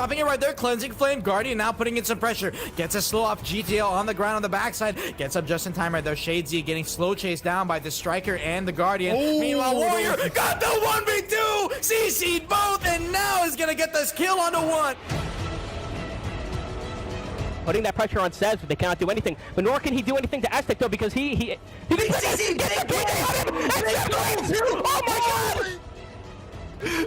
dropping it right there. Cleansing Flame. Guardian now putting in some pressure. Gets a slow off GTL on the ground on the backside. Gets up just in time right there. Shadesy getting slow chased down by the Striker and the Guardian. Oh. Meanwhile, Warrior got the 1v2. CC'd both and now is going to get this kill onto one. Putting that pressure on Sebs, but they cannot do anything. But nor can he do anything to Aztec though, because he gets the pick on him, and Sebs wins! Oh my god!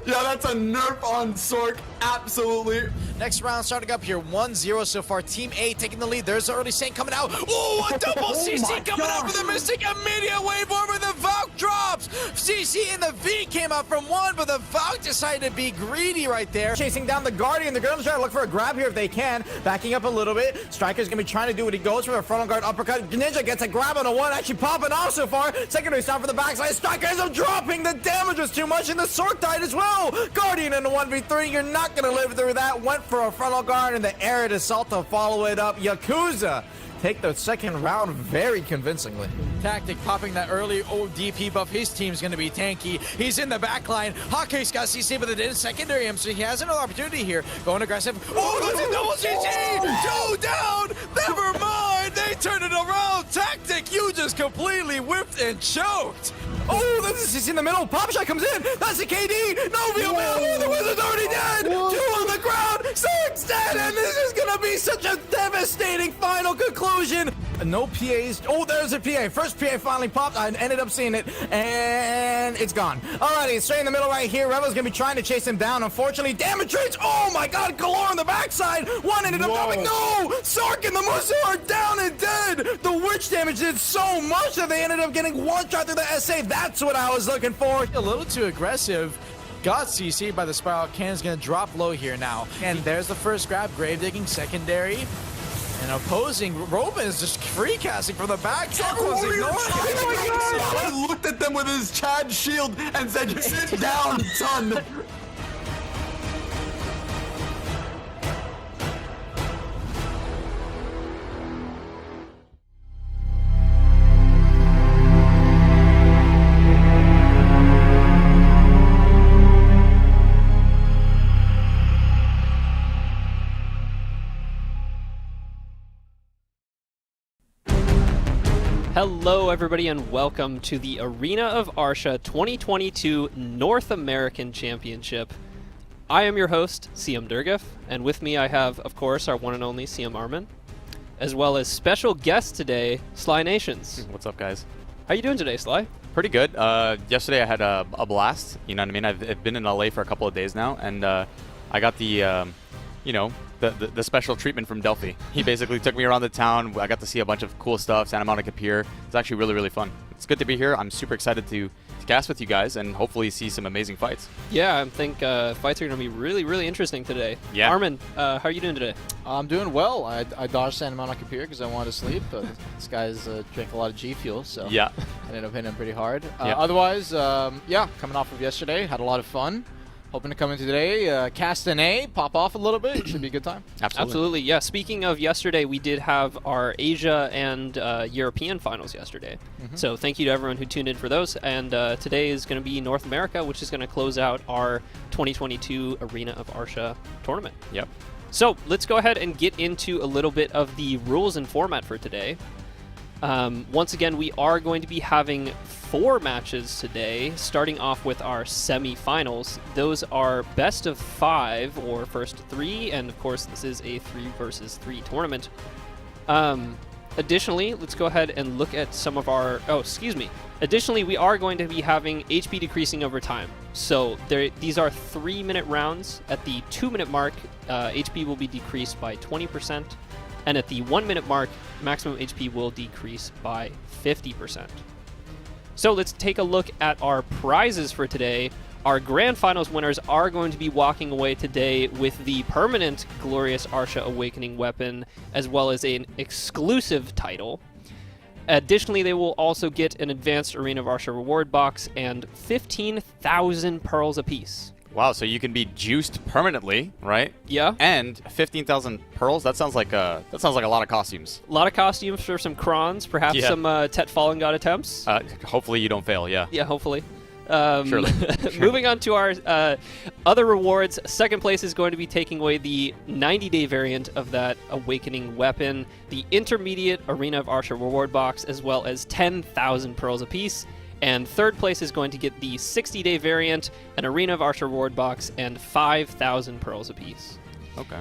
Yeah, that's a nerf on Sork, absolutely. Next round starting up here, 1-0 so far. Team A taking the lead. There's the early Saint coming out. Oh, a double CC coming out for the Mystic. Immediate wave over the Valk drops. CC and the V came out from one, but the Valk decided to be greedy right there. Chasing down the Guardian. The Guardian's trying to look for a grab here if they can. Backing up a little bit. Striker's gonna be trying to do what he goes for the frontal guard uppercut. Ninja gets a grab on a one, actually popping off so far. Secondary stop for the backside. Striker ends up dropping. The damage was too much and the Sork died as well. Guardian in the 1v3. You're not gonna live through that. Went for a frontal guard and the arid assault to follow it up. Yakuza take the second round very convincingly. Tactic popping that early ODP buff. His team's going to be tanky. He's in the back line. Hawkeye's got CC, but it is secondary him, so he has another opportunity here. Going aggressive. Oh, that's a double CC! 2 down! Never mind! They turned it around! Tactic, you just completely whipped and choked! Oh, this is in the middle. Pop shot comes in. That's a KD. No view available. The Wizard's already dead. 2 on the ground. 6 dead. And this is going to be such a devastating final conclusion. No PAs. Oh, there's a PA. First PA finally popped. I ended up seeing it. And it's gone. Alrighty, straight in the middle right here. Rebel's going to be trying to chase him down. Unfortunately, damage rates. Oh my god. Galore on the backside. One ended up dropping. No. Sark and the Musu are down and dead. The witch damage did so much that they ended up getting one shot through the SA. That's what I was looking for. A little too aggressive. Got CC'd by the Spiral Cannon's gonna drop low here now. And there's the first grab. Grave digging secondary. And opposing, Robin is just free casting from the back. Everyone's ignoring it. I looked at them with his Chad shield and said, sit down, son. Hello everybody and welcome to the Arena of Arsha 2022 North American Championship. I am your host, CM Durgeff, and with me I have, of course, our one and only CM Armin, as well as special guest today, Slynations. What's up, guys? How you doing today, Sly? Pretty good. Yesterday I had a blast, you know what I mean? I've been in LA for a couple of days now, and I got the, you know, the special treatment from Delphi. He basically took me around the town. I got to see a bunch of cool stuff, Santa Monica Pier. It's actually really, really fun. It's good to be here. I'm super excited to cast with you guys and hopefully see some amazing fights. Yeah, I think fights are going to be really, really interesting today. Yeah. Armin, how are you doing today? I'm doing well. I dodged Santa Monica Pier because I wanted to sleep. This guy's drank a lot of G Fuel, so Yeah. I ended up hitting him pretty hard. Yeah. Otherwise, yeah, coming off of yesterday, had a lot of fun. Hoping to come in today, cast an A, pop off a little bit. It should be a good time. Absolutely, yeah. Speaking of yesterday, we did have our Asia and European finals yesterday. So thank you to everyone who tuned in for those. And today is going to be North America, which is going to close out our 2022 Arena of Arsha tournament. Yep. So let's go ahead and get into a little bit of the rules and format for today. Once again, we are going to be having 4 matches today, starting off with our semi-finals. Those are best of 5 or first 3, and of course this is a 3 versus 3 tournament. Additionally, let's go ahead and look at some of our... Oh, excuse me. Additionally, we are going to be having HP decreasing over time. So these are 3-minute rounds. At the 2-minute mark, HP will be decreased by 20%. And at the 1-minute mark, maximum HP will decrease by 50%. So let's take a look at our prizes for today. Our Grand Finals winners are going to be walking away today with the permanent Glorious Arsha Awakening weapon, as well as an exclusive title. Additionally, they will also get an Advanced Arena of Arsha reward box and 15,000 pearls apiece. Wow, so you can be juiced permanently, right? Yeah. And 15,000 pearls? That sounds like a lot of costumes. A lot of costumes for some crons, perhaps some Tet Fallen God attempts. Hopefully you don't fail, yeah. Yeah, hopefully. Surely. Moving on to our other rewards, second place is going to be taking away the 90-day variant of that Awakening weapon, the intermediate Arena of Arsha reward box, as well as 10,000 pearls apiece. And third place is going to get the 60-day variant, an Arena of Arsha reward box, and 5,000 pearls apiece. Okay.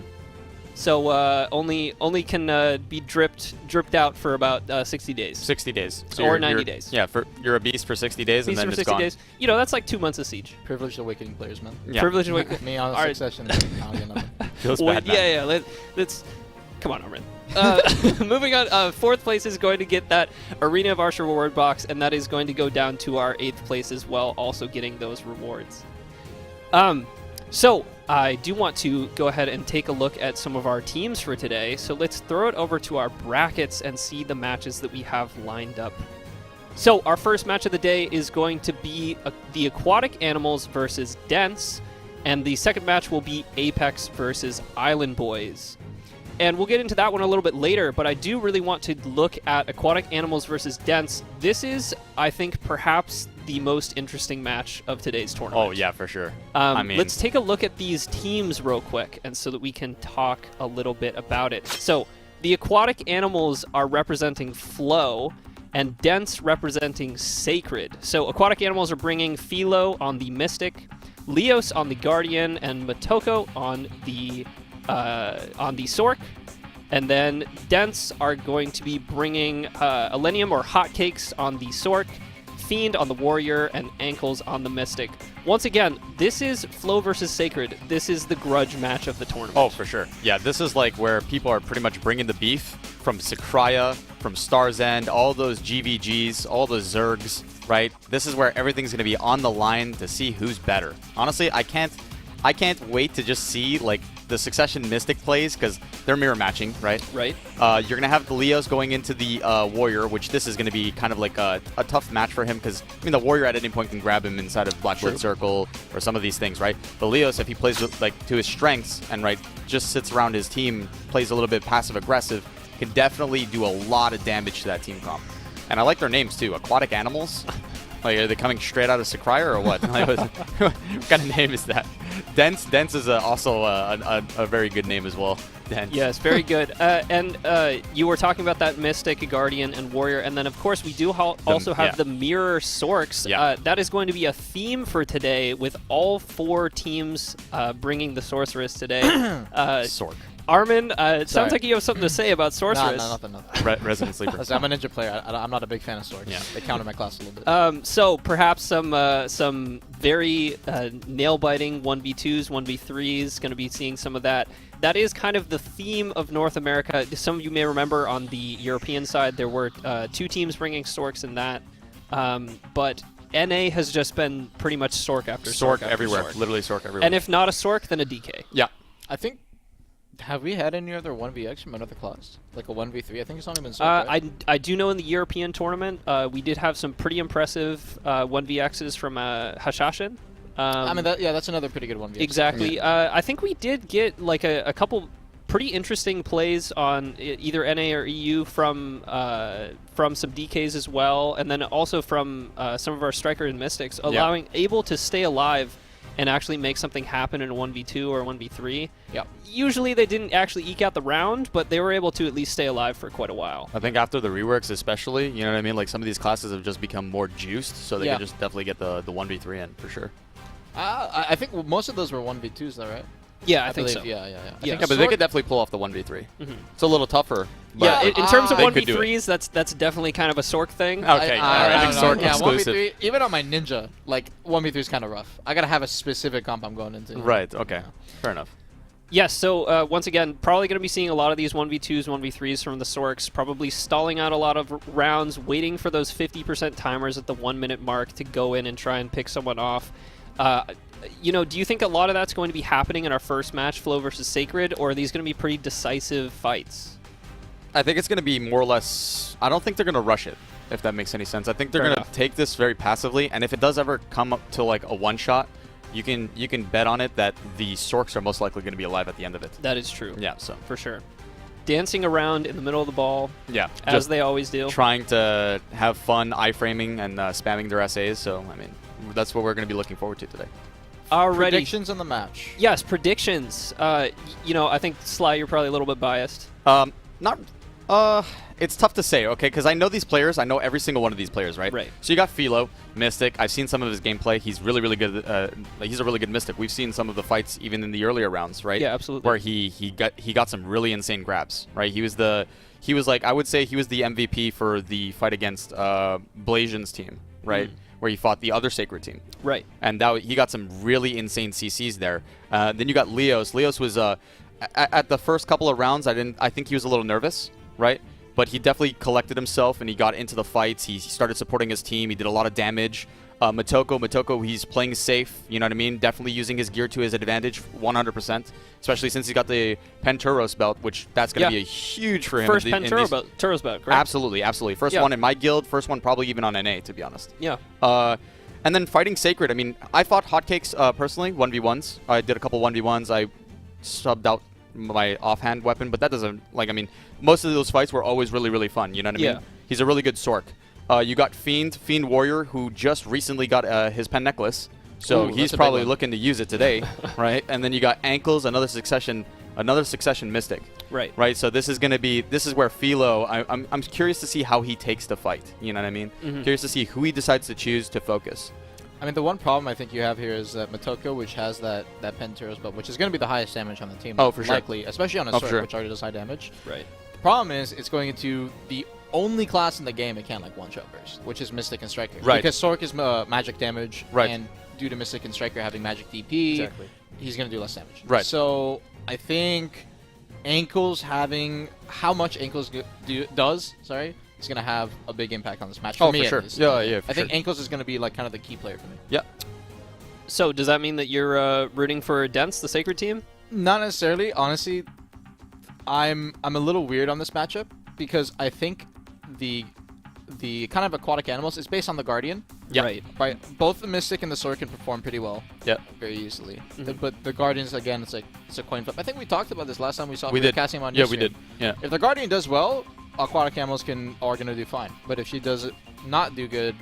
So only can be dripped out for about 60 days. 60 days. So Or 90 days. Yeah, you're a beast for 60 days, Beast and then for it's 60 gone. days. You know, that's like 2 months of Siege. Privileged Awakening players, man. Yeah. Privileged Awakening. Me on Alright. Succession. I don't get nothing. Feels Wait, bad, man. yeah. Let's come on, Armin. Moving on, fourth place is going to get that Arena of Arsha reward box, and that is going to go down to our 8th place as well, also getting those rewards. So I do want to go ahead and take a look at some of our teams for today. So let's throw it over to our brackets and see the matches that we have lined up. So our first match of the day is going to be the Aquatic Animals versus Dense, and the second match will be Apex versus Island Boys. And we'll get into that one a little bit later, but I do really want to look at Aquatic Animals versus Dense. This is, I think, perhaps the most interesting match of today's tournament. Oh, yeah, for sure. Let's take a look at these teams real quick, and so that we can talk a little bit about it. So the Aquatic Animals are representing Flow, and Dense representing Sacred. So Aquatic Animals are bringing Philo on the Mystic, Leos on the Guardian, and Motoko on the Sork. And then Dense are going to be bringing Elenium or Hotcakes on the Sork, Fiend on the Warrior, and Ankles on the Mystic. Once again, this is Flow versus Sacred. This is the grudge match of the tournament. Oh, for sure. Yeah, this is like where people are pretty much bringing the beef from Sakraya, from Star's End, all those GVGs, all the Zergs, right? This is where everything's going to be on the line to see who's better. Honestly, I can't wait to just see like the Succession Mystic plays, because they're mirror matching, right? Right. You're going to have the Leos going into the Warrior, which this is going to be kind of like a tough match for him, because, I mean, the Warrior at any point can grab him inside of Blackbird Circle or some of these things, right? But Leos, if he plays like to his strengths and just sits around his team, plays a little bit passive-aggressive, can definitely do a lot of damage to that team comp. And I like their names, too. Aquatic Animals. Like, are they coming straight out of Sakraya or what? Like, what kind of name is that? Dense is also a very good name as well. Dense. Yes, very good. And you were talking about that Mystic, Guardian, and Warrior, and then of course we do also have the Mirror Sorks. Yeah. That is going to be a theme for today, with all 4 teams bringing the Sorceress today. Sork. Armin, it sounds like you have something to say about Sorceress. No, nothing. Resident Sleeper. Listen, I'm a ninja player. I'm not a big fan of swords. Yeah. They counter my class a little bit. So perhaps some very nail-biting 1v2s, 1v3s, going to be seeing some of that. That is kind of the theme of North America. Some of you may remember on the European side, there were 2 teams bringing Sorks in that. But NA has just been pretty much Sork after Sork. Sork everywhere. Sork. Literally Sork everywhere. And if not a Sork, then a DK. Yeah. I think, have we had any other 1vx from another class? Like a 1v3? I think it's only been Sork, right? I do know in the European tournament, we did have some pretty impressive 1vx's from Hashashin. I mean, that's another pretty good 1vx. Exactly. Yeah. I think we did get like a couple pretty interesting plays on either NA or EU from some DKs as well, and then also from some of our Striker and Mystics, able to stay alive and actually make something happen in a 1v2 or a 1v3. Yeah. Usually they didn't actually eke out the round, but they were able to at least stay alive for quite a while. I think after the reworks especially, you know what I mean? Like some of these classes have just become more juiced, so they can just definitely get the 1v3 in for sure. I think most of those were 1v2s though, right? Yeah, I think believe, so. Yeah. Yeah, but they could definitely pull off the 1v3. It's a little tougher. Yeah, But in terms of they could do it. 1v3s, that's definitely kind of a Sork thing. Okay, I I think don't know. Sork Yeah, exclusive. 1v3, even on my ninja, like 1v3 is kind of rough. I gotta have a specific comp I'm going into. Right, okay. Fair enough. Yes, so once again, probably going to be seeing a lot of these 1v2s, 1v3s from the Sorks, probably stalling out a lot of rounds, waiting for those 50% timers at the 1 minute mark to go in and try and pick someone off. You know, do you think a lot of that's going to be happening in our first match, Flow versus Sacred, or are these going to be pretty decisive fights? I think it's going to be more or less... I don't think they're going to rush it, if that makes any sense. I think they're going to take this very passively, and if it does ever come up to like a one-shot, you can bet on it that the Sorks are most likely going to be alive at the end of it. That is true. Yeah, so... For sure. Dancing around in the middle of the ball, as they always do. Trying to have fun iframing and spamming their SAs, so, I mean... that's what we're going to be looking forward to today. Alrighty. Predictions on the match. Yes, predictions. You know, I think Sly, you're probably a little bit biased. Not. It's tough to say, okay, because I know these players. I know every single one of these players, right? Right. So you got Philo, Mystic. I've seen some of his gameplay. He's really, really good. He's a really good Mystic. We've seen some of the fights even in the earlier rounds, right? Yeah, absolutely. Where he got some really insane grabs, right? He was like, I would say he was the MVP for the fight against Blasian's team, right? Where he fought the other Sacred team. Right. And he got some really insane CCs there. Then you got Leos. Leos was at the first couple of rounds, I think he was a little nervous, right? But he definitely collected himself and he got into the fights. He started supporting his team. He did a lot of damage. Motoko, he's playing safe, you know what I mean? Definitely using his gear to his advantage 100%, especially since he's got the Penturos belt, which that's going to be a huge for him. First Penturos belt, correct? Absolutely. First one in my guild, first one probably even on NA, to be honest. Yeah. And then fighting Sacred, I mean, I fought Hotcakes personally, 1v1s. I did a couple 1v1s. I subbed out my offhand weapon, but that doesn't, like, I mean, most of those fights were always really, really fun, you know what I mean? He's a really good Sork. You got Fiend Warrior, who just recently got his pen necklace, so he's probably looking to use it today, right? And then you got Ankles, another succession Mystic. Right. So this is where Philo, I'm curious to see how he takes the fight, you know what I mean? Curious to see who he decides to choose to focus. I mean, the one problem I think you have here is that Motoko, which has that Penturos belt, which is going to be the highest damage on the team. Oh, for sure. Likely, especially on a Sork, which already does high damage. Right. The problem is it's going into the only class in the game it can't like one-shot burst, which is Mystic and Striker. Right. Because Sork is magic damage, right. And due to Mystic and Striker having magic DP, he's going to do less damage. Right. So I think Ankles having how much Ankles does, is going to have a big impact on this match. For me, for sure. At least. Yeah, I think Ankles is going to be like kind of the key player for me. Yeah. So does that mean that you're rooting for Dents, the Sacred team? Not necessarily. Honestly, I'm a little weird on this matchup because I think the kind of aquatic animals is based on the Guardian. Yeah. Right. Both the Mystic and the Sork can perform pretty well. Yeah. Very easily. But the Guardians, again, it's a coin flip. I think we talked about this last time we did. casting him on Yeah, yesterday. we did. Yeah. If the Guardian does well, aquatic animals are going to do fine. But if she does not do good,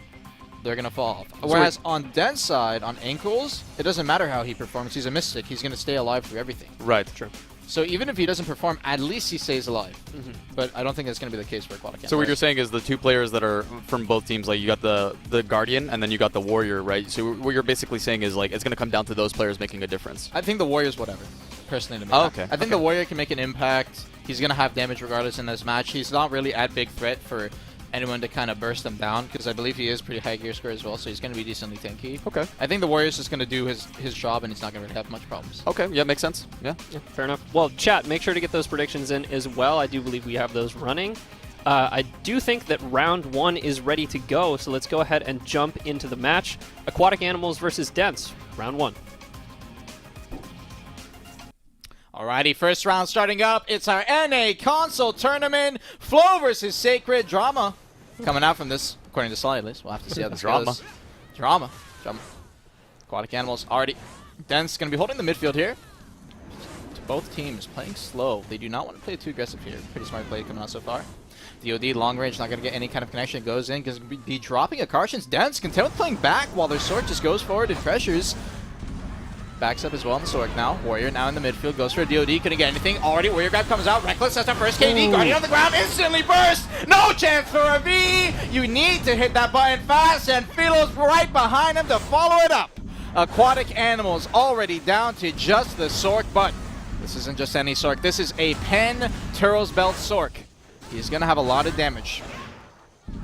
they're going to fall off. Whereas on Dent's side, on Ankles, it doesn't matter how he performs. He's a Mystic. He's going to stay alive through everything. Right. True. So even if he doesn't perform, at least he stays alive. But I don't think that's going to be the case for aquatic animals. So what you're saying is the two players that are from both teams, like you got the Guardian and then you got the Warrior, right? So what you're basically saying is like it's going to come down to those players making a difference. I think the Warrior's whatever, personally to me. Oh, okay. I think the Warrior can make an impact. He's going to have damage regardless in this match. He's not really at big threat for anyone to kind of burst him down because I believe he is pretty high gear score as well, so he's going to be decently tanky. Okay. I think the Warrior's just going to do his job and he's not going to really have much problems. Okay, yeah, makes sense. Yeah. Fair enough. Well, chat, make sure to get those predictions in as well. I do believe we have those running. I do think that round 1 is ready to go, so let's go ahead and jump into the match. Aquatic Animals versus Dents, round 1. Alrighty, first round starting up. It's our NA console tournament. Flow versus Sacred. Drama coming out from this, according to Sly at least. We'll have to see how this goes. Drama. Aquatic Animals already. Dent's going to be holding the midfield here. Both teams playing slow. They do not want to play too aggressive here. Pretty smart play coming out so far. DOD long range, not going to get any kind of connection. Goes in, going to be dropping a Carson's. Dent's content with playing back while their Sork just goes forward and pressures. Backs up as well on the Sork now. Warrior now in the midfield. Goes for a DOD. Couldn't get anything. Already Warrior grab comes out. Reckless. That's our first KD. Guardian on the ground. Instantly burst. No chance for a V. You need to hit that button fast. And Philo's right behind him to follow it up. Aquatic Animals already down to just the Sork. But this isn't just any Sork. This is a Penturos belt Sork. He's going to have a lot of damage.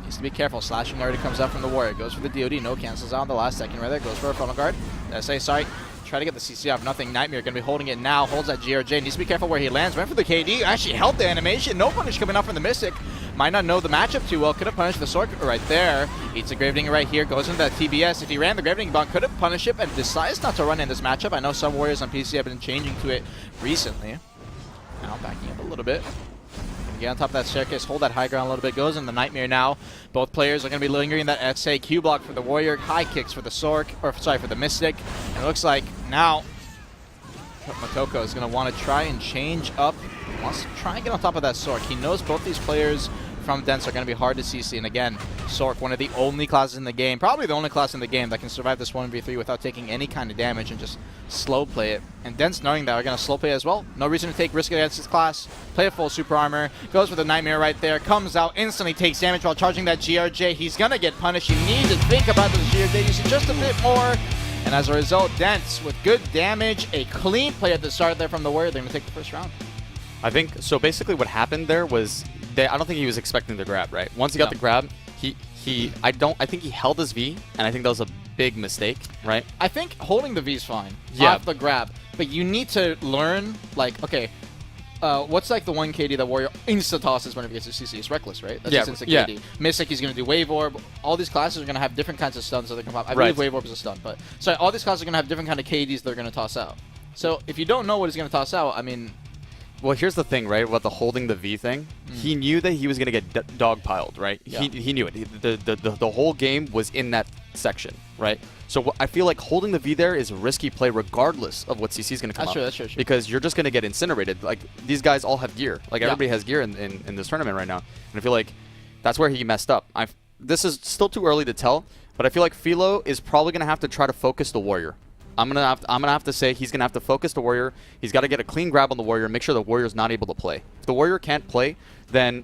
Needs to be careful. Slashing already comes out from the Warrior. Goes for the DOD. No, cancels out on the last second right there. Goes for a frontal guard. Sorry. Try to get the CC off. Nothing. Nightmare going to be holding it now. Holds that GRJ. Needs to be careful where he lands. Went for the KD. Actually held the animation. No punish coming out from the Mystic. Might not know the matchup too well. Could have punished the Sork right there. Eats a Gravedigger right here. Goes into that TBS. If he ran the Gravedigger bomb, could have punished it, but decides not to run in this matchup. I know some Warriors on PC have been changing to it recently. Now backing up a little bit. Get on top of that staircase, hold that high ground a little bit. Goes in the Nightmare now. Both players are going to be lingering that SA Q block for the Warrior. High kicks for the Sork, or sorry, for the Mystic. And it looks like now Motoko is going to want to try and change up. Wants to try and get on top of that Sork. He knows both these players from Dents are going to be hard to CC. And again, Sork, one of the only classes in the game, probably the only class in the game that can survive this 1v3 without taking any kind of damage and just slow play it. And Dents, knowing that, are going to slow play as well. No reason to take risk against this class. Play a full super armor. Goes with a Nightmare right there. Comes out, instantly takes damage while charging that GRJ. He's going to get punished. You need to think about the GRJ using just a bit more. And as a result, Dents, with good damage, a clean play at the start there from the Warrior, they're going to take the first round. I think, so basically what happened there was, I don't think he was expecting the grab, right? Once he got the grab, I think he held his V, and I think that was a big mistake, right? I think holding the V is fine. Yeah. Off the grab. But you need to learn, like, okay, what's like the one KD that Warrior insta-tosses whenever he gets to CC? It's Reckless, right? That's just instant KD. Mystic, he's going to do Wave Orb. All these classes are going to have different kinds of stuns that they can pop. I believe Wave Orb is a stun, but... Sorry, all these classes are going to have different kind of KDs they're going to toss out. So if you don't know what he's going to toss out, I mean... Well, here's the thing, right? About the holding the V thing. He knew that he was going to get dogpiled, right? Yeah. He knew it. The whole game was in that section, right? So I feel like holding the V there is a risky play regardless of what CC is going to come up. That's true. Because you're just going to get incinerated. Like, these guys all have gear. Like, everybody has gear in this tournament right now. And I feel like that's where he messed up. This is still too early to tell, but I feel like Philo is probably going to have to try to focus the Warrior. I'm gonna have to say he's gonna have to focus the Warrior. He's got to get a clean grab on the Warrior and make sure the Warrior's not able to play. If the Warrior can't play, then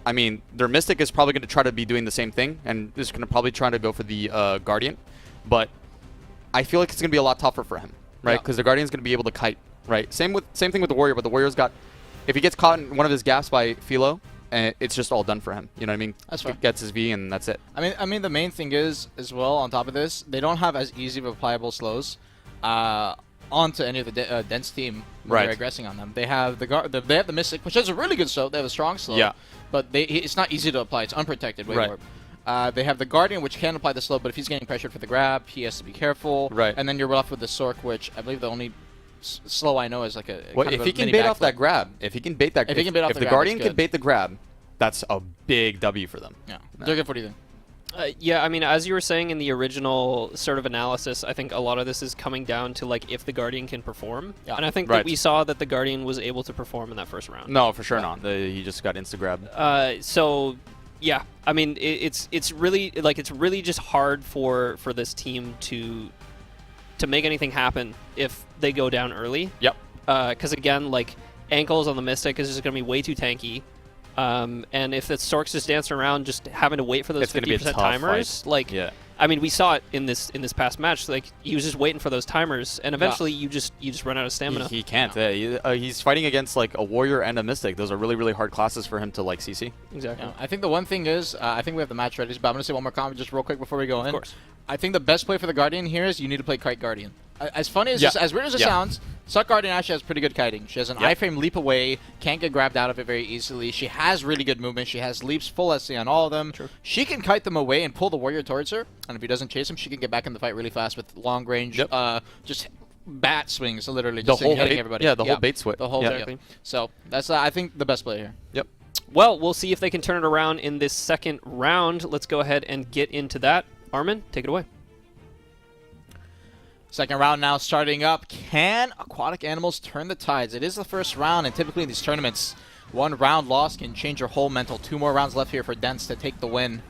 I mean their Mystic is probably gonna try to be doing the same thing and is gonna probably try to go for the Guardian. But I feel like it's gonna be a lot tougher for him, right? Because the Guardian's gonna be able to kite, right? Same thing with the Warrior, but the Warrior's got, if he gets caught in one of his gaps by Philo, it's just all done for him. You know what I mean? That's fair. Gets his V and that's it. I mean the main thing is, as well, on top of this, they don't have as easy of applicable slows onto any of the Dents team when they're aggressing on them. They have they have the Mystic, which has a really good slow. They have a strong slow. Yeah. But it's not easy to apply. It's unprotected. Wave Orb. They have the Guardian, which can apply the slow, but if he's getting pressured for the grab, he has to be careful. Right. And then you're left with the Sork, which I believe the only slow I know is like a. Well, if he can bait off that grab, if he can bait that, if the Guardian can bait the grab, that's a big W for them. Yeah. Durgeff, what do you think? Yeah, I mean, as you were saying in the original sort of analysis, I think a lot of this is coming down to, like, if the Guardian can perform. Yeah. And I think that we saw that the Guardian was able to perform in that first round. No, for sure not. He just got insta-grabbed. So, yeah, I mean, it's really, like, it's really just hard for this team to make anything happen if they go down early. Yep. Because, again, like, ankles on the Mystic is just going to be way too tanky. And if it's Sork's just dancing around, just having to wait for those 50% timers, like, I mean, we saw it in this past match. Like, he was just waiting for those timers, and eventually you just run out of stamina. He can't. He's fighting against like a Warrior and a Mystic. Those are really, really hard classes for him to like CC. Exactly. Yeah. I think the one thing is, I think we have the match ready, but I'm gonna say one more comment just real quick before we go in. Of course. I think the best play for the Guardian here is you need to play Kite Guardian. As funny as as weird as it sounds, Suck Guardian actually has pretty good kiting. She has an iframe leap away, can't get grabbed out of it very easily. She has really good movement. She has leaps full SC on all of them. True. She can kite them away and pull the Warrior towards her, and if he doesn't chase him, she can get back in the fight really fast with long range, just bat swings, literally, just hitting everybody. Yeah, the whole bait switch. The whole exactly. So that's I think the best play here. Yep. Well, we'll see if they can turn it around in this second round. Let's go ahead and get into that. Armin, take it away. Second round now starting up. Can Aquatic Animals turn the tides? It is the first round, and typically in these tournaments, one round loss can change your whole mental. 2 more rounds left here for Dents to take the win.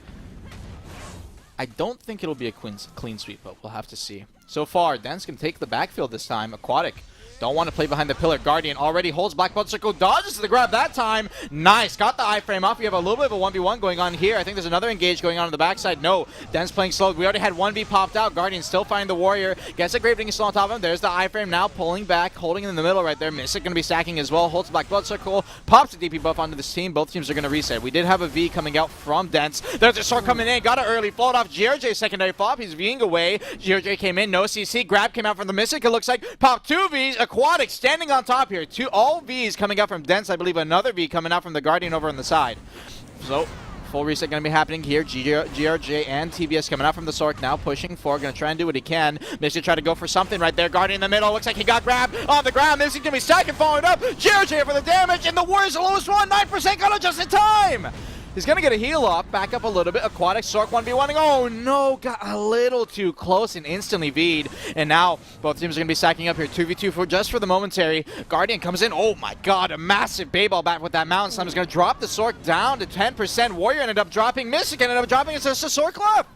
I don't think it'll be a clean sweep, but we'll have to see. So far, Dents can take the backfield this time. Aquatic don't want to play behind the pillar. Guardian already holds Black Belt Circle, dodges to the grab that time. Nice, got the iframe off. We have a little bit of a 1v1 going on here. I think there's another engage going on the backside. No, Dents playing slow. We already had 1v popped out. Guardian still finding the Warrior. Gets a Gravedigger still on top of him. There's the iframe now pulling back, holding in the middle right there. Mystic going to be stacking as well. Holds Black Belt Circle, pops a DP buff onto this team. Both teams are going to reset. We did have a V coming out from Dents. There's a sword coming in. Got it early. Float off GRJ's secondary flop. He's V'ing away. GRJ came in. No CC. Grab came out from the Mystic. It looks like pop 2 Vs. Aquatic standing on top here. All Vs coming out from Dents. I believe another V coming out from the Guardian over on the side. So full reset going to be happening here. GRJ and TBS coming out from the Sork now pushing forward. Going to try and do what he can. Mystic try to go for something right there. Guardian in the middle. Looks like he got grabbed on the ground. Mystic going to be stacking, following up. GRJ for the damage, and the Warriors the lowest one. 9% got it just in time. He's going to get a heal off, back up a little bit. Aquatic, Sork 1v1. Oh no, got a little too close and instantly V'd. And now both teams are going to be stacking up here 2v2 for just for the momentary. Guardian comes in. Oh my god, a massive Bayball back with that Mountain Slam is going to drop the Sork down to 10%. Warrior ended up dropping. Mystic ended up dropping. It's just a Sork left.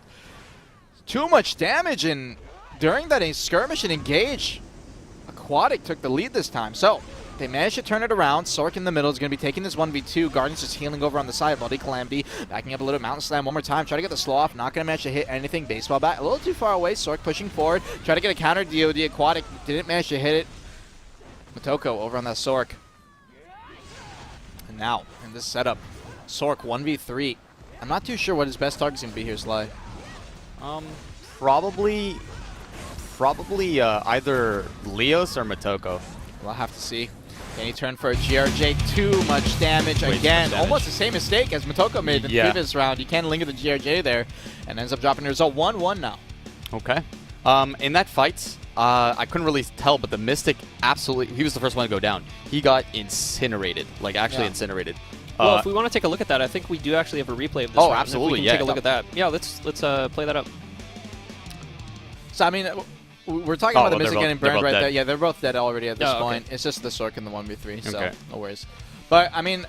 Too much damage, and during that skirmish and engage, Aquatic took the lead this time. So they managed to turn it around. Sork in the middle is going to be taking this 1v2. Guardian's just healing over on the side. Bloody Calamity backing up a little. Mountain Slam one more time. Try to get the slow off. Not going to manage to hit anything. Baseball bat a little too far away. Sork pushing forward. Try to get a counter DOD. Aquatic didn't manage to hit it. Motoko over on that Sork. And now in this setup, Sork 1v3. I'm not too sure what his best target's going to be here, Sly. Probably either Leos or Motoko. We'll have to see. Can he turn for a GRJ? Too much damage again. Almost the same mistake as Motoko made in the previous round. He can linger the GRJ there and ends up dropping the result 1-1 now. Okay. In that fight, I couldn't really tell, but the Mystic absolutely, he was the first one to go down. He got incinerated, like actually incinerated. Well, if we want to take a look at that, I think we do actually have a replay of this. Oh, round. absolutely, If we can take a look at that. Yeah, let's play that up. So, I mean, we're talking about the Mystic getting burned right dead. there. Yeah, they're both dead already at this Oh, okay. point. It's just the Sork in the 1v3, so Okay. no worries. But, I mean,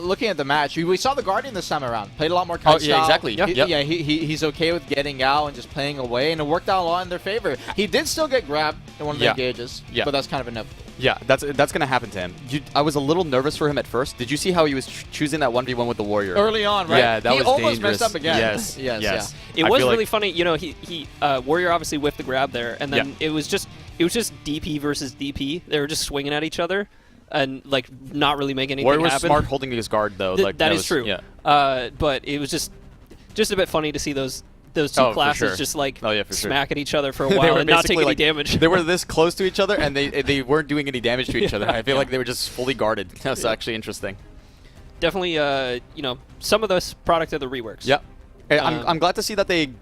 looking at the match, we saw the Guardian this time around. Played a lot more kite Oh, yeah, style. exactly. Yeah, he's okay with getting out and just playing away, and it worked out a lot in their favor. He did still get grabbed in one of the engages, but that's kind of inevitable. Yeah, that's going to happen to him. I was a little nervous for him at first. Did you see how he was choosing that 1v1 with the Warrior? Early on, right? Yeah, that was almost dangerous. messed up again. Yes, yes. It was really funny. You know, he Warrior obviously whiffed the grab there, and then it was just DP versus DP. They were just swinging at each other and like not really making anything Warrior was happen. smart holding his guard though. That is true. Yeah. But it was just a bit funny to see those two classes just like smack at each other for a while and not take any damage. They were this close to each other, and they weren't doing any damage to each other. I feel like they were just fully guarded. That's actually interesting. Definitely, you know, some of this product of the reworks. Yeah. I'm glad to see that they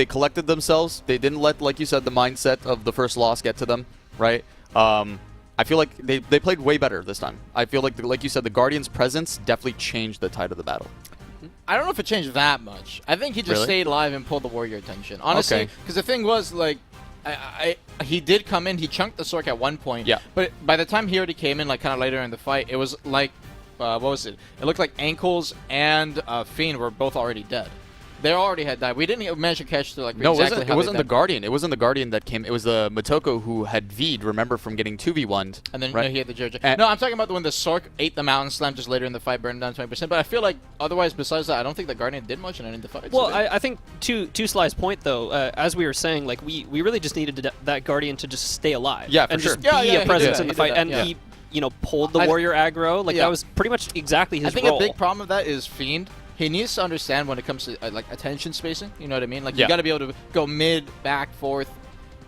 collected themselves. They didn't let, like you said, the mindset of the first loss get to them, right? I feel like they played way better this time. I feel like you said, the Guardian's presence definitely changed the tide of the battle. I don't know if it changed that much. I think he just stayed alive and pulled the Warrior attention. Honestly, because the thing was, like, he did come in, he chunked the Sork at one point. Yeah. But by the time he already came in, like, kind of later in the fight, it was like, what was it? It looked like Ankles and Fiend were both already dead. They already had died. We didn't manage to catch the, like, exactly it wasn't the Guardian. It wasn't the Guardian that came. It was the Motoko who had V'd, remember, from getting 2v1'd. And then right? he had the JJ. No, I'm talking about when the Sork ate the Mountain Slam just later in the fight, burned down 20%. But I feel like otherwise, besides that, I don't think the Guardian did much in any of the fights. Well, I think to Sly's point, though, as we were saying, like, we really just needed that Guardian to just stay alive. Yeah, for and sure. just be a presence in the fight. And yeah. he, you know, pulled the Warrior aggro. Like, that was pretty much exactly his role. I think a big problem with that is Fiend. He needs to understand when it comes to like attention spacing. You know what I mean? Like you got to be able to go mid, back, forth,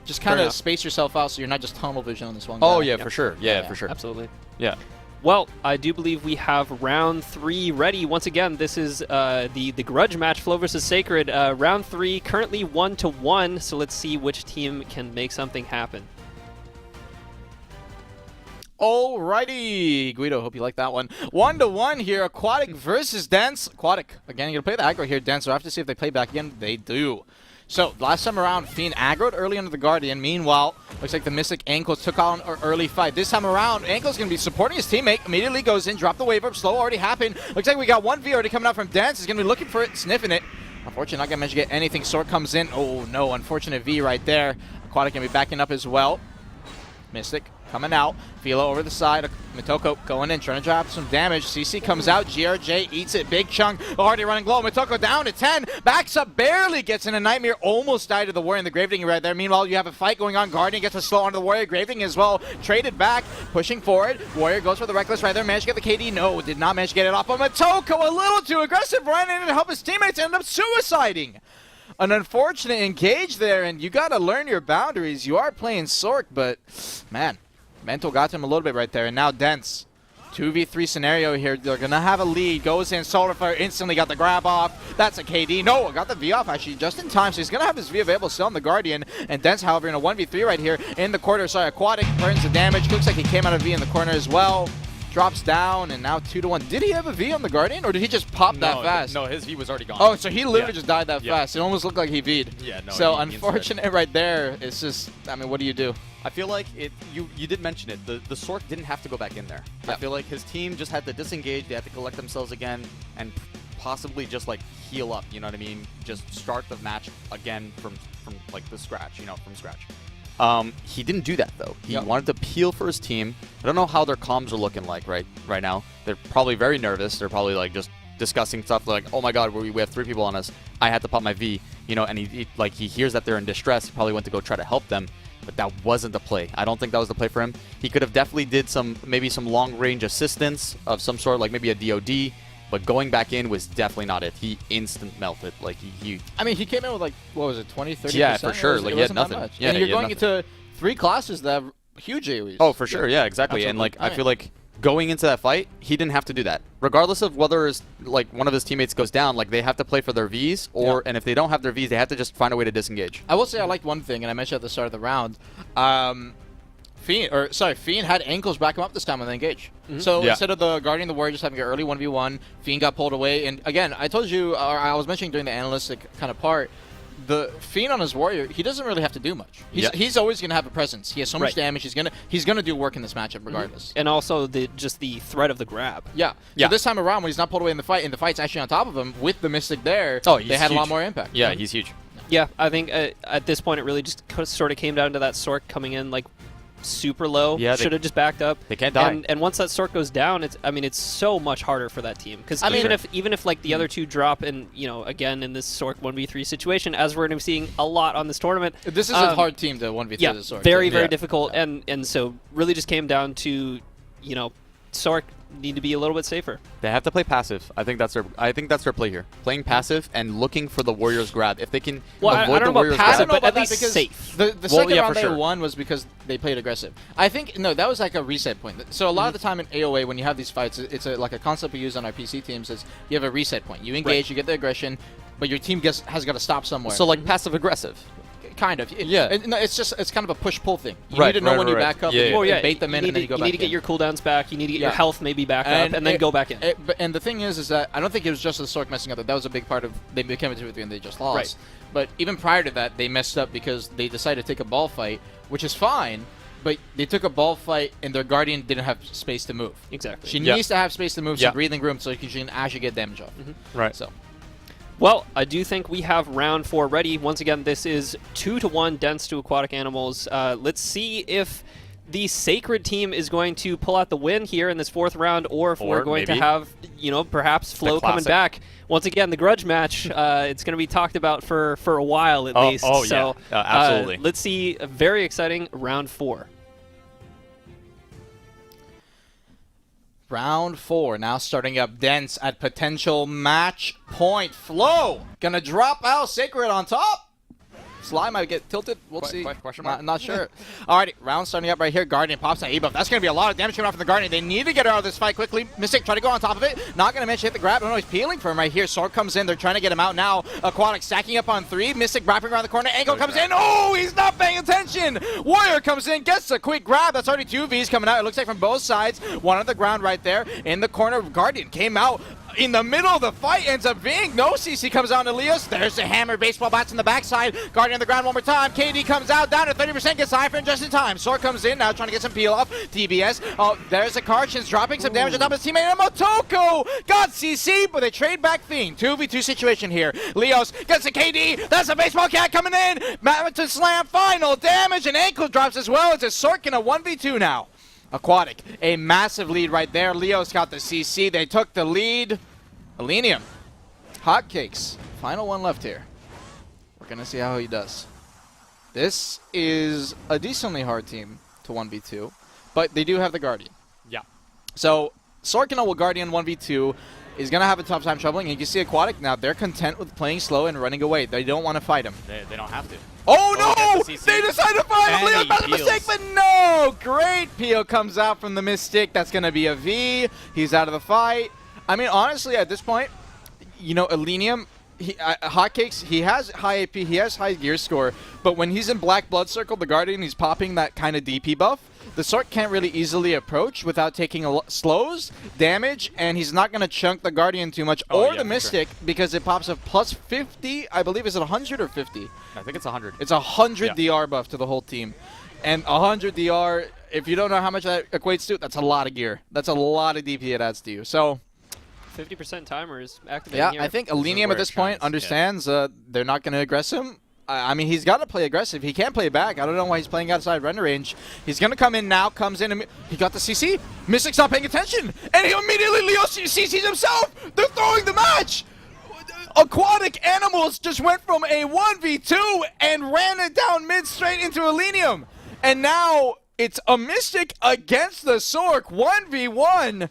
just kind of space yourself out so you're not just tunnel vision on this one guy. Oh yeah, for sure. Yeah, for sure. Absolutely. Yeah. Well, I do believe we have round 3 ready. Once again, this is the grudge match, Flow versus Sacred. Round 3, currently 1-1. So let's see which team can make something happen. Alrighty, Guido, hope you like that one. 1-1 here, Aquatic versus Dance. Aquatic, again, you're going to play the aggro here, Dance, so I have to see if they play back again. They do. So, last time around, Fiend aggroed early under the Guardian. Meanwhile, looks like the Mystic Ankles took on an early fight. This time around, Ankles going to be supporting his teammate. Immediately goes in, drop the wave up, slow already happened. Looks like we got 1v already coming out from Dance. He's going to be looking for it, sniffing it. Unfortunately, not going to manage to get anything. Sork comes in. Oh, no, unfortunate V right there. Aquatic going to be backing up as well. Mystic coming out. Philo over the side. Motoko going in, trying to drop some damage. CC comes out. GRJ eats it. Big chunk. Already running low. Motoko down to 10. Backs up. Barely gets in a Nightmare. Almost died to the Warrior and the Gravedigger right there. Meanwhile, you have a fight going on. Guardian gets a slow onto the Warrior. Gravedigger as well. Traded back. Pushing forward. Warrior goes for the Reckless right there. Managed to get the KD. No, did not manage to get it off. But Motoko a little too aggressive. Ran in to help his teammates. End up suiciding. An unfortunate engage there, and you got to learn your boundaries. You are playing Sork, but man, mental got to him a little bit right there. And now Dense, 2v3 scenario here. They're going to have a lead. Goes in, Solar Fire, instantly got the grab off. That's a KD. No, got the V off actually just in time. So he's going to have his V available still on the Guardian. And Dense, however, in a 1v3 right here in the corner. Sorry, Aquatic burns the damage. Looks like he came out of V in the corner as well. drops down, and now 2-1. Did he have a V on the Guardian, or did he just pop that fast? No, his V was already gone. Oh, so he literally just died that fast. It almost looked like he V'd. Yeah, no. So he unfortunate right there. It's just, I mean, what do you do? I feel like you did mention it. The Sork didn't have to go back in there. Yeah. I feel like his team just had to disengage. They had to collect themselves again and possibly just like heal up. You know what I mean? Just start the match again from like the scratch. You know, from scratch. He didn't do that though. He wanted to peel for his team. I don't know how their comms are looking like right now. They're probably very nervous. They're probably like just discussing stuff like, oh my god, we have 3 people on us. I had to pop my V. You know, and he hears that they're in distress. He probably went to go try to help them. But that wasn't the play. I don't think that was the play for him. He could have definitely did maybe some long-range assistance of some sort, like maybe a DOD, but going back in was definitely not it. He instant melted. Like I mean, he came in with like, what was it, 20, 30%? Yeah, for sure. Like, he had nothing. Yeah, and you're going into 3 classes that have huge AoEs. Oh, for sure. Yeah, exactly. Absolutely. And like, I feel like going into that fight, he didn't have to do that. Regardless of whether like one of his teammates goes down, like they have to play for their Vs, and if they don't have their Vs, they have to just find a way to disengage. I will say I liked one thing, and I mentioned at the start of the round. Fiend had ankles back him up this time when they engage. So instead of the Guardian the Warrior just having an early 1v1, Fiend got pulled away. And again, I told you, or I was mentioning during the analytic kind of part, the Fiend on his Warrior, he doesn't really have to do much. He's always going to have a presence. He has so much damage. He's gonna do work in this matchup regardless. And also just the threat of the grab. Yeah. So this time around, when he's not pulled away in the fight, and the fight's actually on top of him with the Mystic there, they had a lot more impact. Yeah, he's huge. Yeah, I think at this point it really just sort of came down to that Sork coming in like super low. Yeah, should have just backed up. They can't die. And once that Sork goes down, it's so much harder for that team because even if like the other two drop, and again in this Sork 1v3 situation, as we're going to be seeing a lot on this tournament, this is a hard team to 1v3 yeah, the Sork. very difficult, and so really just came down to Sork need to be a little bit safer. They have to play passive. I think that's their play here. Playing passive and looking for the Warriors grab. If they can avoid the Warriors grab, but at least safe. The second round they won was because they played aggressive. I think that was like a reset point. So a lot of the time in AOA when you have these fights, it's like a concept we use on our PC teams is you have a reset point. You engage, you get the aggression, but your team has got to stop somewhere. So like passive aggressive. Kind of. No, it's kind of a push-pull thing. You need to know when you back up and bait them in, and then you go back in. You need to get your cooldowns back. You need to get your health maybe back up, and then go back in. And the thing is that I don't think it was just the Sork messing up. That was a big part of they became a 2v3 and they just lost. Right. But even prior to that, they messed up because they decided to take a ball fight, which is fine. But they took a ball fight, and their Guardian didn't have space to move. Exactly. She needs to have space to move, some breathing room, so she can actually get damage off. Right. So. Well, I do think we have round 4 ready. Once again, this is 2-1 Dense to Aquatic Animals. Let's see if the Sacred team is going to pull out the win here in this 4th round, or if we're going to have, perhaps Flow coming back. Once again, the grudge match, it's going to be talked about for a while at least. So, absolutely. Let's see a very exciting round 4. Round 4 now starting up. Dense at potential match point. Flow gonna drop out. Sacred on top. Sly might get tilted. We'll see. Question mark? Not sure. Alrighty, round starting up right here. Guardian pops that E-buff. That's going to be a lot of damage coming off from the Guardian. They need to get out of this fight quickly. Mystic try to go on top of it. Not going to manage to hit the grab. No, he's peeling for him right here. Sork comes in. They're trying to get him out now. Aquatic stacking up on 3. Mystic wrapping around the corner. Ankle comes in. Oh, he's not paying attention. Warrior comes in, gets a quick grab. That's already 2 Vs coming out. It looks like from both sides. One on the ground right there. In the corner, Guardian came out. In the middle of the fight, ends up being no CC comes out to Leos. There's the hammer, baseball bats on the backside. Guardian on the ground one more time. KD comes out, down to 30%, gets Hyphen just in time. Sork comes in, now trying to get some peel off. TBS, oh, there's a Karchins dropping some damage on top of his teammate. And Motoko got CC, but they trade back Fiend. 2v2 situation here. Leos gets a KD, that's a baseball cat coming in. Badminton slam, final damage, and ankle drops as well. It's a Sork in a 1v2 now. Aquatic, a massive lead right there. Leo's got the CC. They took the lead. Elenium, hotcakes. Final one left here. We're going to see how he does. This is a decently hard team to 1v2, but they do have the Guardian. Yeah. So, Sorkina with Guardian 1v2 is going to have a tough time troubling. And you can see Aquatic now. They're content with playing slow and running away. They don't want to fight him. They don't have to. Oh, no! They decided to fight him! Leo's about a mistake, but no! Great peel comes out from the Mystic. That's going to be a V. He's out of the fight. I mean, honestly, at this point, Elenium, Hotcakes, he has high AP, he has high gear score, but when he's in Black Blood Circle, the Guardian, he's popping that kind of DP buff. The Sork can't really easily approach without taking slows, damage, and he's not going to chunk the Guardian too much, or the Mystic, because it pops a plus 50, I believe, is it 100 or 50? I think it's 100. It's 100 DR buff to the whole team. And 100 DR, if you don't know how much that equates to, that's a lot of gear. That's a lot of DP it adds to you. So 50% timer is activating yeah, here. I think Elenium at this point understands they're not going to aggress him. I mean, he's got to play aggressive. He can't play back. I don't know why he's playing outside render range. He's going to come in now, comes in, and he got the CC. Mystic's not paying attention, and he immediately Leo CCs himself. They're throwing the match. Aquatic Animals just went from a 1v2 and ran it down mid straight into Elenium. And now it's a Mystic against the Sork 1v1.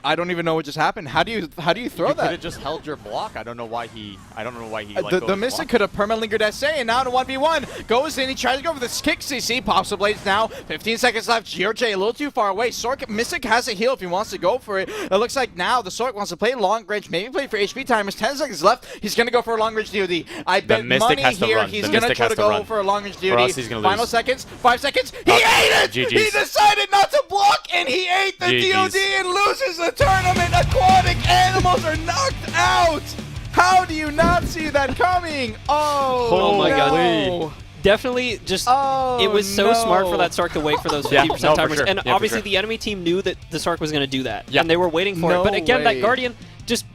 I don't even know what just happened. How do you throw You that? could have just held your block. I don't know why he. The Mystic could have permanently lingered SA, and now in a 1v1 goes in. He tries to go for the kick CC. Pops the blades now. 15 seconds left. GRJ a little too far away. Sork Mystic has a heal if he wants to go for it. It looks like now the Sork wants to play long range, maybe play for HP timers. 10 seconds left. He's gonna go for a long range DoD. I bet money here he's gonna try to go for a long range DoD. Final seconds. 5 seconds. He ate it. GG's. He decided not to block, and he ate the GG's. DoD and loses the tournament. Aquatic Animals are knocked out. How do you not see that coming? Oh my God. no. Definitely just, it was so smart for that Sark to wait for those 50% no, for timers. sure. And Yeah, for obviously sure. the enemy team knew that the Sark was going to do that. Yeah. And they were waiting for No it. But again, way. that Guardian, just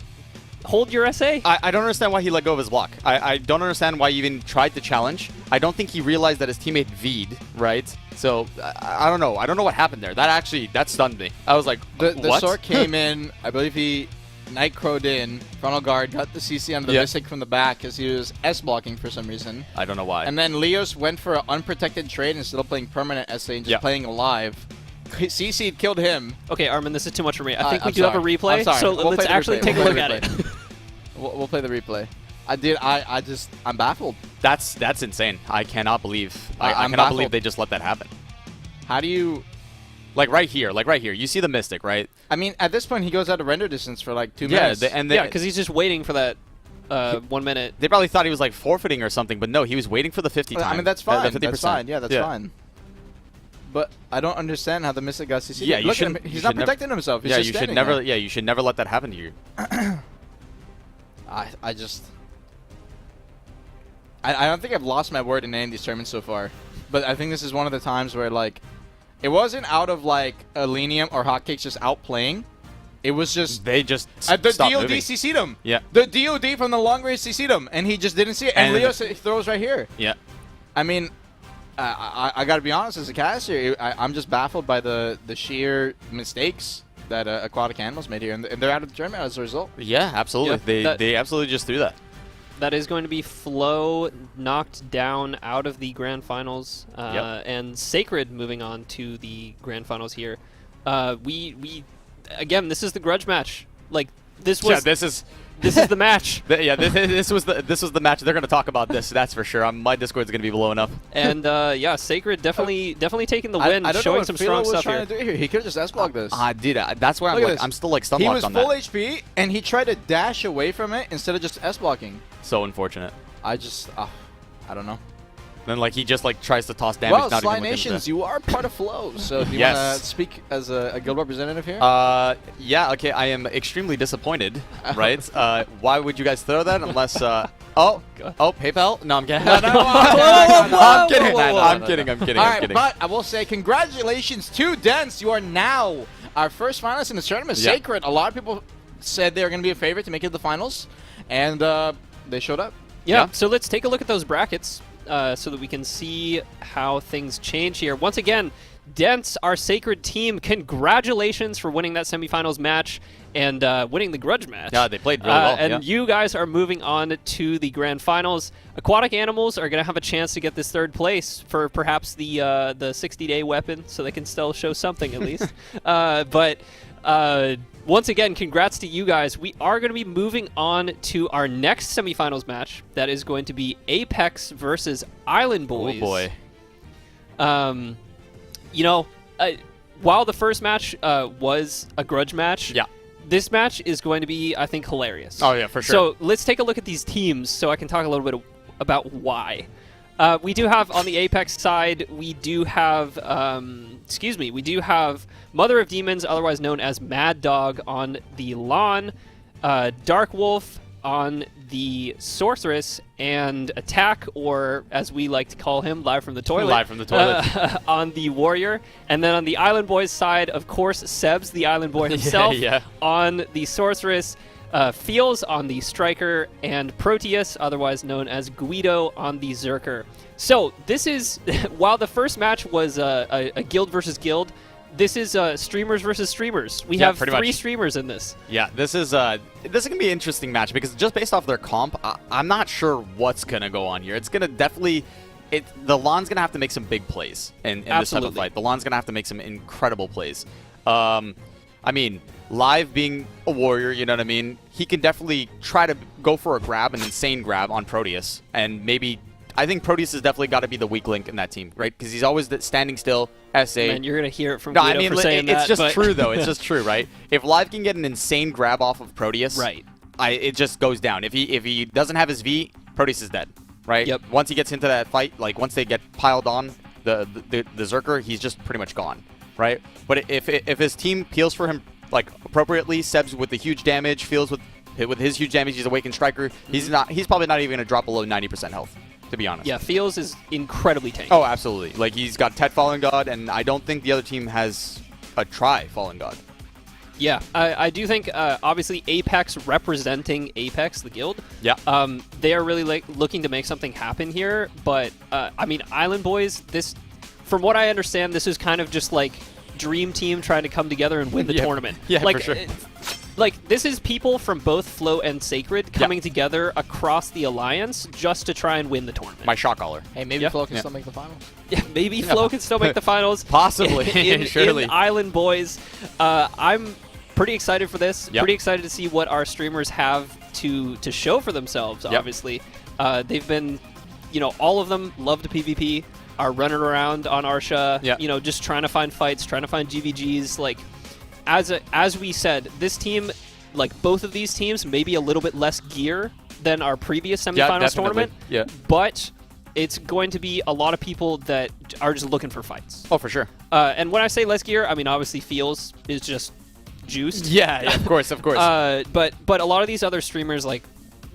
hold your SA. I don't understand why he let go of his block. I don't understand why he even tried to challenge. I don't think he realized that his teammate V'd, right? So, I don't know. I don't know what happened there. That stunned me. I was like, The what? Sork came in, I believe he Night Crowed in, frontal guard, got the CC onto the Mystic from the back because he was S-blocking for some reason. I don't know why. And then Leos went for an unprotected trade instead of playing permanent SA and just playing alive. CC'd killed him. Okay, Armin, this is too much for me. I think we I'm do have a sorry. replay, I'm sorry. so We'll let's play the actually replay. take a We'll look play at the it. We'll play the replay. I'm baffled. That's insane. I cannot believe. I I'm cannot baffled. believe they just let that happen. How do you... Like right here. You see the Mystic, right? I mean, at this point, he goes out of render distance for like 2 Yeah, minutes. Yeah, because he's just waiting for that 1 minute. They probably thought he was like forfeiting or something, but no, he was waiting for the 50 time. I mean, that's fine. The 50%. That's fine. Yeah, that's fine. But I don't understand how the Mystic got CC. Yeah, you Look at him. shouldn't- He's you not should never- protecting himself. He's Yeah, just you should standing never. there. Yeah, you should never let that happen to you. I just... I don't think I've lost my word in any of these tournaments so far. But I think this is one of the times where, like, it wasn't out of, like, Elenium or Hotcakes just outplaying. It was just... They just the stopped DOD moving. CC'd him. Yeah. The DOD from the long range CC'd him, and he just didn't see it. And And Leo throws right here. Yeah. I mean, I got to be honest, as a caster, I'm just baffled by the sheer mistakes that Aquatic Animals made here. And they're out of the tournament as a result. Yeah, absolutely. Yeah, They absolutely just threw that. That is going to be Flo knocked down out of the grand finals, and Sacred moving on to the grand finals here. We again, this is the grudge match. Like this was. Yeah, this is the match. this was the match. They're going to talk about this. That's for sure. My Discord's going to be blowing up. And yeah, Sacred definitely taking the win, I don't know showing what some Philo strong was stuff trying here. to do here. He could have just S-blocked this. Dude, that's why Look at this. I'm still like stun He locked was on full that. HP, and he tried to dash away from it instead of just S-blocking. So unfortunate. I just... I don't know. Then like he just like tries to toss damage. Well, not even Slynations, you are part of Flow, so do you Yes. want to speak as a guild representative here? Yeah. Okay. I am extremely disappointed. Right. Why would you guys throw that unless? Oh, PayPal? No, I'm kidding. I'm kidding. I'm kidding. I'm kidding. All I'm right, kidding. but I will say congratulations to Dents. You are now our first finalist in the tournament. Yeah. Sacred. A lot of people said they were going to be a favorite to make it to the finals, and they showed up. Yeah, so let's take a look at those brackets so that we can see how things change here. Once again, Dents, our Sacred team, congratulations for winning that semifinals match and winning the grudge match. Yeah, they played really well. And you guys are moving on to the grand finals. Aquatic Animals are going to have a chance to get this third place for perhaps the 60-day weapon, so they can still show something at least. But once again, congrats to you guys. We are going to be moving on to our next semifinals match. That is going to be Apex versus Island Boys. Oh boy. You know, while the first match was a grudge match, Yeah. this match is going to be, I think, hilarious. Oh, yeah, for sure. So let's take a look at these teams so I can talk a little bit about why. We do have, on the Apex side, we do have, we do have Mother of Demons, otherwise known as Mad Dog, on the lawn, Dark Wolf on the Sorceress, and Attack, or as we like to call him, Live from the Toilet. Live from the Toilet. On the Warrior. And then on the Island Boys side, of course, Sebs, the Island Boy himself, on the Sorceress, Feels on the Striker, and Proteus, otherwise known as Guido, on the Zerker. So this is, while the first match was a guild versus guild, this is streamers versus streamers. We have three streamers in this. Yeah, this is going to be an interesting match because just based off their comp, I'm not sure what's going to go on here. It's going to definitely... the Lon's going to have to make some big plays in this type of fight. The Lon's going to have to make some incredible plays. I mean, Live being a warrior, you know what I mean? He can definitely try to go for a grab, an insane grab on Proteus, and maybe... I think Proteus has definitely got to be the weak link in that team, right? Because he's always standing still, SA. Man, you're going to hear it from Guido for saying that. It's just true, though. It's just true, right? If Live can get an insane grab off of Proteus, right, it just goes down. If he doesn't have his V, Proteus is dead, right? Yep. Once he gets into that fight, like once they get piled on the Zerker, he's just pretty much gone, right? But if his team peels for him like appropriately, Sebs with the huge damage, Feels with his huge damage, he's Awakened Striker. He's probably not even going to drop below 90% health. To be honest. Yeah, Feels is incredibly tanky. Oh, absolutely. Like, he's got Tet Fallen God, and I don't think the other team has a Tri Fallen God. Yeah, I do think, obviously, Apex representing Apex, the guild. Yeah. They are really looking to make something happen here, but, I mean, Island Boys, this, from what I understand, this is kind of just, like, Dream Team trying to come together and win the tournament. Yeah, like, for sure. Like, this is people from both Flow and Sacred coming together across the Alliance just to try and win the tournament. My shot caller. Hey, maybe Flow can still make the finals. Yeah, maybe Flow can still make the finals. Possibly. Surely. In Island Boys. I'm pretty excited for this. Yep. Pretty excited to see what our streamers have to show for themselves, obviously. They've been, you know, all of them love the PvP, are running around on Arsha, you know, just trying to find fights, trying to find GVGs, like... As we said, this team, like both of these teams, maybe a little bit less gear than our previous semifinals tournament. Yeah. But it's going to be a lot of people that are just looking for fights. Oh, for sure. And when I say less gear, I mean obviously Feels is just juiced. Yeah, of course, of course. But a lot of these other streamers, like,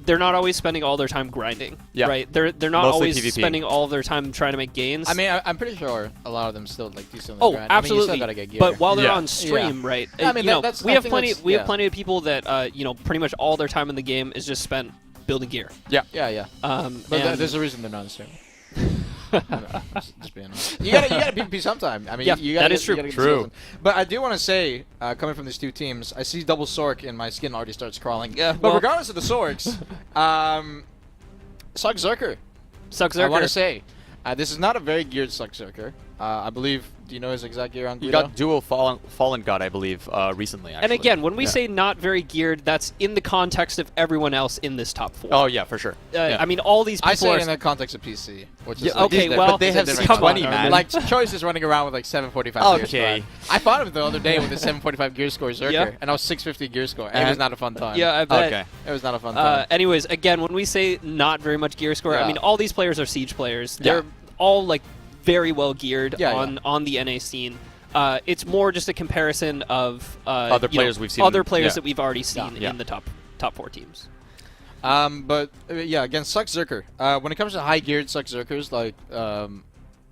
they're not always spending all their time grinding, right? They're not Mostly always PvP. spending all of their time trying to make gains. I mean, I'm pretty sure a lot of them still like do something. Oh, grind. absolutely. I mean, you still gotta get gear. But while they're on stream, right? I mean, you know, that's, we I have think plenty. that's- We have plenty of people that you know, pretty much all their time in the game is just spent building gear. Yeah. But But there's a reason they're not on stream. Just being honest. You gotta PvP sometime. I mean, Yeah, you gotta that is true. You gotta get True. skills in. But I do want to say, coming from these two teams, I see double Sork and my skin already starts crawling. Yeah, But well- regardless of the Sorks, Suck Zerker. Suck Zerker. I want to say, this is not a very geared Suck Zerker. I believe. Do you know his exact gear on You Guido? got dual Fallen God, I believe, recently, actually. And again, when we say not very geared, that's in the context of everyone else in this top four. Oh, yeah, for sure. I mean, all these people I say are... it in the context of PC, which is Yeah, like, okay, but well, they have different 620, context. man. Like Choice is running around with like 745 gear Okay. score. I fought him the other day with a 745 gear score Zerker, Yeah. and I was 650 gear score, and it was not a fun time. Yeah, I bet. Okay. It was not a fun time. Anyways, again, when we say not very much gear score, I Yeah. mean, all these players are Siege players. Yeah. They're all, like, very well geared Yeah, on the NA scene. It's more just a comparison of Other you know, players we've seen. other players Yeah. that we've already seen Yeah. in the top four teams. But yeah, against Suck Zerker, when it comes to high geared Suck Zerkers, like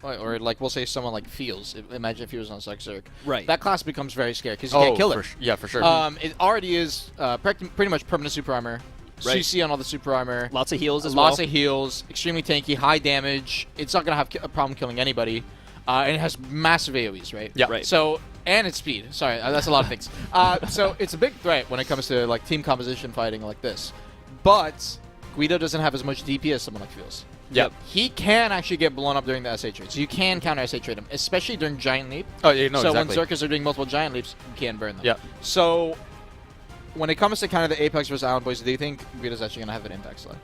or like we'll say someone like Feels. Imagine if he was on Suck Zerk. Right. That class becomes very scary because you can't kill it. Yeah, for sure. It already is pretty much permanent super armor. Right. CC on all the super armor. Lots of heals as well. Lots of heals. Extremely tanky. High damage. It's not gonna have a problem killing anybody. And it has massive AoEs, right? Yeah. Right. So and its speed. Sorry, that's a lot of things. So it's a big threat when it comes to like team composition fighting like this. But Guido doesn't have as much DP as someone like Feels. Yep. He can actually get blown up during the SA trade. So you can counter SA trade him, especially during Giant Leap. Oh, yeah, no, so exactly. when Zerkers are doing multiple Giant Leaps, you can burn them. Yep. So when it comes to kind of the Apex versus Island Boys, do you think Guido's actually going to have an impact slide?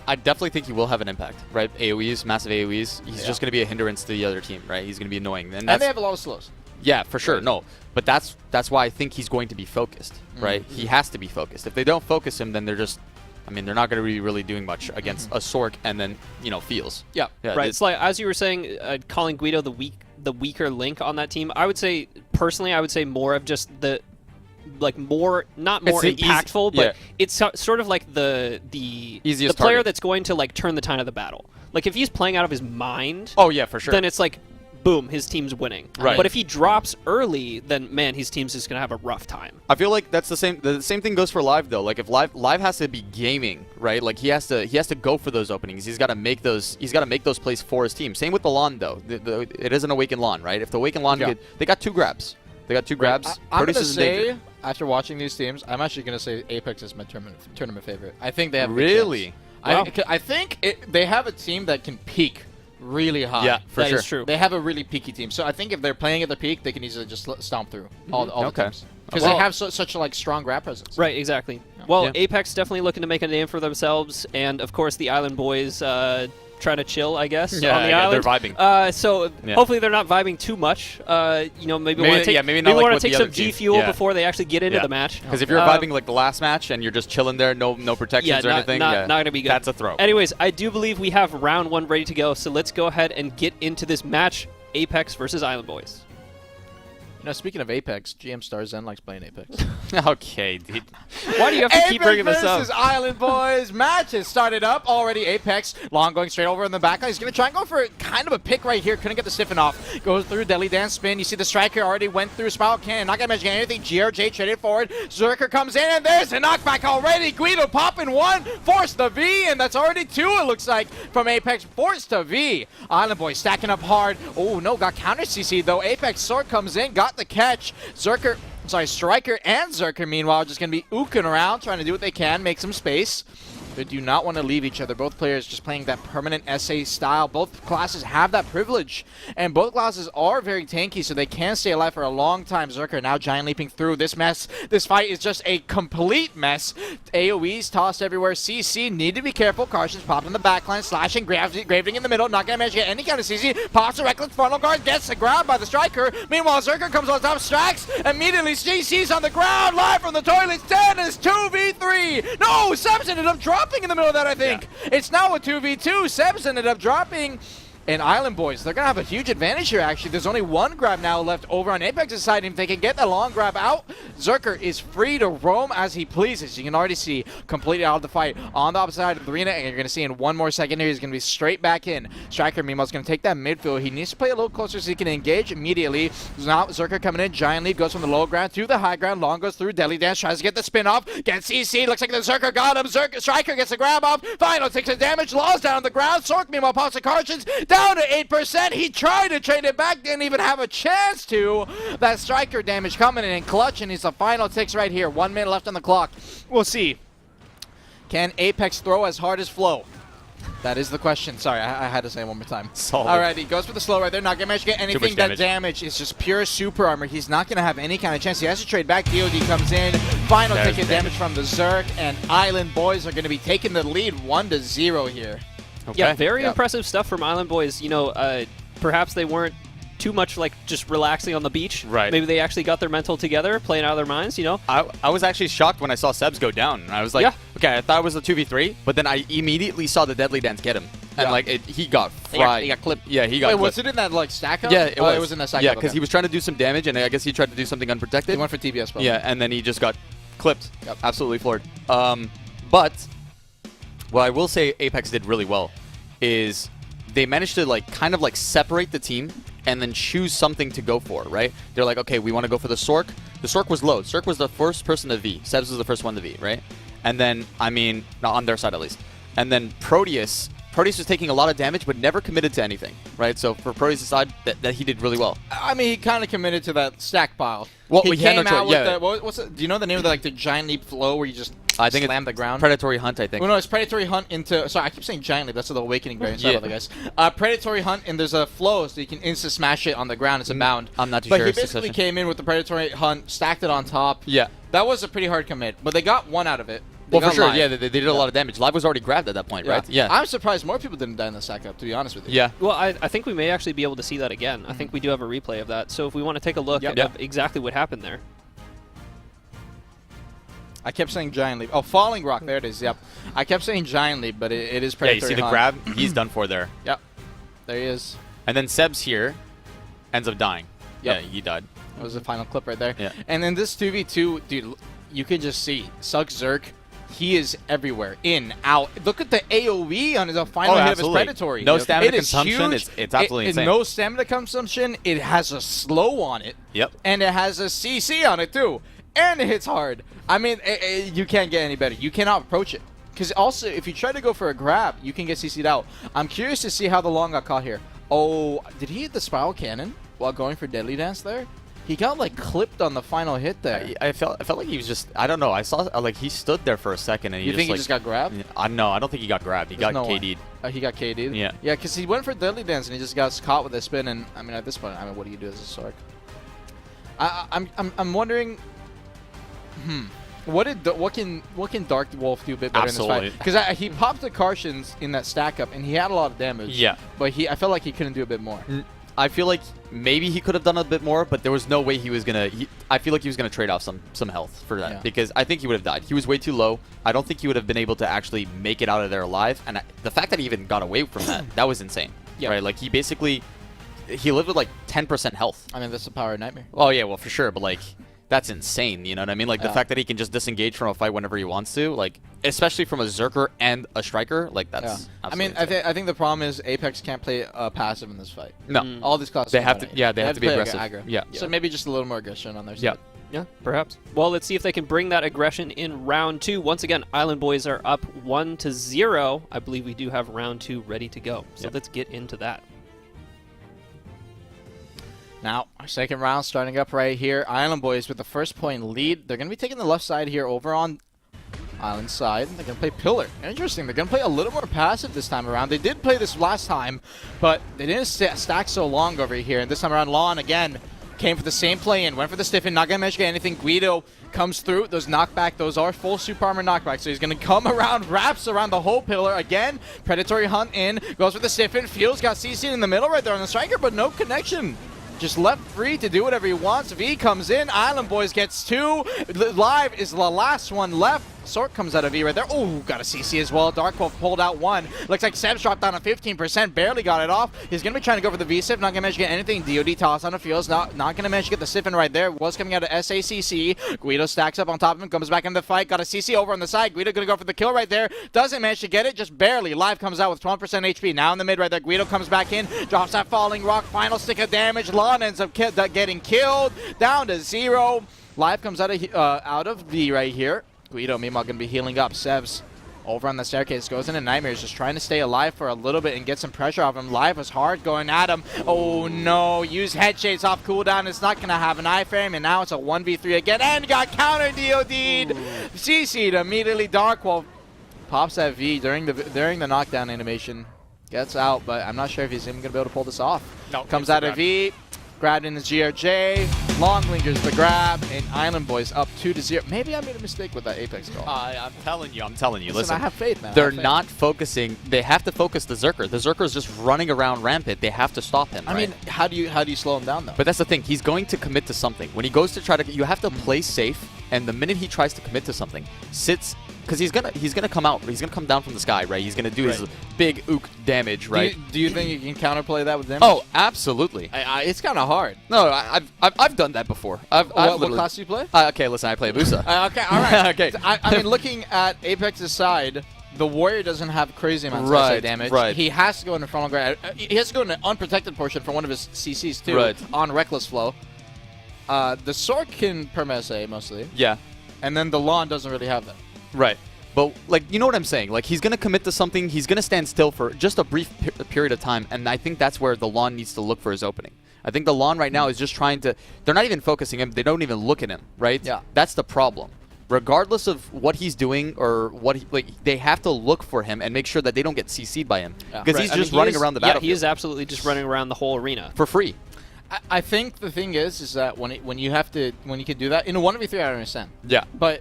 I definitely think he will have an impact, right? AoEs, massive AoEs. He's just going to be a hindrance to the other team, right? He's going to be annoying. And And they have a lot of slows. Yeah, for sure. No, but that's why I think he's going to be focused, right? He has to be focused. If they don't focus him, then they're just, I mean, they're not going to be really doing much against a Sork and then, you know, Feels. Yeah, right. It's like, as you were saying, calling Guido the weaker link on that team. I would say, personally, more of just the, like, not more impactful, but it's sort of like the easiest player target. that's going to, like, turn the tide of the battle. Like, if he's playing out of his mind, oh yeah, for sure, then it's like, boom, his team's winning. Right. But if he drops early, then man, his team's just gonna have a rough time. I feel like that's the same. The same thing goes for Live though. Like if Live has to be gaming, right? Like he has to go for those openings. He's got to make those. He's got to make those plays for his team. Same with the Lawn though. It is an Awakened Lawn, right? If the Awakened Lawn, they got 2 grabs. They got 2 grabs. I'm gonna say, after watching these teams, I'm actually gonna say Apex is my tournament favorite. I think they have really. Wow. I think they have a team that can peak really high. Yeah, for that sure. is true. They have a really peaky team. So I think if they're playing at their peak, they can easily just stomp through all the teams. Because they have such a like strong grab presence. Right, exactly. Well, Apex definitely looking to make a name for themselves, and of course the Island Boys trying to chill, I guess, on the island. They're vibing. So hopefully they're not vibing too much. You know, maybe want to take, maybe not like take some G fuel before they actually get into the match. Because if you're vibing like the last match and you're just chilling there, no protections or anything, not gonna be good. That's a throw. Anyways, I do believe we have round 1 ready to go, so let's go ahead and get into this match: Apex versus Island Boys. You know, speaking of Apex, GM Star Zen likes playing Apex. Okay, dude. Why do you have to keep bringing this up? Apex versus Island Boys match has started up already. Apex, Long going straight over in the back line. He's going to try and go for kind of a pick right here. Couldn't get the stiffen off. Goes through Deadly Dance spin. You see the striker already went through Spiral Cannon. Not going to mention anything. GRJ traded forward. Zerker comes in, and there's a knockback already. Guido popping 1. Forced the V, and that's already 2, it looks like, from Apex. Forced to V. Island Boys stacking up hard. Oh, no, got counter CC, though. Apex Sword comes in, got the catch. Striker and Zerker, meanwhile, just going to be ooking around, trying to do what they can, make some space. They do not want to leave each other. Both players just playing that permanent SA style. Both classes have that privilege. And both classes are very tanky, so they can stay alive for a long time. Zerker now giant leaping through this mess. This fight is just a complete mess. AoEs tossed everywhere. CC need to be careful. Carson's popped in the backline, slashing, Graveling in the middle. Not going to manage to get any kind of CC. Pops a reckless frontal guard, gets the grab by the striker. Meanwhile, Zerker comes on top, strikes. Immediately, CC's on the ground, live from the toilets. 10 is 2v3. No, Sebs ended up dropping in the middle of that, I think. It's now a 2v2. Sebs ended up dropping. And Island Boys, they're going to have a huge advantage here, actually. There's only 1 grab now left over on Apex's side. And if they can get that long grab out, Zerker is free to roam as he pleases. You can already see completely out of the fight on the opposite side of the arena. And you're going to see in 1 more second here, he's going to be straight back in. Striker, meanwhile, is going to take that midfield. He needs to play a little closer so he can engage immediately. Now Zerker coming in. Giant lead goes from the low ground to the high ground. Long goes through. Deadly Dance tries to get the spin off. Gets CC. Looks like the Zerker got him. Striker gets the grab off. Final takes the damage. Laws down on the ground. Sork, meanwhile, pops the cartridge down to 8%. He tried to trade it back, didn't even have a chance to. That striker damage coming in clutch, and he's the final ticks right here. 1 minute left on the clock. We'll see. Can Apex throw as hard as Flow? That is the question. Sorry, I had to say it 1 more time. Solid. All right, he goes for the slow right there. Not going to manage to get anything. That damage is just pure super armor. He's not going to have any kind of chance. He has to trade back. DOD comes in. Final ticket damage from the Zerk, and Island Boys are going to be taking the lead 1-0 here. Okay. Yeah, very impressive stuff from Island Boys. You know, perhaps they weren't too much like just relaxing on the beach. Right. Maybe they actually got their mental together, playing out of their minds, you know? I was actually shocked when I saw Sebs go down. I was like, okay, I thought it was a 2v3, but then I immediately saw the Deadly Dance get him. And like, he got fried. He got clipped. Yeah, he got clipped. Was it in that like stack up? Yeah, it was in that stack up. Yeah, because he was trying to do some damage, and I guess he tried to do something unprotected. He went for TBS probably. Yeah, and then he just got clipped. Yep. Absolutely floored. But what I will say Apex did really well is they managed to like kind of like separate the team and then choose something to go for, right? They're like, okay, we want to go for the Sork. The Sork was low. Sork was the first person to V. Sebs was the first one to V, right? And then, I mean, not on their side at least. And then Proteus was taking a lot of damage but never committed to anything, right? So for Proteus' side, that he did really well. I mean, he kind of committed to that stack pile. Well, he came out with yeah. what's it, do you know the name of the, like the giant leap flow where you just slam the ground? Predatory Hunt, I think. Well, no, it's Predatory Hunt into... Sorry, I keep saying giant leap. That's the Awakening variant. Sorry about that, guys. Predatory Hunt, and there's a flow, so you can insta-smash it on the ground. It's a bound. I'm not too sure. But he basically came in with the Predatory Hunt, stacked it on top. Yeah. That was a pretty hard commit, but they got 1 out of it. Well, for got sure, Live. yeah, they did a lot of damage. Live was already grabbed at that point, right? Yeah. I'm surprised more people didn't die in the stack up, to be honest with you. Yeah. Well, I think we may actually be able to see that again. I think we do have a replay of that. So if we want to take a look at exactly what happened there. I kept saying Giant Leap. Oh, Falling Rock. There it is. Yep. I kept saying Giant Leap, but it is Yeah, Predatory you see the Hunt. grab? He's done for there. Yep. There he is. And then Seb's here ends up dying. Yep. Yeah, he died. That was the final clip right there. Yeah. And then this 2v2, dude, you can just see Sug Zerk. He is everywhere. In, out. Look at the AoE on the final hit of his absolutely. Predatory. No stamina It is consumption. huge. It's absolutely insane. No stamina consumption. It has a slow on it. Yep. And it has a CC on it, too. And it hits hard. I mean, you can't get any better. You cannot approach it. Because also, if you try to go for a grab, you can get CC'd out. I'm curious to see how the Long got caught here. Oh, did he hit the Spiral Cannon while going for Deadly Dance there? He got, like, clipped on the final hit there. I felt like he was just, I don't know. I saw, like, he stood there for a second and he You just, think like, he just got grabbed? No, I don't think he got grabbed. He got KD'd. He got KD'd? Yeah. Yeah, because he went for Deadly Dance and he just got caught with a spin. And, I mean, at this point, I mean, what do you do as a Sork? I'm wondering... What can Dark Wolf do a bit better in this fight? Because he popped the Karshans in that stack up and he had a lot of damage. Yeah. But I felt like he couldn't do a bit more. I feel like maybe he could have done a bit more, but there was no way he was gonna. I feel like he was gonna trade off some health for that because I think he would have died. He was way too low. I don't think he would have been able to actually make it out of there alive. And the fact that he even got away from that was insane. Yeah. Right. Like he lived with like 10% health. I mean, that's the power of Nightmare. Oh yeah, well for sure, but like. That's insane, you know what I mean? Like, the fact that he can just disengage from a fight whenever he wants to, like, especially from a Zerker and a Striker, like, that's I mean, I think the problem is Apex can't play passive in this fight. No. All these classes They have to, they have to be play aggressive. aggro. Yeah. So maybe just a little more aggression on their Yeah. side. Yeah, perhaps. Well, let's see if they can bring that aggression in round 2. Once again, Island Boys are up 1-0. I believe we do have round 2 ready to go. So let's get into that. Now, our second round starting up right here. Island Boys with the first point lead. They're going to be taking the left side here over on Island side. They're going to play Pillar. Interesting. They're going to play a little more passive this time around. They did play this last time, but they didn't stack so long over here. And this time around, Lon again came for the same play in. Went for the stiffen. Not going to manage to get anything. Guido comes through. Those knockback, those are full super armor knockbacks. So he's going to come around, wraps around the whole Pillar. Again, Predatory Hunt in. Goes for the stiffen. Fields got CC'd in the middle right there on the Striker, but no connection. Just left free to do whatever he wants. V comes in. Island Boys gets 2. Live is the last one left. Sork comes out of V right there. Oh, got a CC as well. Dark Wolf pulled out 1. Looks like Seb's dropped down to 15%. Barely got it off. He's going to be trying to go for the V-Sif. Not going to manage to get anything. DOD toss on the fields. Not going to manage to get the Siphon right there. Was coming out of SACC. Guido stacks up on top of him. Comes back in the fight. Got a CC over on the side. Guido going to go for the kill right there. Doesn't manage to get it. Just barely. Live comes out with 12% HP. Now in the mid right there. Guido comes back in. Drops that Falling Rock. Final stick of damage. Lon ends up getting killed. Down to 0. Live comes out of V right here. Guido, meanwhile, going to be healing up. Sevs over on the staircase, goes into Nightmares, just trying to stay alive for a little bit and get some pressure off him. Live was hard going at him. Oh no, use Head Shades off cooldown. It's not going to have an iframe, and now it's a 1v3 again, and got counter DOD'd. CC'd immediately. Dark Wolf pops that V during the knockdown animation. Gets out, but I'm not sure if he's even going to be able to pull this off. No, comes out of V. Grabbed in the GRJ, Long lingers the grab, and Island Boys up 2-0. Maybe I made a mistake with that Apex call. I'm telling you. Listen, I have faith, man. They're not focusing. They have to focus the Zerker. The Zerker is just running around rampant. They have to stop him. I mean, how do you slow him down though? But that's the thing. He's going to commit to something. When he goes to try to, you have to play safe. And the minute he tries to commit to something, sits, because he's gonna come out. He's gonna come down from the sky, right? He's gonna do his big ook damage, right? Do you think you can counterplay that with damage? Oh, absolutely. It's kind of hard. No, I've done that before. What class do you play? Okay, listen, I play Abusa. Okay, all right. Okay. I mean, looking at Apex's side, the Warrior doesn't have crazy amounts of SA damage. Right. He has to go into frontal grab. He has to go into unprotected portion for one of his CCs too, on Reckless Flow. The Sork can perma SA mostly. Yeah. And then the Lon doesn't really have that. Right. But, like, you know what I'm saying? Like, he's going to commit to something. He's going to stand still for just a brief period of time. And I think that's where the Lon needs to look for his opening. I think the Lon right now is just trying to... They're not even focusing him. They don't even look at him, right? Yeah. That's the problem. Regardless of what he's doing or what they have to look for him and make sure that they don't get CC'd by him. Because he's just running around the battlefield. Yeah, he is absolutely just running around the whole arena. For free. I think the thing is that when you can do that in a 1v3, I understand. Yeah. But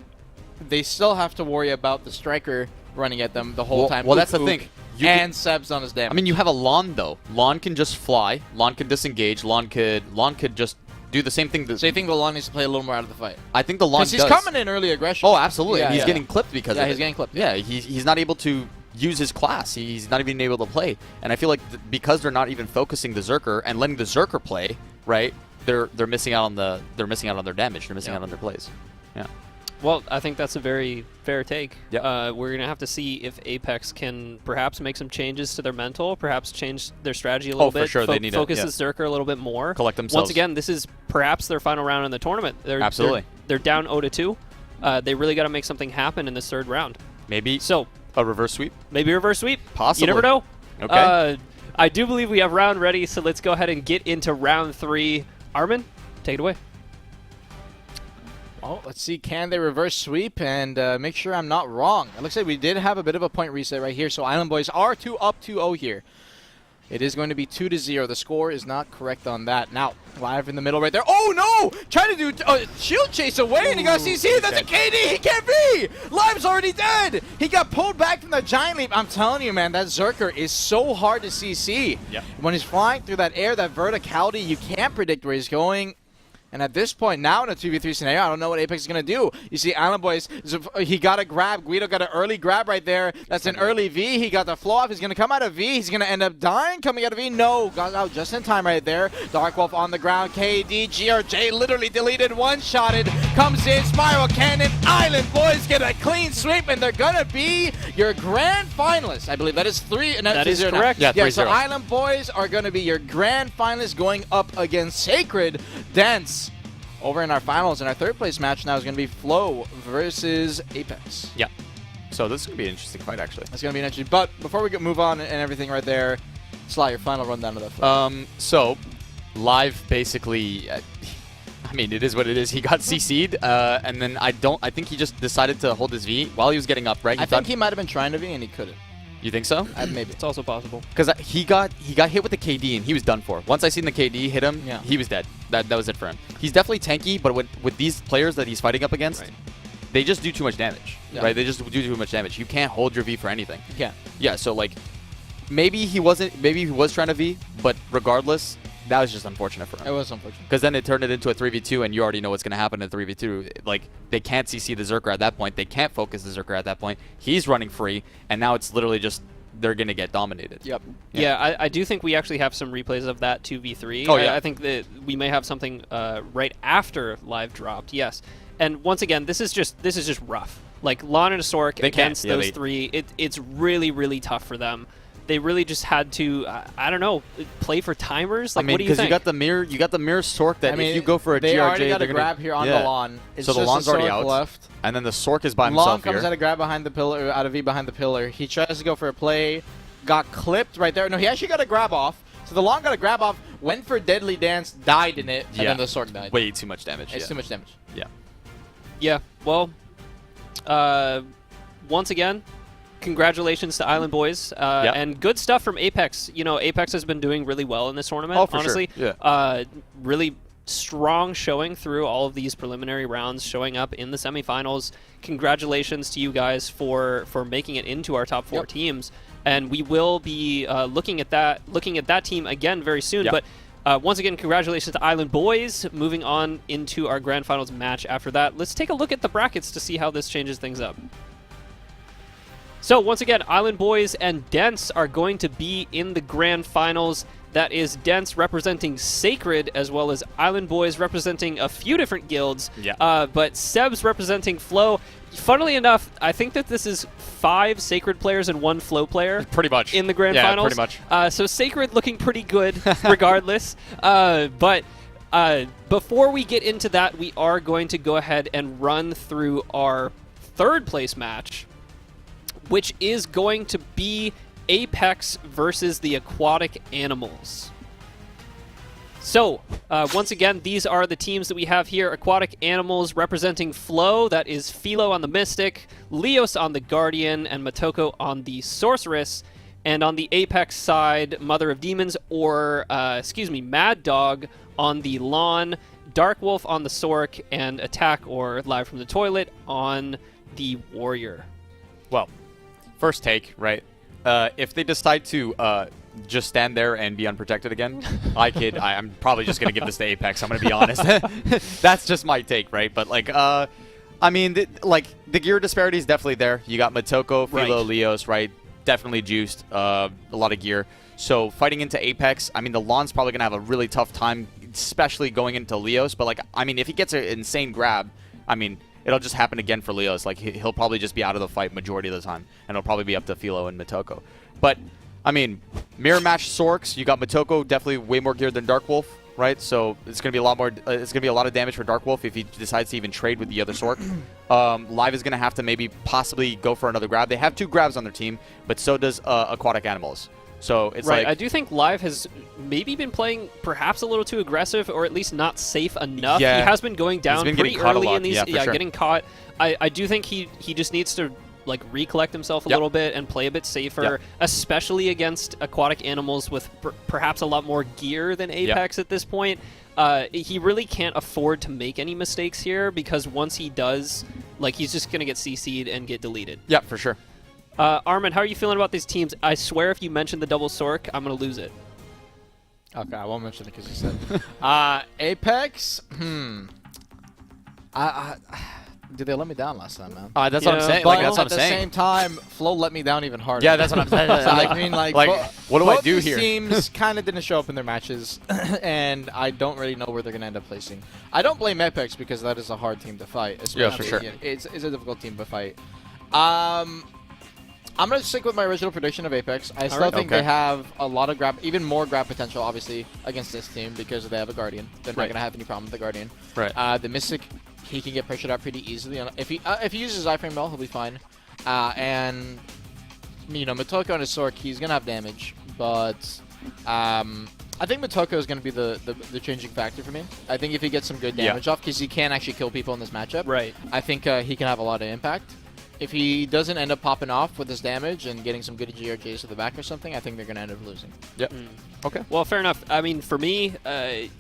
they still have to worry about the striker running at them the whole time. Well, that's the Ook, thing. and Seb's on his damage. I mean, you have a Lon though. Lon can just fly. Lon can disengage. Lon could just do the same thing. So you think the Lon needs to play a little more out of the fight? I think the Lon does. Because he's coming in early aggression. Oh, absolutely. Yeah, and he's yeah. getting clipped because of it. he's getting clipped. Yeah, he's not able to use his class. He's not even able to play. And I feel like because they're not even focusing the Zerker and letting the Zerker play, right? They're missing out on their damage. They're missing out on their plays. Yeah. Well, I think that's a very fair take. Yep. We're going to have to see if Apex can perhaps make some changes to their mental, perhaps change their strategy a little bit. For sure. They need to focus the Zerker a little bit more. Collect themselves. Once again, this is perhaps their final round in the tournament. Absolutely. They're down 0-2. They really got to make something happen in this third round. Maybe So a reverse sweep? maybe a reverse sweep. Possibly. You never know. Okay. I do believe we have round ready, so let's go ahead and get into round 3. Armin, take it away. Well, let's see. Can they reverse sweep and make sure I'm not wrong? It looks like we did have a bit of a point reset right here, so Island Boys are up 2-0 here. It is going to be 2-0. The score is not correct on that. Now, live in the middle right there. Oh, no! Trying to do shield chase away, and he got CC. That's a KD. He can't be! Live's already dead! He got pulled back from the giant leap. I'm telling you, man, that Zerker is so hard to CC. Yep. When he's flying through that air, that verticality, you can't predict where he's going. And at this point, now in a 2v3 scenario, I don't know what Apex is going to do. You see Island Boys, he got a grab. Guido got an early grab right there. That's an early V. He got the flow off. He's going to come out of V. He's going to end up dying coming out of V. No, got out just in time right there. Dark Wolf on the ground. KD, GRJ literally deleted, one-shotted. Comes in, Spiral Cannon. Island Boys get a clean sweep, and they're going to be your grand finalists. I believe that is 3. No, That is 2-0 now. correct. Yeah, Yeah, so 3-0. Island Boys are going to be your grand finalists going up against Sacred Dance. Over in our finals, and our third place match now is going to be Flow versus Apex. Yeah. So this is going to be an interesting fight, actually. That's going to be an interesting. But before we move on and everything right there, Sly, your final rundown of that fight. So, Live basically, I mean, it is what it is. He got CC'd, and then I think he just decided to hold his V while he was getting up, right? I think he might have been trying to be, and he couldn't. You think so? Maybe. It's also possible. Because he got hit with the KD and he was done for. Once I seen the KD hit him, Yeah. he was dead. That was it for him. He's definitely tanky, but with these players that he's fighting up against, Right. they just do too much damage. Yeah. Right? They just do too much damage. You can't hold your V for anything. You can't. Yeah. So like, maybe he was trying to V, but regardless, that was just unfortunate for him. It was unfortunate. Because then it turned it into a 3v2, and you already know what's going to happen in 3v2. Like, they can't CC the Zerker at that point. They can't focus the Zerker at that point. He's running free, and now it's literally just they're going to get dominated. Yep. Yeah, I do think we actually have some replays of that 2v3. Oh, yeah. I think that we may have something right after Live dropped, yes. And once again, this is just rough. Like, Lon and Sork against those three, it's really, really tough for them. They really just had to, I don't know, play for timers. Like, I mean, what do you because think? you got the mirror Sork that if you go for a they GRJ, already got they're a gonna, grab here on the lawn. It's so the just lawn's a already Sork out, left. and then the Sork is by Lon himself comes here. out of grab behind the pillar, out of V behind the pillar. He tries to go for a play, got clipped right there. No, he actually got a grab off. So the Lon got a grab off, went for Deadly Dance, died in it, and then the Sork died. Way too much damage. It's too much damage. Yeah. Yeah, well, once again, congratulations to Island Boys, and good stuff from Apex. You know, Apex has been doing really well in this tournament, Oh, for honestly. sure. Yeah. Really strong showing through all of these preliminary rounds, showing up in the semifinals. Congratulations to you guys for making it into our top 4 teams, and we will be looking at that team again very soon. Yep. But once again, congratulations to Island Boys. Moving on into our grand finals match after that. Let's take a look at the brackets to see how this changes things up. So once again, Island Boys and Dents are going to be in the grand finals. That is Dents representing Sacred, as well as Island Boys representing a few different guilds. Yeah. But Seb's representing Flow. Funnily enough, I think that this is 5 Sacred players and 1 Flow player. Pretty much. In the grand yeah, finals. pretty much. So Sacred looking pretty good regardless. But before we get into that, we are going to go ahead and run through our third place match, which is going to be Apex versus the Aquatic Animals. So, once again, these are the teams that we have here. Aquatic Animals representing Flow, that is Philo on the Mystic, Leos on the Guardian, and Motoko on the Sorceress. And on the Apex side, Mother of Demons, or, Mad Dog on the Lawn, Dark Wolf on the Sork, and Attack, or Live from the Toilet, on the Warrior? Well, first take, right? If they decide to just stand there and be unprotected again, I'm probably just going to give this to Apex. I'm going to be honest. That's just my take, right? But, like, I mean, the gear disparity is definitely there. You got Motoko, Philo, Right. Leos, right? Definitely juiced. A lot of gear. So fighting into Apex, I mean, the Lon's probably going to have a really tough time, especially going into Leos. But, like, I mean, if he gets an insane grab, I mean, it'll just happen again for Leos. Like, he'll probably just be out of the fight majority of the time. And it'll probably be up to Philo and Motoko. But, I mean, mirror match Sorks, you got Motoko, definitely way more geared than Dark Wolf, right? So it's going to be a lot more, it's going to be a lot of damage for Dark Wolf if he decides to even trade with the other Sork. Live is going to have to maybe possibly go for another grab. They have 2 grabs on their team, but so does Aquatic Animals. So it's Right, like... I do think Live has maybe been playing perhaps a little too aggressive, or at least not safe enough. Yeah. He has been going down been pretty getting caught a early lot. in these, Yeah, for sure. getting caught. I do think he just needs to like recollect himself a little bit and play a bit safer, especially against aquatic animals with perhaps a lot more gear than Apex at this point. He really can't afford to make any mistakes here, because once he does, like, he's just gonna get CC'd and get deleted. Yeah, for sure. Armin, how are you feeling about these teams? I swear if you mention the double Sork, I'm going to lose it. Okay, I won't mention it because you said. Apex? Did they let me down last time, man? That's what I'm saying. But Like, that's what I'm at the saying. same time, Flo let me down even harder. Yeah, that's what I'm saying. So, I mean, like what do I both do these here? teams kind of didn't show up in their matches, and I don't really know where they're going to end up placing. I don't blame Apex because that is a hard team to fight. Yeah, for sure. It's a difficult team to fight. I'm going to stick with my original prediction of Apex. I still think they have a lot of grab, even more grab potential, obviously, against this team because they have a Guardian. They're not going to have any problem with the Guardian. Right. The Mystic, he can get pressured out pretty easily. If he uses iframe well, he'll be fine. And, you know, Motoko and his Sork, he's going to have damage. But I think Motoko is going to be the changing factor for me. I think if he gets some good damage off, because he can actually kill people in this matchup, I think he can have a lot of impact. If he doesn't end up popping off with his damage and getting some good GRJs to the back or something, I think they're going to end up losing. Yep. Okay. Well, fair enough. I mean, for me,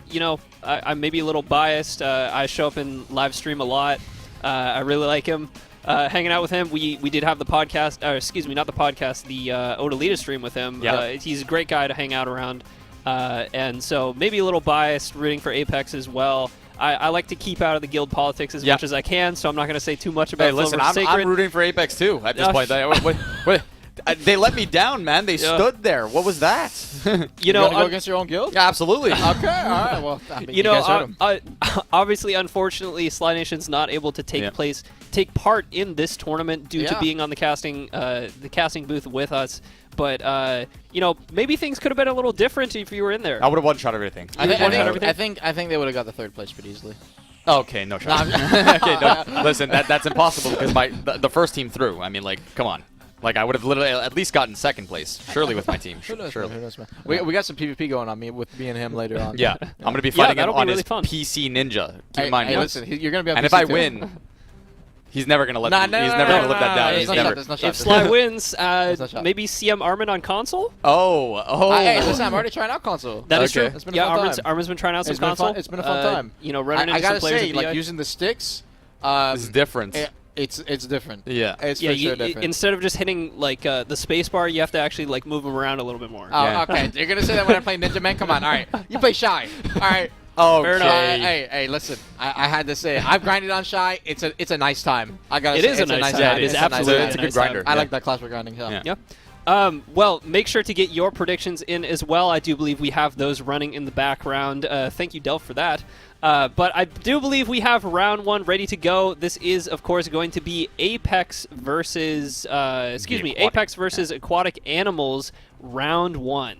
you know, I'm maybe a little biased. I show up in live stream a lot. I really like him. Hanging out with him. We did have the podcast, or excuse me, not the podcast, the Odalita stream with him. He's a great guy to hang out around. And so maybe a little biased, rooting for Apex as well. I like to keep out of the guild politics as much as I can, so I'm not going to say too much about listen, Sacred. I'm rooting for Apex too at this point. They let me down, man. They stood there. What was that? You know, go against your own guild? Yeah, absolutely. Okay, all right. Well, I mean, you know, guys heard him. obviously, unfortunately, Slynations not able to take part in this tournament due to being on the casting booth with us. But you know, maybe things could have been a little different if you were in there. I would have one-shot everything. I think they would have got the 3rd place pretty easily. Okay, no shot. Okay, no. Listen, that's impossible because the first team threw. I mean, like, come on. Like, I would have literally at least gotten 2nd place, surely with my team. Surely. We got some PvP going on with me and him later on. Yeah, I'm going to be fighting him on really his fun. PC Ninja. Keep in Hey, mind, listen, you're going to be on and PC if I too. win, he's never going to let Nah, he's never going to let that down. There's He's no never. shot, there's no shot. If Sly wins, no shot. maybe CM Armin on console. Hey, listen, I'm already trying out console. That is Okay. true. It's been a fun time. Armin's been trying out some It's been console. fun- it's been a fun time. You know, running I into some gotta players say, at like VI. using the sticks, It's different. it's different. Yeah. It's Yeah, for sure different. instead of just hitting like the space bar, you have to actually like move them around a little bit more. Oh, Yeah. okay. You're gonna say that when I play Ninja Man? Come on. All right. You play Shy. All right. Fair enough. Hey, listen. I had to say, I've grinded on Shy. It's a nice time. I gotta It say, is a it's nice time. time. It is It's a nice absolutely time. It's a a good nice time. grinder. I like that class we're grinding. Yeah. Yeah. Well, make sure to get your predictions in as well. I do believe we have those running in the background. Thank you, Delph, for that. But I do believe we have round 1 ready to go. This is, of course, going to be Apex versus, Apex versus Aquatic Animals, round 1.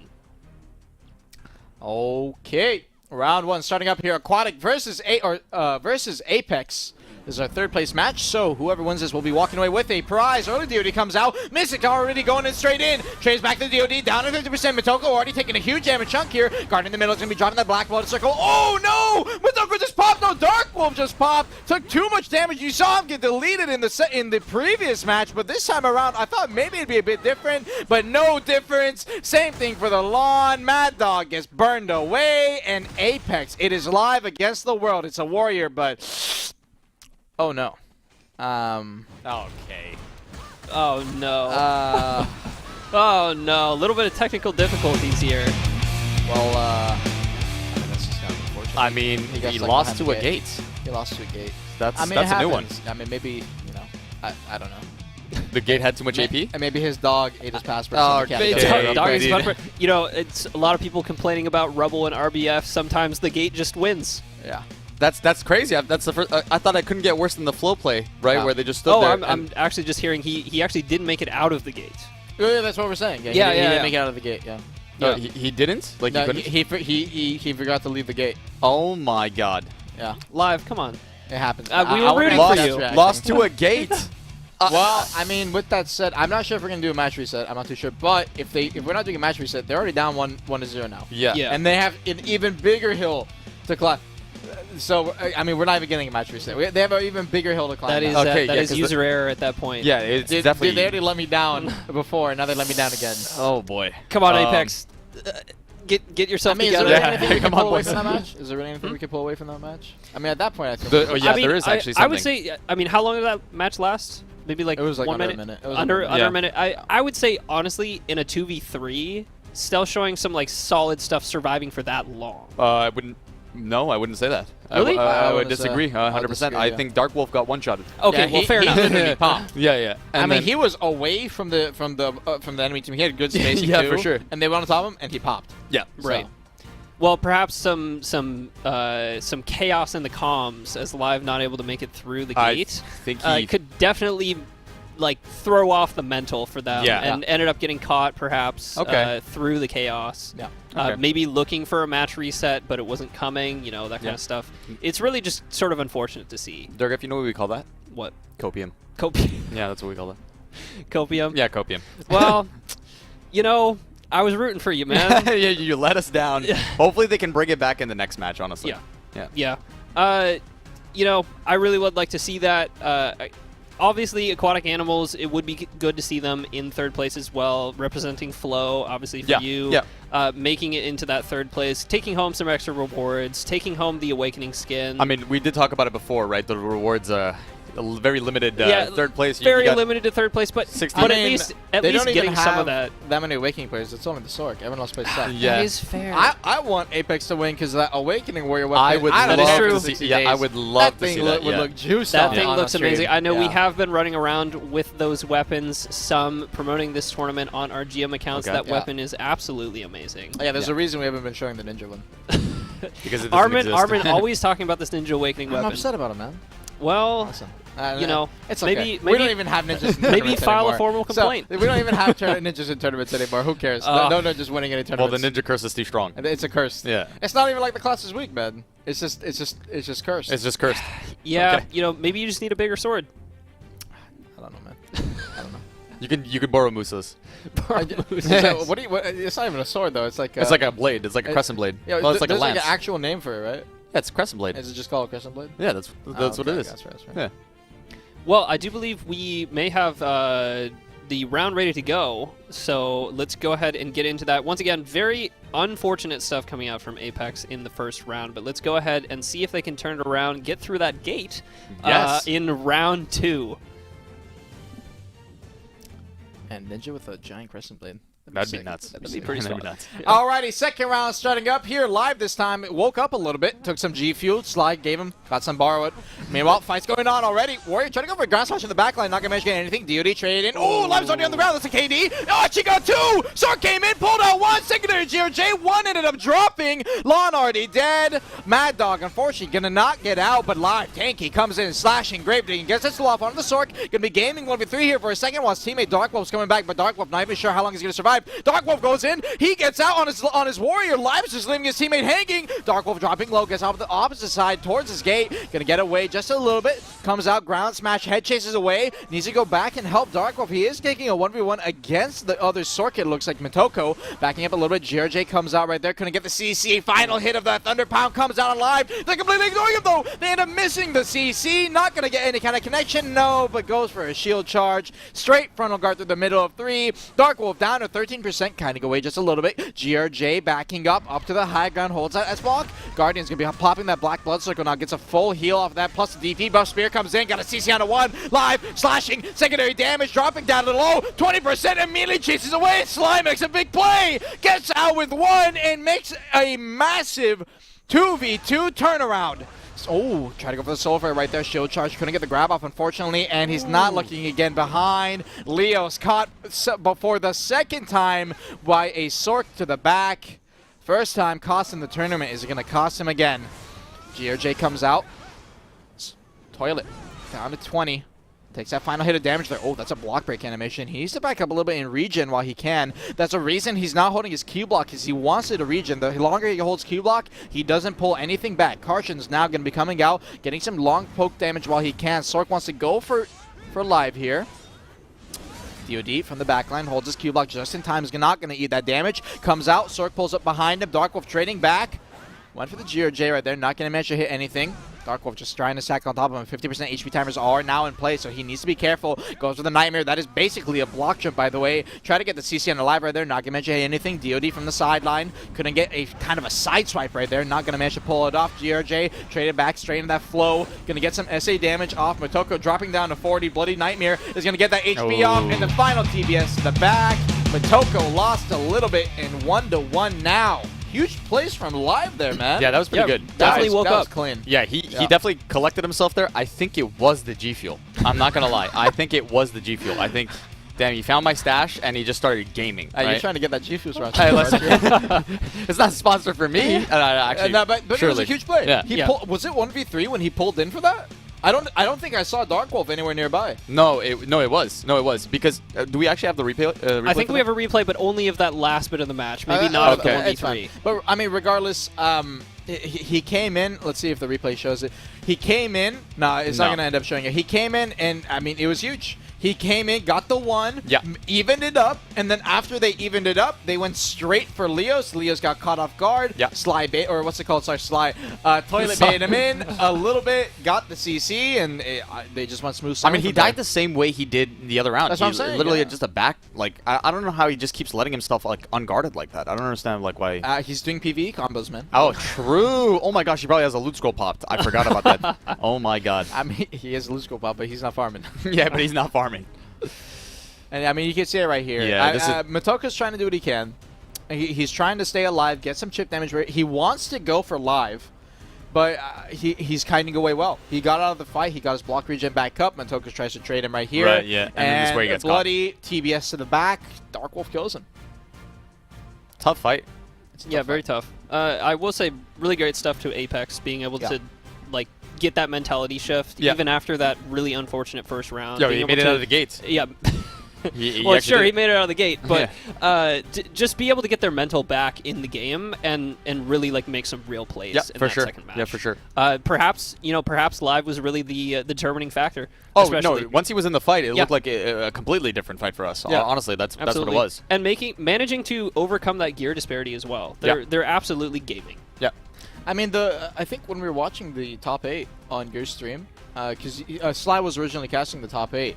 Okay. Round 1 starting up here. Aquatic versus Apex. This is our 3rd place match, so whoever wins this will be walking away with a prize. Early DOD comes out. Mystic already going in straight in. Trades back to the DOD, down to 50%. Motoko already taking a huge damage chunk here. Guard in the middle is going to be dropping that black water circle. Oh no! Motoko just popped. No, Dark Wolf just popped. Took too much damage. You saw him get deleted in the previous match, but this time around, I thought maybe it'd be a bit different, but no difference. Same thing for the lawn. Mad Dog gets burned away, and Apex, it is live against the world. It's a warrior, but oh no. Okay. Oh no. Oh no. A little bit of technical difficulties here. Well, I mean, that's just kind of unfortunate. I mean, got he stuck lost behind to the a gate. He lost to a gate. That's I mean, that's it a new one. happens. I mean, maybe, you know, I don't know. The gate had too much AP. And maybe his dog ate his passport. Oh, so he can't okay. go Yeah, there. Dog is dude. fun for, you know, it's a lot of people complaining about Rubble and RBF. Sometimes the gate just wins. Yeah. That's crazy. That's the first. I thought I couldn't get worse than the flow play, right, Yeah. where they just stood Oh, there. I'm actually just hearing he actually didn't make it out of the gate. Yeah, that's what we're saying. Yeah, Yeah, he yeah, didn't yeah. make it out of the gate. Yeah. He didn't. Like No, he couldn't. he forgot to leave the gate. Oh my God. Yeah, Live, come on. it happens. We I were wanna rooting see for that you. reaction. Lost to a gate. Well, I mean, with that said, I'm not sure if we're gonna do a match reset. I'm not too sure. But if we're not doing a match reset, they're already down 1-0 now. Yeah. Yeah. And they have an even bigger hill to climb. So I mean, we're not even getting a match reset. They have an even bigger hill to climb. That is now. Okay, that yeah, is 'cause user error at that point. Yeah, it's They definitely. already let me down before, and now they let me down again. Oh boy. Come on, Apex. Get yourself I mean, is there together. really anything we can Come on, pull away boys. from that match? Is there really anything we can pull away from that match? I mean, at that point, I think. The- oh, yeah, I mean, there is actually I would something. say. I mean, how long did that match last? Maybe like It was like 1 under a minute. minute. It was Under under- under Yeah. a minute. I would say honestly, in a 2v3, still showing some like solid stuff surviving for that long. I wouldn't. No, I wouldn't say that. Really? I I would wouldn't disagree. say- I'd 100%. disagree, I yeah. think Dark Wolf got one-shotted. Okay, Yeah, well, fair he enough. literally popped. Yeah, yeah. I And mean, then- he was away from the enemy team. He had good spacing Yeah, too, for sure. And they went on top of him, and he popped. Yeah. Right. Well, perhaps some chaos in the comms as Live not able to make it through the I gate. think he. Could definitely like throw off the mental for them, Yeah. and ended up getting caught perhaps Okay. through the chaos. Yeah. Okay. Maybe looking for a match reset, but it wasn't coming. You know, that kind Yeah. of stuff. It's really just sort of unfortunate to see. Durgeff, you know what we call that? What Copium. Yeah, that's what we call it. copium? Yeah, copium. Well, you know, I was rooting for you, man. yeah, you let us down. Hopefully they can bring it back in the next match, honestly. Yeah. Yeah. Yeah. You know, I really would like to see that. Obviously, Aquatic Animals, it would be good to see them in third place as well, representing Flow, obviously for Yeah, you. yeah. Making it into that third place, taking home some extra rewards, taking home the Awakening skin. I mean, we did talk about it before, right? The rewards, very limited. Yeah, third place. You very got limited to third place, but 60. but I at mean, least they don't getting even some of have that. many Awakening players. It's only the Sork. Everyone else plays set. Yeah. That is fair. I want Apex to win because that Awakening Warrior weapon. I would don't love know, to for see- 60 yeah, I days, would love to thing see that, would yeah. look juiced That on thing on looks a stream. amazing. I know we Yeah. have been running around with those weapons, some promoting this tournament on our GM accounts. Okay. That Yeah. weapon is absolutely amazing. Yeah, there's Yeah. a reason we haven't been showing the ninja one. because it doesn't Armin exist. always talking about this Ninja Awakening I'm weapon. upset about it, man. Well, Listen, you know, it's okay. maybe- we don't even have ninjas. In maybe tournaments file a anymore. formal complaint. So, we don't even have ninjas in tournaments anymore. Who cares? Oh. No ninjas winning any Well, tournaments. the ninja curse is too strong. It's a curse. Yeah. It's not even like the class is weak, man. It's just cursed. It's just cursed. yeah, Okay. you know, maybe you just need a bigger sword. I don't know, man. I don't know. You can borrow Musa's. So, what do you? It's not even a sword though. It's like It's like a blade. It's like a crescent blade. Yeah, Well, it's like a there's lance. like an actual name for it, right? Yeah, it's a crescent blade. Is it just called a crescent blade? Yeah, that's Oh, what it okay, is. That's right. Yeah. Well, I do believe we may have the round ready to go, so let's go ahead and get into that. Once again, very unfortunate stuff coming out from Apex in the first round, but let's go ahead and see if they can turn it around, get through that gate Yes. in round 2. And ninja with a giant crescent blade. That'd be sick. nuts. That'd be pretty That'd be strong. nuts. Alrighty, second round starting up here live this time. It woke up a little bit, took some G fuel, Sly gave him, got some borrowed. Meanwhile, fights going on already. Warrior trying to go for a ground slash in the backline, not gonna manage to get anything. DOD traded in. Oh, Live's already on the ground. That's a KD. Oh, she got 2. Sark came in, pulled out 1. Secondary GRJ. 1 ended up dropping. Lon already dead. Mad Dog, unfortunately, gonna not get out, but Live Tanky comes in, slashing, grave digging, gets this off onto the Sork. Gonna be gaming 1v3 here for a second while his teammate Dark Wolf's coming back, but Dark Wolf not even sure how long he's gonna survive. Dark Wolf goes in, he gets out on his warrior. Live's just leaving his teammate hanging. Dark Wolf dropping low, gets off the opposite side towards his gate. Gonna get away just a little bit. Comes out, ground smash, head chases away. Needs to go back and help Dark Wolf. He is taking a 1v1 against the other Sork, it looks like Mitoko. Backing up a little bit, GRJ comes out right there. Couldn't get the CC. Final hit of that Thunder Pound comes out on Live. They're completely ignoring him though. They end up missing the CC. Not gonna get any kind of connection, no, but goes for a shield charge. Straight frontal guard through the middle of 3. Dark Wolf down to 13. 13%, kind of go away just a little bit. GRJ backing up to the high ground, holds that S-block. Guardian's going to be popping that black blood circle now, gets a full heal off of that, plus the DP buff. Spear comes in, got a CC on a 1, live, slashing, secondary damage, dropping down to the low, 20%, immediately chases away. Slime makes a big play, gets out with 1, and makes a massive 2v2 turnaround. Oh, try to go for the soul flare right there. Shield charge, couldn't get the grab off, unfortunately, and he's not looking again behind. Leo's caught before the second time by a Sork to the back. First time cost him the tournament. Is it going to cost him again? GRJ comes out. Toilet down to 20. Takes that final hit of damage there. Oh, that's a block break animation. He needs to back up a little bit in regen while he can. That's a reason he's not holding his Q block, because he wants it to regen. The longer he holds Q block, he doesn't pull anything back. Carson's now going to be coming out, getting some long poke damage while he can. Sork wants to go for live here. DOD from the backline holds his Q block just in time. Is not going to eat that damage. Comes out. Sork pulls up behind him. Dark Wolf trading back. Went for the GRJ right there. Not going to manage to hit anything. Dark Wolf just trying to stack on top of him. 50% HP timers are now in play, so he needs to be careful. Goes for the Nightmare. That is basically a block jump, by the way. Try to get the CC on the live right there. Not going to manage to hit anything. DOD from the sideline. Couldn't get a kind of a side swipe right there. Not going to manage to pull it off. GRJ traded back straight into that flow. Going to get some SA damage off. Motoko dropping down to 40. Bloody Nightmare is going to get that HP off. And the final TBS to the back. Motoko lost a little bit in 1-1 now. Huge plays from live there, man. Yeah, that was pretty good. Definitely woke that up. was clean. Yeah, he definitely collected himself there. I think it was the G Fuel. I'm not going to lie. I think it was the G Fuel. I think, damn, he found my stash and he just started gaming. You're right? trying to get that G Fuel Hey, listen. It's not sponsored for me. Actually, no, but it was a huge play. Yeah. Was it 1v3 when he pulled in for that? I don't think I saw Dark Wolf anywhere nearby. No, it was because do we actually have the replay? I think we have a replay, but only of that last bit of the match. Maybe not okay. of the It's fine. 1v3. But I mean, regardless, he came in. Let's see if the replay shows it. He came in. No, it's not going to end up showing it. He came in, and I mean, it was huge. He came in, got the 1, evened it up, and then after they evened it up, they went straight for Leo's. Leo's got caught off guard. Sly bait, or what's it called? Sorry, Sly. Toilet baited him in a little bit, got the CC, and they just went smooth. I mean, he died the same way he did the other round. That's what I'm saying. Literally just a back. Like I don't know how he just keeps letting himself like unguarded like that. I don't understand like why. He's doing PvE combos, man. Oh, true. Oh my gosh, he probably has a loot scroll popped. I forgot about that. Oh my god. I mean, he has a loot scroll pop, but he's not farming. Yeah, but he's not farming. And I mean, you can see it right here. Yeah, Motoko's trying to do what he can. He's trying to stay alive, get some chip damage. He wants to go for live, but he's kinding away well. He got out of the fight. He got his block regen back up. Motoko tries to trade him right here. Right, yeah. And then this is where he gets bloody caught. TBS to the back. Dark Wolf kills him. Tough fight. Yeah, very tough. I will say, really great stuff to Apex, being able to like get that mentality shift, even after that really unfortunate first round. Yeah, he made it out of the gates. Yeah. Well, sure, he made it out of the gate, but just be able to get their mental back in the game and really like make some real plays in that second match. Yeah, for sure. Perhaps live was really the determining factor. Oh especially. no! Once he was in the fight, it looked like a completely different fight for us. Yeah. Honestly, that's what it was. And managing to overcome that gear disparity as well. They're absolutely gaming. Yeah. I mean, I think when we were watching the top 8 on your stream, because Sly was originally casting the top 8.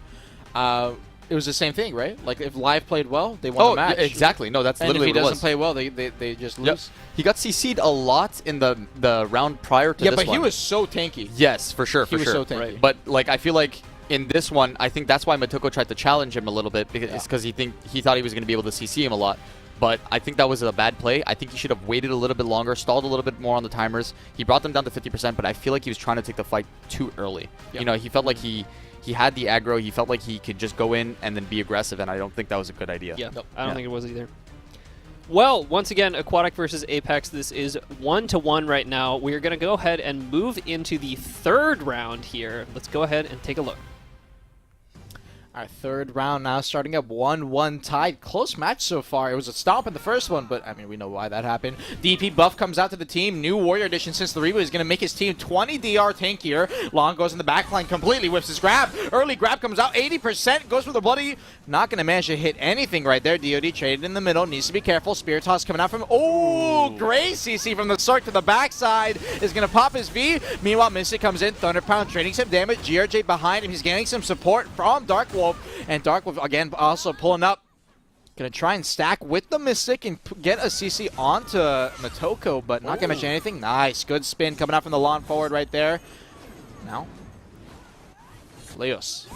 It was the same thing, right? Like, if live played well, they won the match. Yeah, exactly. No, that's and literally what it was. And If he doesn't play well, they just lose. He got CC'd a lot in the round prior to this one. Yeah, but he was so tanky. Yes, for sure, He was so tanky. Right. But, like, I feel like in this one, I think that's why Motoko tried to challenge him a little bit, because he thought he was going to be able to CC him a lot. But I think that was a bad play. I think he should have waited a little bit longer, stalled a little bit more on the timers. He brought them down to 50%, but I feel like he was trying to take the fight too early. Yep. You know, he felt like he had the aggro. He felt like he could just go in and then be aggressive, and I don't think that was a good idea. Yeah, I don't think it was either. Well, once again, Aquatic versus Apex. This is 1-1 right now. We're going to go ahead and move into the third round here. Let's go ahead and take a look. Our third round now starting up 1-1 tied. Close match so far. It was a stomp in the first one, but I mean, we know why that happened. DP buff comes out to the team. New Warrior Edition since the reboot is going to make his team 20 DR tankier. Long goes in the backline, completely whiffs his grab. Early grab comes out, 80%, goes for the bloody. Not going to manage to hit anything right there. DOD traded in the middle, needs to be careful. Spear toss coming out from, great CC from the Sork to the backside. Is going to pop his V. Meanwhile, Mystic comes in, Thunder Pound trading some damage. GRJ behind him, he's getting some support from Dark Wolf. And Dark Wolf, again, also pulling up Gonna try and stack with the Mystic and get a CC onto Motoko, but not gonna mention anything. Nice, good spin coming out from the lawn forward right there. Now, Leos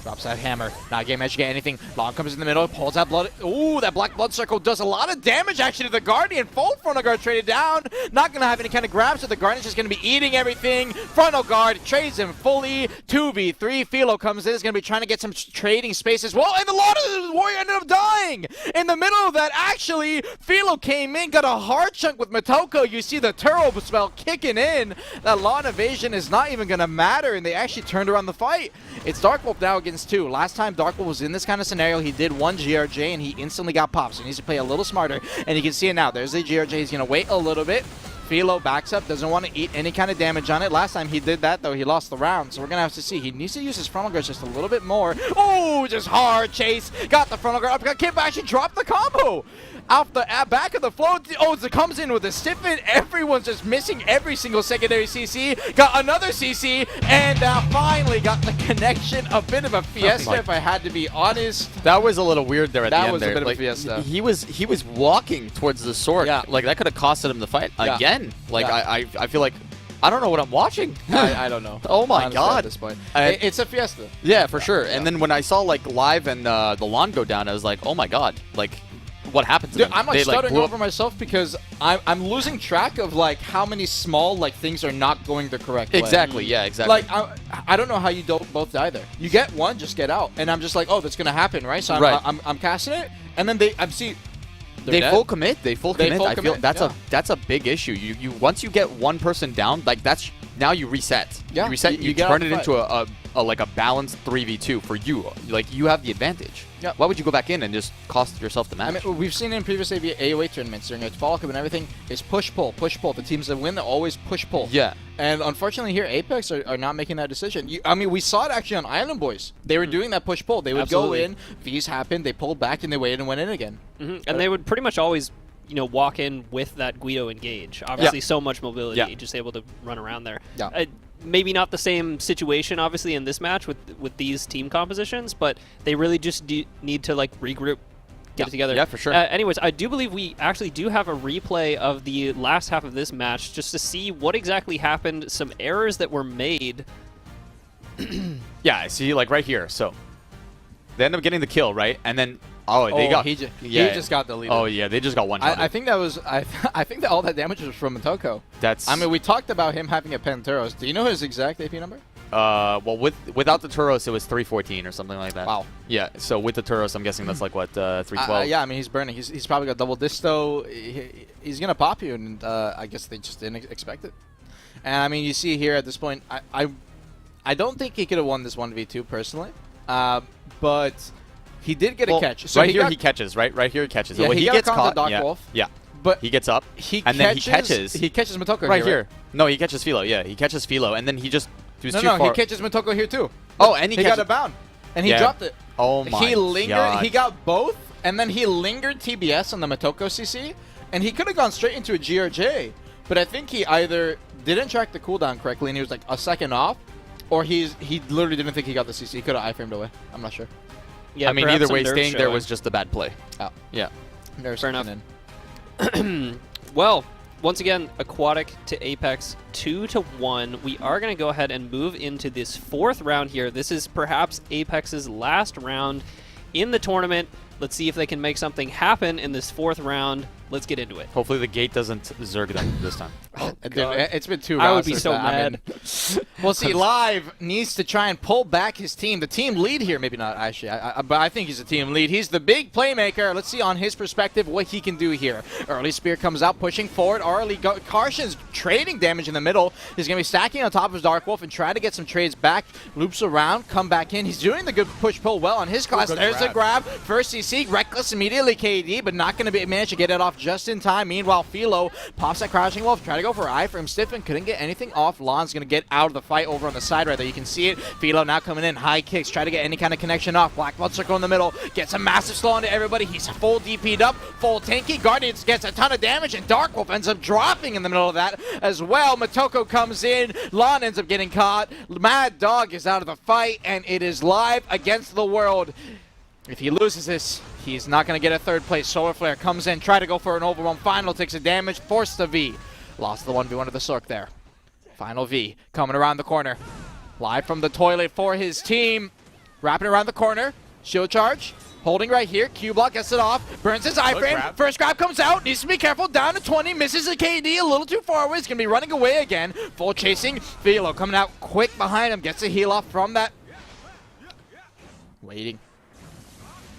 drops that hammer. Not getting managed to get anything. Long comes in the middle, pulls out blood. Ooh, that black blood circle does a lot of damage actually to the Guardian. Full frontal guard traded down. Not going to have any kind of grab, so the Guardian's just going to be eating everything. Frontal guard trades him fully. 2v3. Philo comes in. Is going to be trying to get some trading space as well. And the Lord of the Warrior ended up dying. In the middle of that, actually, Philo came in, got a hard chunk with Motoko. You see the turbo spell kicking in. That lawn evasion is not even going to matter, and they actually turned around the fight. It's Dark Wolf now against 2. Last time Dark Wolf was in this kind of scenario, he did 1 GRJ and he instantly got popped. So he needs to play a little smarter, and you can see it now. There's the GRJ. He's going to wait a little bit. Philo backs up, doesn't want to eat any kind of damage on it. Last time he did that, though, he lost the round. So we're going to have to see. He needs to use his frontal guard just a little bit more. Oh, just hard chase. Got the frontal guard up. Kip actually dropped the combo. Off the back of the float. Oh, it comes in with a stiffen. Everyone's just missing every single secondary CC. Got another CC, and finally got the connection. A bit of a fiesta, if I had to be honest. That was a little weird there at the end. That was a bit like, of a fiesta. He was walking towards the sword. Yeah. Like that could have costed him the fight again. Like Yeah. I feel like I don't know what I'm watching. I don't know. Oh my honestly, god. At this point, it's a fiesta. Yeah, for sure. And then when I saw like live and the lawn go down, I was like, oh my god, like what happened to Dude, them? I'm like They, stuttering blew over myself because I'm losing track of like how many small like things are not going the correct way. Exactly. Yeah. Exactly. Like I don't know how you don't both die there. You get one, just get out, and I'm just like, oh, that's gonna happen, right? So I'm casting it, and then I'm see. They full commit. They full commit. I feel commit, that's a big issue. You once you get one person down, like that's now you reset. Yeah, You reset. You get turn out it the into a like a balanced 3v2 for you. Like you have the advantage. Yeah. Why would you go back in and just cost yourself the match? I mean, we've seen in previous AOA tournaments during its Fall Cup and everything, is push-pull, push-pull. The teams that win, they always push-pull. Yeah. And unfortunately here, Apex are not making that decision. I mean, we saw it actually on Island Boys. They were doing that push-pull. They would Absolutely. go in, V's happened, they pulled back, and they waited and went in again. And they would pretty much always, walk in with that Guido engage. Obviously, so much mobility, just able to run around there. Yeah. Maybe not the same situation, obviously, in this match with these team compositions, but they really just need to like regroup, get it together. Yeah, for sure. Anyways, I do believe we actually do have a replay of the last half of this match just to see what exactly happened, some errors that were made. Yeah, I see, like right here. So they end up getting the kill, right? And then He just got the lead. Oh yeah, they just got one shot. I think that was I think that all that damage was from Motoko. That's. I mean, we talked about him having a Penteros. Do you know his exact AP number? Well, without the Turos, it was 314 or something like that. Wow. Yeah. So with the Turos, I'm guessing that's like what 312. Yeah, I mean he's burning. He's probably got double disto. He's gonna pop you, and I guess they just didn't expect it. And I mean, you see here at this point, I don't think he could have won this 1v2 personally, but he did get a catch. So right here he catches. Right here he catches. Yeah, well, he gets got caught. Dark Yeah. Wolf. Yeah. But he gets up. Then he catches Motoko right here. here. No, he catches Philo. Yeah, he catches Philo, and then he was too No, far. he catches Motoko here too. Oh, and he got catches. a bound, and he Yeah. dropped it. Oh my He lingered. God. He got both, and then he lingered TBS on the Motoko CC, and he could have gone straight into a GRJ. But I think he either didn't track the cooldown correctly, and he was like a second off, or he literally didn't think he got the CC. He could have iframed away. I'm not sure. Yeah, I mean, perhaps either some way, nerves staying there showing. was just a bad play. Oh, Yeah. there's Fair enough. in. Well, once again, Aquatic to Apex 2-1. We are going to go ahead and move into this fourth round here. This is perhaps Apex's last round in the tournament. Let's see if they can make something happen in this fourth round. Let's get into it. Hopefully the gate doesn't zerg them this time. Dude, it's been 2 rounds. I would be since so that. mad. Well, see, Live needs to try and pull back his team. The team lead here, maybe not actually, but I think he's a team lead. He's the big playmaker. Let's see on his perspective what he can do here. Early Spear comes out, pushing forward. Carson's trading damage in the middle. He's going to be stacking on top of Dark Wolf and try to get some trades back. Loops around, come back in. He's doing the good push-pull well on his class. There's a grab. First CC, Reckless immediately KD, but not going to manage to get it off just in time. Meanwhile, Philo pops that Crashing Wolf, try to go for an eye for him. Stiffen couldn't get anything off. Lon's going to get out of the fight over on the side right there. You can see it. Philo now coming in, high kicks, try to get any kind of connection off. Black Blood Circle in the middle, gets a massive slow onto everybody. He's full DP'd up, full tanky. Guardians gets a ton of damage, and Dark Wolf ends up dropping in the middle of that as well. Motoko comes in, Lon ends up getting caught. Mad Dog is out of the fight, and it is Live against the world. If he loses this, He's not going to get a third place. Solar Flare comes in, try to go for an overwhelm. Final takes a damage, forced the V. Lost the 1v1 to the Sork there. Final V coming around the corner. Live from the toilet for his team. Wrapping around the corner. Shield charge. Holding right here. Q-block gets it off. Burns his iframe. First grab comes out. Needs to be careful. Down to 20. Misses a KD a little too far away. He's going to be running away again. Full chasing. Philo coming out quick behind him. Gets a heal off from that. Waiting.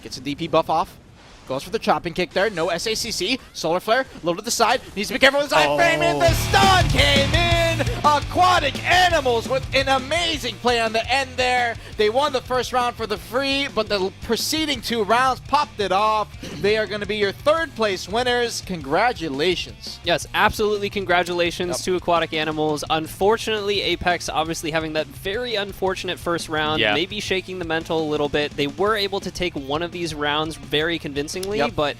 Gets a DP buff off. Goes for the chopping kick there. No SACC. Solar Flare. A little to the side. Needs to be careful with his iframe. And the stun came in. Aquatic Animals with an amazing play on the end there. They won the first round for the free, but the preceding 2 rounds popped it off. They are going to be your third place winners. Congratulations. Yes, absolutely congratulations to Aquatic Animals. Unfortunately, Apex obviously having that very unfortunate first round, maybe shaking the mental a little bit. They were able to take one of these rounds very convincingly, but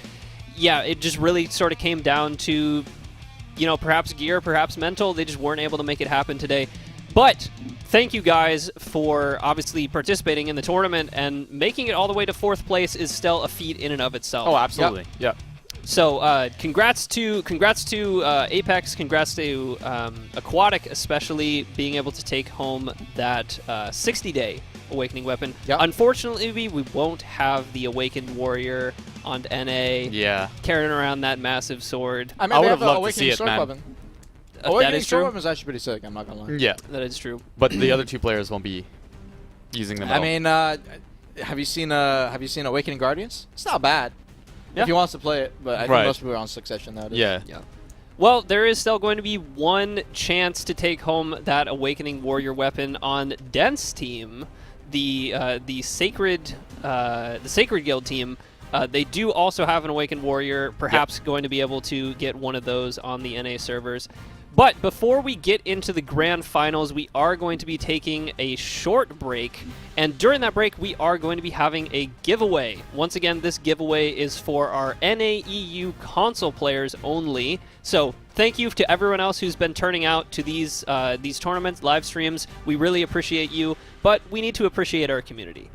yeah, it just really sort of came down to, you know, perhaps gear, perhaps mental. They just weren't able to make it happen today. But thank you guys for obviously participating in the tournament, and making it all the way to 4th place is still a feat in and of itself. Oh, absolutely. Yep. So congrats to Apex, congrats to Aquatic, especially being able to take home that 60-day Awakening weapon. Unfortunately, we won't have the Awakened Warrior on NA. Carrying around that massive sword. I mean, I would they have the loved to see Awakening it, sword man. weapon. That Awakening is sword true. weapon is actually pretty sick. I'm not gonna lie. Yeah. That is true. But the other 2 players won't be using them. I mean, have you seen Awakening Guardians? It's not bad. Yeah. If he wants to play it, but I think most people are on Succession nowadays. Yeah. Well, there is still going to be one chance to take home that Awakening Warrior weapon on Dense team, the Sacred Guild team. They do also have an Awakened Warrior, perhaps going to be able to get one of those on the NA servers. But before we get into the grand finals, we are going to be taking a short break, and during that break, we are going to be having a giveaway. Once again, this giveaway is for our NAEU console players only. So thank you to everyone else who's been turning out to these tournaments, live streams. We really appreciate you, but we need to appreciate our community.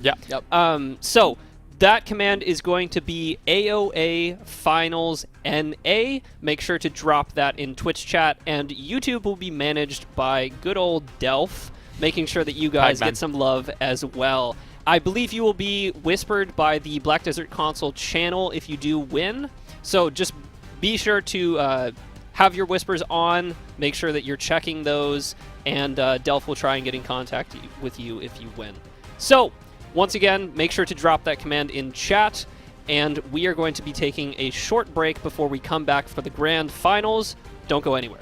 So that command is going to be AOA Finals NA. Make sure to drop that in Twitch chat, and YouTube will be managed by good old Delph, making sure that you guys get some love as well. I believe you will be whispered by the Black Desert Console channel if you do win, so just be sure to have your whispers on, make sure that you're checking those, and Delph will try and get in contact with you if you win. So, once again, make sure to drop that command in chat, and we are going to be taking a short break before we come back for the grand finals. Don't go anywhere.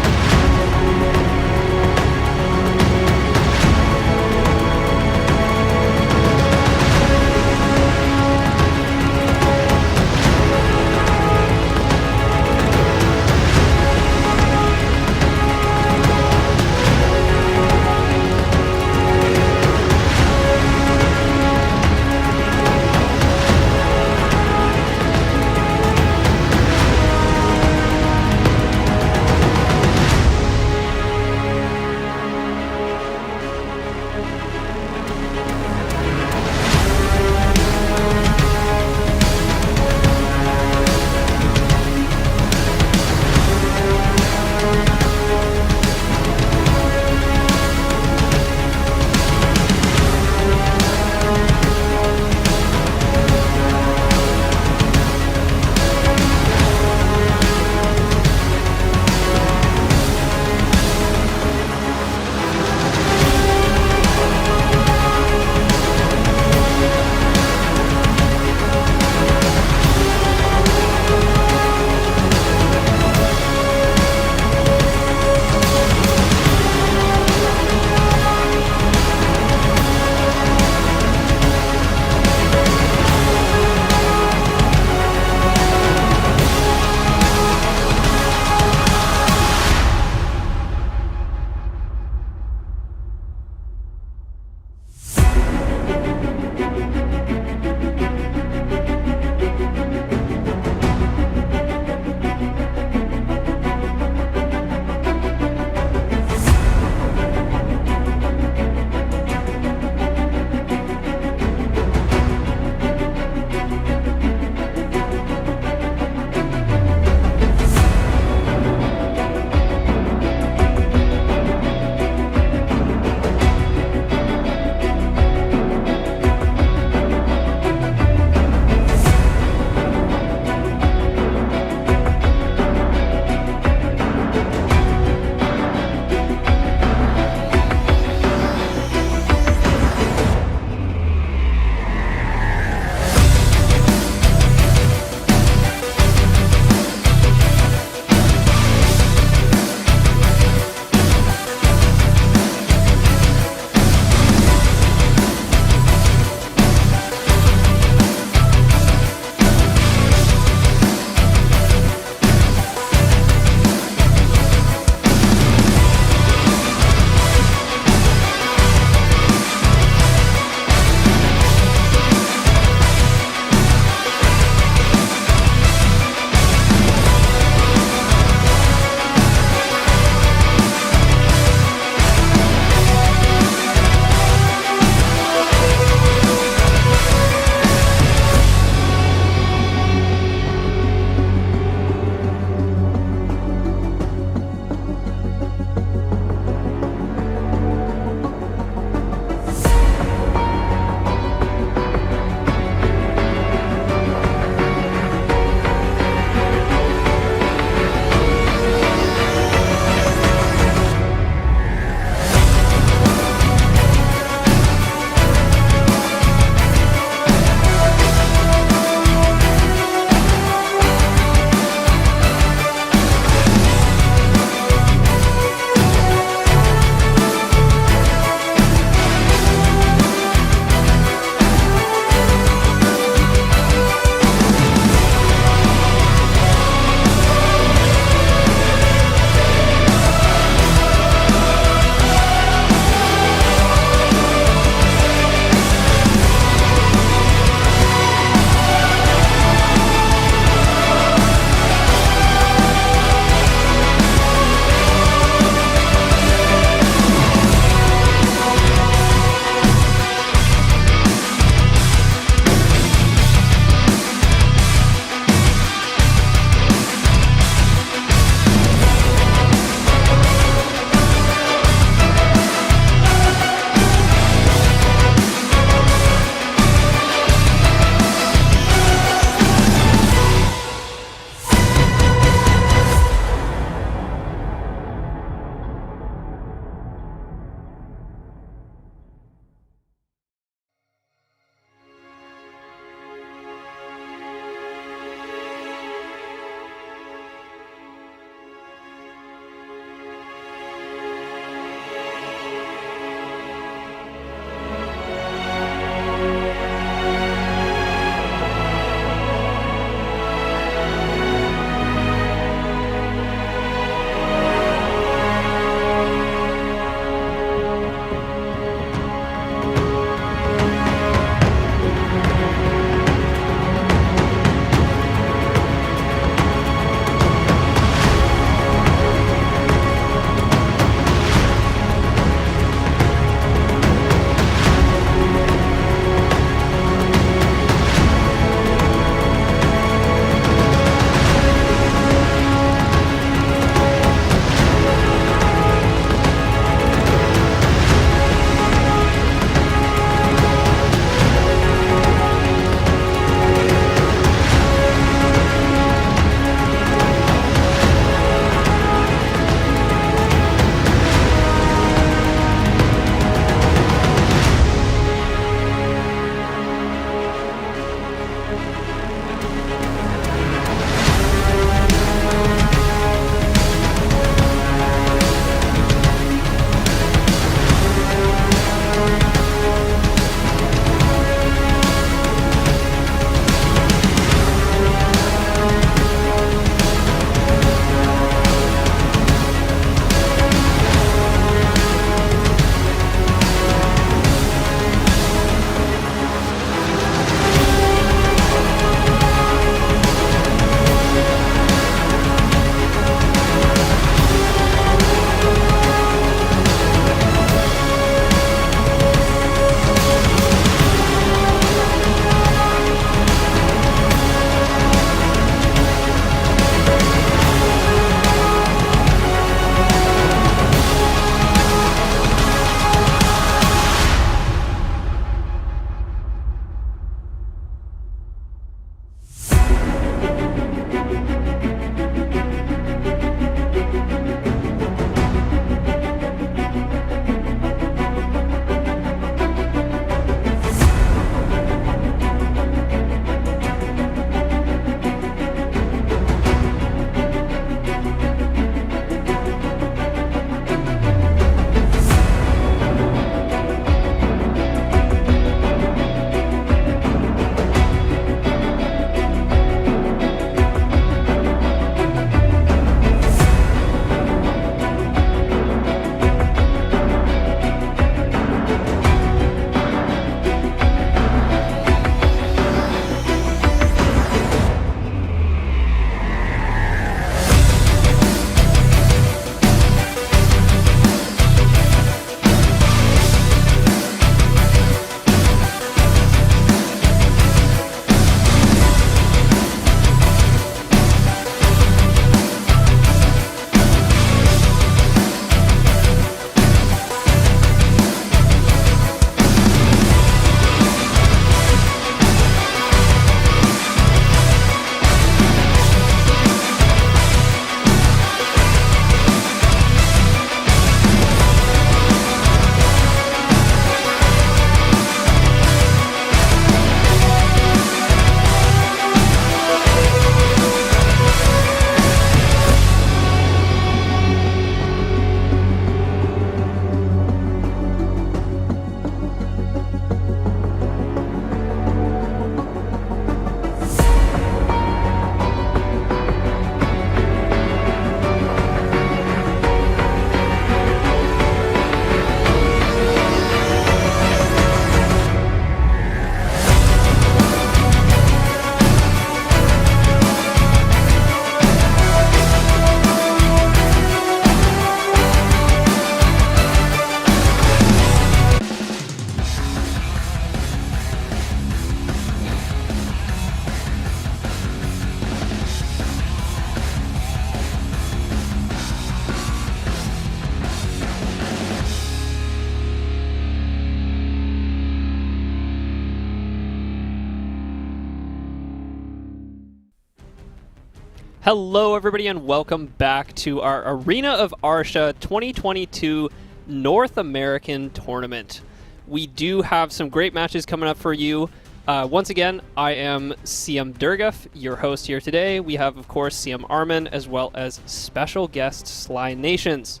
Hello, everybody, and welcome back to our Arena of Arsha 2022 North American Tournament. We do have some great matches coming up for you. Once again, I am CM Durgeff, your host here today. We have, of course, CM Armin, as well as special guest Slynations.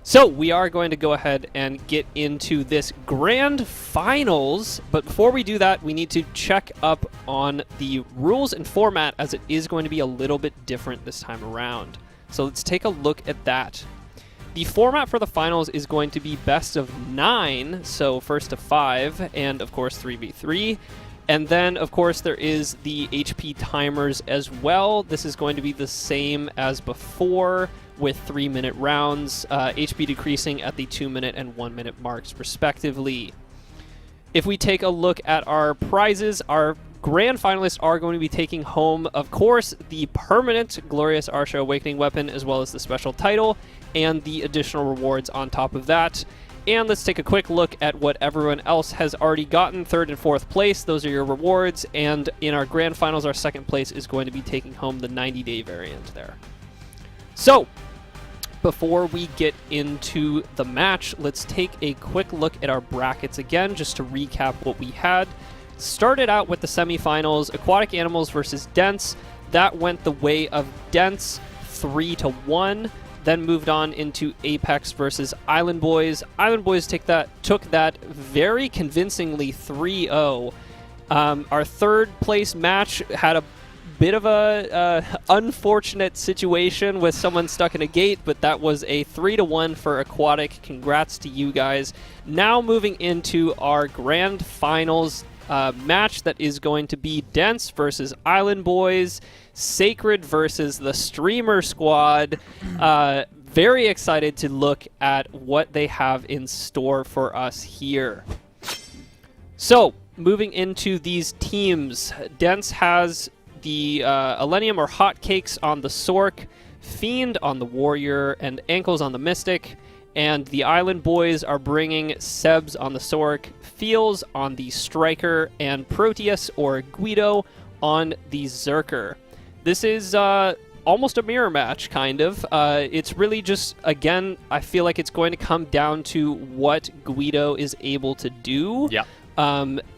So we are going to go ahead and get into this grand finals, but before we do that, we need to check up on the rules and format, as it is going to be a little bit different this time around. So let's take a look at that. The format for the finals is going to be best of 9, so first to 5, and of course 3v3. And then, of course, there is the HP timers as well. This is going to be the same as before, with 3-minute rounds, HP decreasing at the 2-minute and 1-minute marks, respectively. If we take a look at our prizes, our grand finalists are going to be taking home, of course, the permanent Glorious Arsha Awakening weapon, as well as the special title, and the additional rewards on top of that. And let's take a quick look at what everyone else has already gotten. 3rd and 4th place, those are your rewards. And in our grand finals, our 2nd place is going to be taking home the 90-day variant there. So, before we get into the match, let's take a quick look at our brackets again, just to recap what we had. Started out with the semifinals, Aquatic Animals versus Dense. That went the way of Dense, 3-1. Then moved on into Apex versus Island Boys. Island Boys took that very convincingly 3-0. Our 3rd place match had a bit of a unfortunate situation with someone stuck in a gate, but that was a 3-1 for Aquatic. Congrats to you guys. Now moving into our grand finals match, that is going to be Dense versus Island Boys, Sacred versus the Streamer Squad. Very excited to look at what they have in store for us here. So, moving into these teams, Dense has the Elenium or Hotcakes on the Sork, Fiend on the Warrior, and Ankles on the Mystic. And the Island Boys are bringing Sebs on the Sork, Feels on the Striker, and Proteus or Guido on the Zerker. This is almost a mirror match, kind of. It's really just, again, I feel like it's going to come down to what Guido is able to do. Yeah.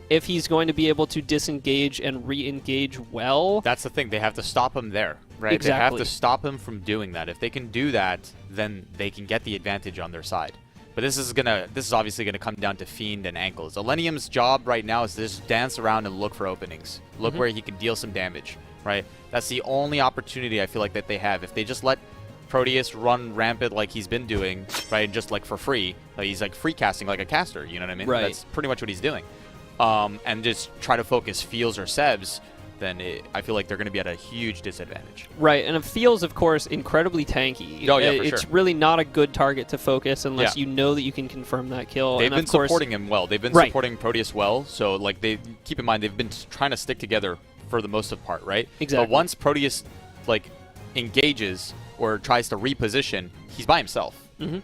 If he's going to be able to disengage and re-engage well. That's the thing. They have to stop him there, right? Exactly. They have to stop him from doing that. If they can do that, then they can get the advantage on their side. But this is obviously gonna come down to Fiend and Ankles. Elenium's job right now is to just dance around and look for openings. Look where he can deal some damage, right? That's the only opportunity I feel like that they have. If they just let Proteus run rampant like he's been doing, right, just like for free, he's like free casting like a caster, you know what I mean? Right. That's pretty much what he's doing. And just try to focus Feels or Sebs, then I feel like they're going to be at a huge disadvantage. Right, and it feels, of course, incredibly tanky. Oh, yeah, for It's sure. really not a good target to focus unless you know that you can confirm that kill. They've and been of course, supporting him well. They've been Right. supporting Proteus well. So, like, keep in mind, they've been trying to stick together for the most of the part, right? Exactly. But once Proteus, like, engages or tries to reposition, he's by himself.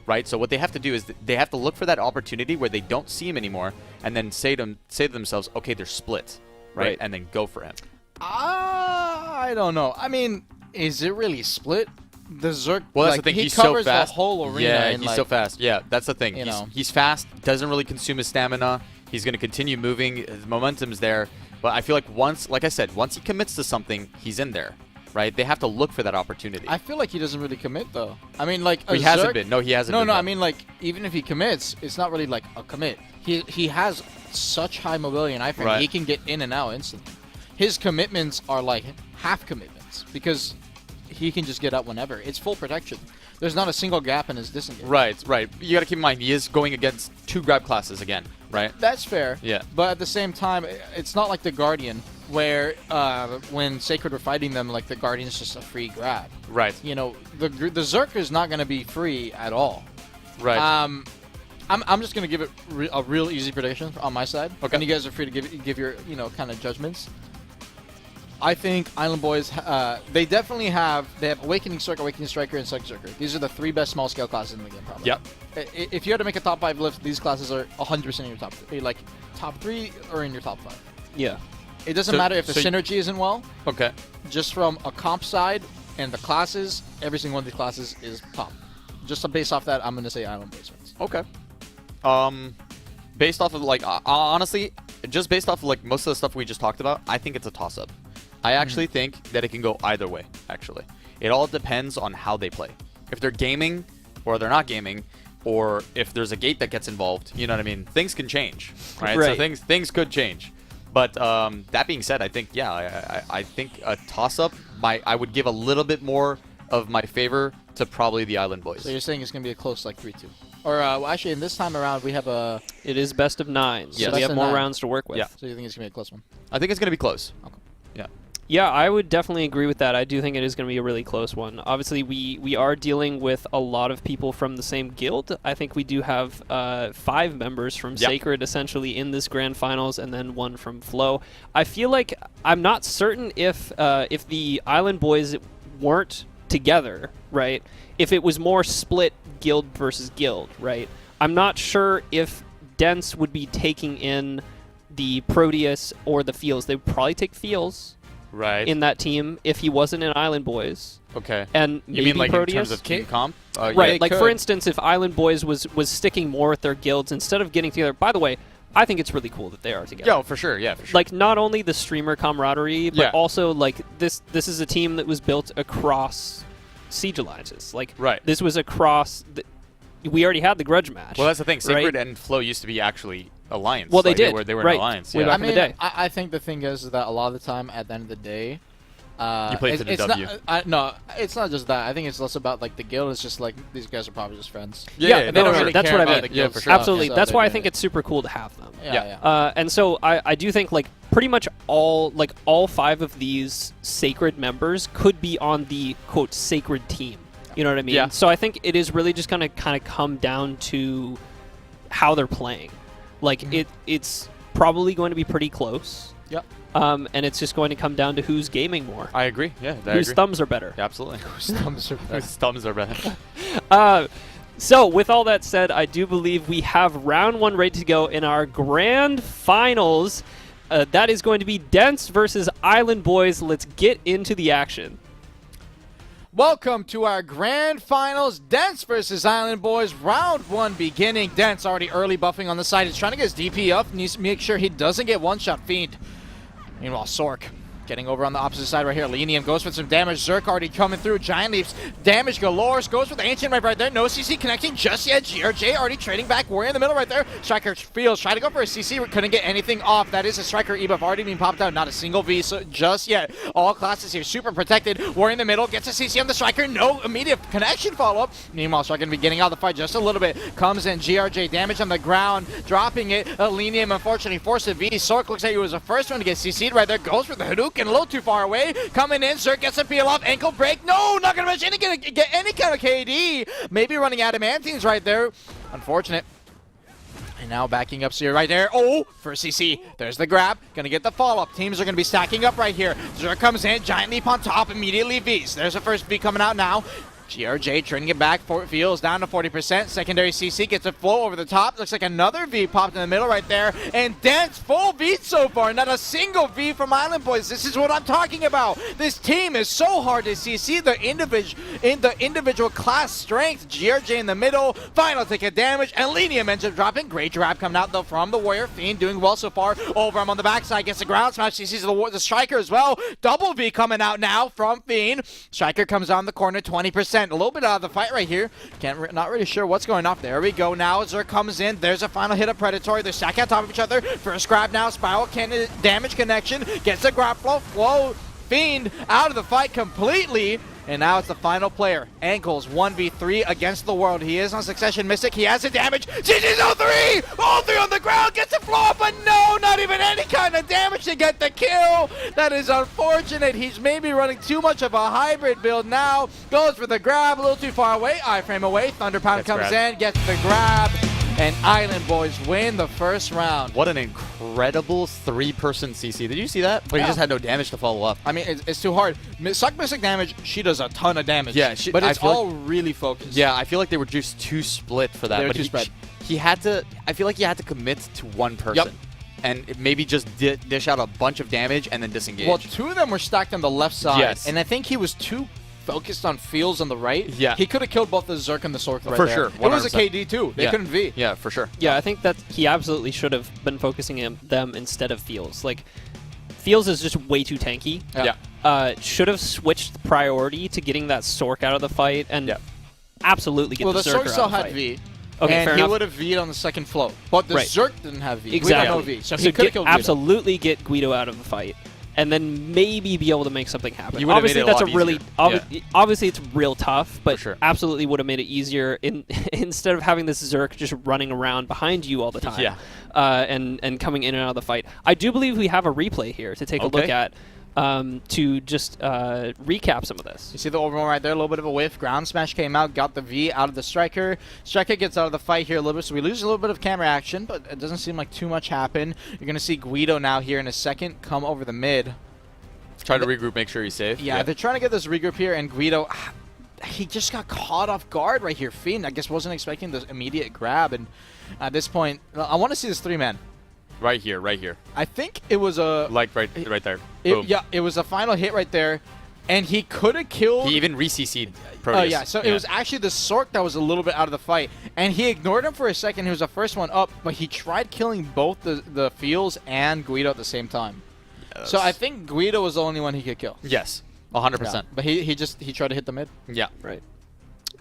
Right? So what they have to do is they have to look for that opportunity where they don't see him anymore, and then say to themselves, okay, they're split, right? And then go for him. I don't know. I mean, is it really split? The Zerk, Well, that's like, the thing. he He's covers so fast. the whole arena. Yeah, and he's like, so fast. Yeah, that's the thing. You know. He's fast, doesn't really consume his stamina. He's going to continue moving. His momentum's there. But I feel like like I said, once he commits to something, he's in there. Right? They have to look for that opportunity. I feel like he doesn't really commit, though. I mean, like, He hasn't been. No, he hasn't been. No, though. I mean, like, even if he commits, it's not really like a commit. He has such high mobility and iframe. Right. He can get in and out instantly. His commitments are like half commitments because he can just get out whenever. It's full protection. There's not a single gap in his disengage. Right. You got to keep in mind, he is going against 2 grab classes again, right? That's fair. Yeah. But at the same time, it's not like the Guardian, where when Sacred were fighting them, like, the Guardian's just a free grab. Right. You know, the Zerk is not going to be free at all. Right. I'm just going to give it a real easy prediction on my side. Okay. And you guys are free to give your, kind of judgments. I think Island Boys, they definitely have Awakening Zerk, Awakening Striker, and Sug Zerker. These are the 3 best small scale classes in the game, probably. Yep. If you had to make a top 5 list, these classes are 100% in your top 3. Like, top 3 or in your top 5. Yeah. It doesn't matter if the synergy isn't well. Okay. Just from a comp side, And the classes, every single one of these classes is top. Just based off that, I'm going to say Island Boys wins. Okay. Based off of like honestly, just based off of like most of the stuff we just talked about, I think it's a toss-up. I actually think that it can go either way. Actually, it all depends on how they play. If they're gaming, or they're not gaming, or if there's a gate that gets involved, you know what I mean? Things can change, right? So things could change. But that being said, I think I think a toss-up. I would give a little bit more of my favor to probably the Island Boys. So you're saying it's going to be a close like 3-2. Or actually, in this time around, we have a... It is best of 9, so Yes. we have more 9. rounds to work with. Yeah. So you think it's going to be a close one? I think it's going to be close. Okay. Yeah. Yeah, I would definitely agree with that. I do think it is going to be a really close one. Obviously, we are dealing with a lot of people from the same guild. I think we do have 5 members from Sacred essentially in this grand finals, and then 1 from Flow. I feel like I'm not certain if the Island Boys weren't together, right? If it was more split guild versus guild, right? I'm not sure if Dense would be taking in the Proteus or the Feels. They would probably take Feels. Right. In that team if he wasn't in Island Boys. Okay. And You mean like Proteus? in terms of team comp? Right. Like could. for instance, if Island Boys was sticking more with their guilds instead of getting together. By the way, I think it's really cool that they are together. Yeah, for sure. Yeah, for sure. Like not only the streamer camaraderie, but Yeah. also like this is a team that was built across Siege Alliances. Like Right. this was across. We already had the grudge match. Well, that's the thing. Sacred right? and Flow used to be actually alliance. Well, they like, did. They were right. an alliance. Way Yeah. back in the day. I think the thing is that a lot of the time, at the end of the day, You play for the it's W. No, it's not just that. I think it's less about like the guild. It's just like these guys are probably just friends. Yeah, they don't no, really that's care what I about mean. the Yeah, guild for stuff, sure. Absolutely. so That's they're why I doing think it. it's super cool to have them. Yeah. And so I do think like pretty much all 5 of these Sacred members could be on the quote Sacred team. You know what I mean? Yeah. So I think it is really just gonna kind of come down to how they're playing. Like it's probably going to be pretty close. Yep. And it's just going to come down to who's gaming more. I agree. Yeah, I Whose agree. thumbs are better. Yeah, absolutely. Whose thumbs are better? Whose thumbs are better. So, with all that said, I do believe we have round 1 ready to go in our grand finals. That is going to be Dense versus Island Boys. Let's get into the action. Welcome to our grand finals, Dense versus Island Boys, round 1 beginning. Dense already early buffing on the side. He's trying to get his DP up, needs to make sure he doesn't get one-shot Fiend. Meanwhile, Sork getting over on the opposite side right here. Lenium goes for some damage. Zerk already coming through. Giant Leaps, damage galore. Goes for the Ancient right there. No CC connecting just yet. GRJ already trading back. Warrior in the middle right there. Striker feels. Trying to go for a CC. Couldn't get anything off. That is a Striker E-buff already being popped out. Not a single V so just yet. All classes here super protected. Warrior in the middle. Gets a CC on the Striker. No immediate connection follow-up. Meanwhile, Striker going to be getting out of the fight just a little bit. Comes in. GRJ damage on the ground. Dropping it. Lenium unfortunately forced a V. Sork looks like he was the first one to get CC'd right there. Goes for the Hadouken. A little too far away. Coming in, Zerk gets a peel off, ankle break. No, not gonna get any kind of KD. Maybe running adamantines right there. Unfortunate. And now backing up Seer right there. Oh, first CC. There's the grab. Gonna get the follow-up. Teams are gonna be stacking up right here. Zerk comes in, giant leap on top, immediately Vs. There's the first V coming out now. GRJ turning it back, feels down to 40%. Secondary CC gets a flow over the top. Looks like another V popped in the middle right there. And Dense, full V so far. Not a single V from Island Boys. This is what I'm talking about. This team is so hard to see the individual class strength. GRJ in the middle. Final ticket damage. And Lenium ends up dropping. Great grab coming out though from the Warrior. Fiend doing well so far. Overarm on the backside. Gets the ground smash. CC's the Striker as well. Double V coming out now from Fiend. Striker comes on the corner 20%. A little bit out of the fight right here. Not really sure what's going off. There we go. Now Zerk comes in. There's a final hit of Predatory. They're stacking on top of each other. First grab now. Spiral cannon damage connection. Gets a grab flow. Fiend out of the fight completely. And now it's the final player. Ankles 1v3 against the world. He is on Succession Mystic. He has the damage. GG's 0-3! 0-3 on the ground. Gets a flow up, but no, not even any kind of damage to get the kill. That is unfortunate. He's maybe running too much of a hybrid build now. Goes for the grab. A little too far away. Iframe away. Thunder Pound comes in. Gets the grab. And Island Boys win the first round. What an incredible 3-person CC. Did you see that? But he just had no damage to follow up. I mean, it's too hard. Suck Mystic damage, she does a ton of damage. Yeah, but I it's feel all really focused. Yeah, I feel like they were just too split for that. They were but too spread. He had to. I feel like he had to commit to one person. And maybe just dish out a bunch of damage and then disengage. Well, 2 of them were stacked on the left side. Yes. And I think he was too focused on Fields on the right, Yeah. he could have killed both the Zerk and the Sork right For there. sure, It was a 100%. KD too. They Yeah. couldn't V. Yeah, for sure. Yeah, I think that he absolutely should have been focusing them instead of Fields. Like, Fields is just way too tanky. Yeah. Should have switched priority to getting that Sork out of the fight and absolutely get Well, the the Zerker Sork out still of the had fight. V. Okay, and fair he enough. would have V'd on the second flow. But the Right. Zerk didn't have V. Exactly. Guido no V. So he could have killed Guido. absolutely get Guido out of the fight, and then maybe be able to make something happen. You would have made Obviously, it a that's lot a really easier. obviously it's real tough, but sure. absolutely would have made it easier instead of having this Zerk just running around behind you all the time. Yeah. And coming in and out of the fight. I do believe we have a replay here to take a look Okay. at. To just recap some of this. You see the overall right there, a little bit of a whiff. Ground smash came out, got the V out of the Striker. Striker gets out of the fight here a little bit, so we lose a little bit of camera action, but it doesn't seem like too much happened. You're going to see Guido now here in a second come over the mid. Try to regroup, make sure he's safe. Yeah, they're trying to get this regroup here, and Guido, he just got caught off guard right here. Fiend, I guess, wasn't expecting the immediate grab, and at this point, I want to see this 3-man. Right here, right here. I think it was a... Like right there. Boom. Yeah, it was a final hit right there, and he could have killed... He even re-CC'd Proteus. Oh, yeah, so it was actually the Sork that was a little bit out of the fight, and he ignored him for a second. He was the first one up, but he tried killing both the Fields and Guido at the same time. So I think Guido was the only one he could kill. Yes, 100%. But he tried to hit the mid. Yeah. Right.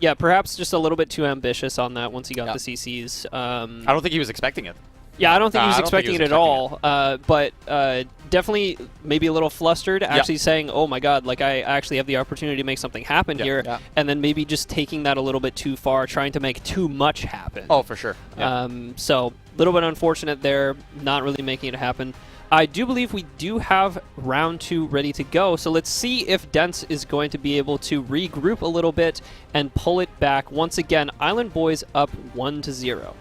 Yeah, perhaps just a little bit too ambitious on that once he got Yeah. the CCs. I don't think he was expecting it. Yeah, I don't think he was I don't think expecting he it was at all. But definitely maybe a little flustered, actually saying, "Oh my God, like I actually have the opportunity to make something happen here," Yeah. and then maybe just taking that a little bit too far, trying to make too much happen. Oh, for sure. Yeah. So a little bit unfortunate there, not really making it happen. I do believe we do have round 2 ready to go, so let's see if Dents is going to be able to regroup a little bit and pull it back. Once again, Island Boys up 1-0.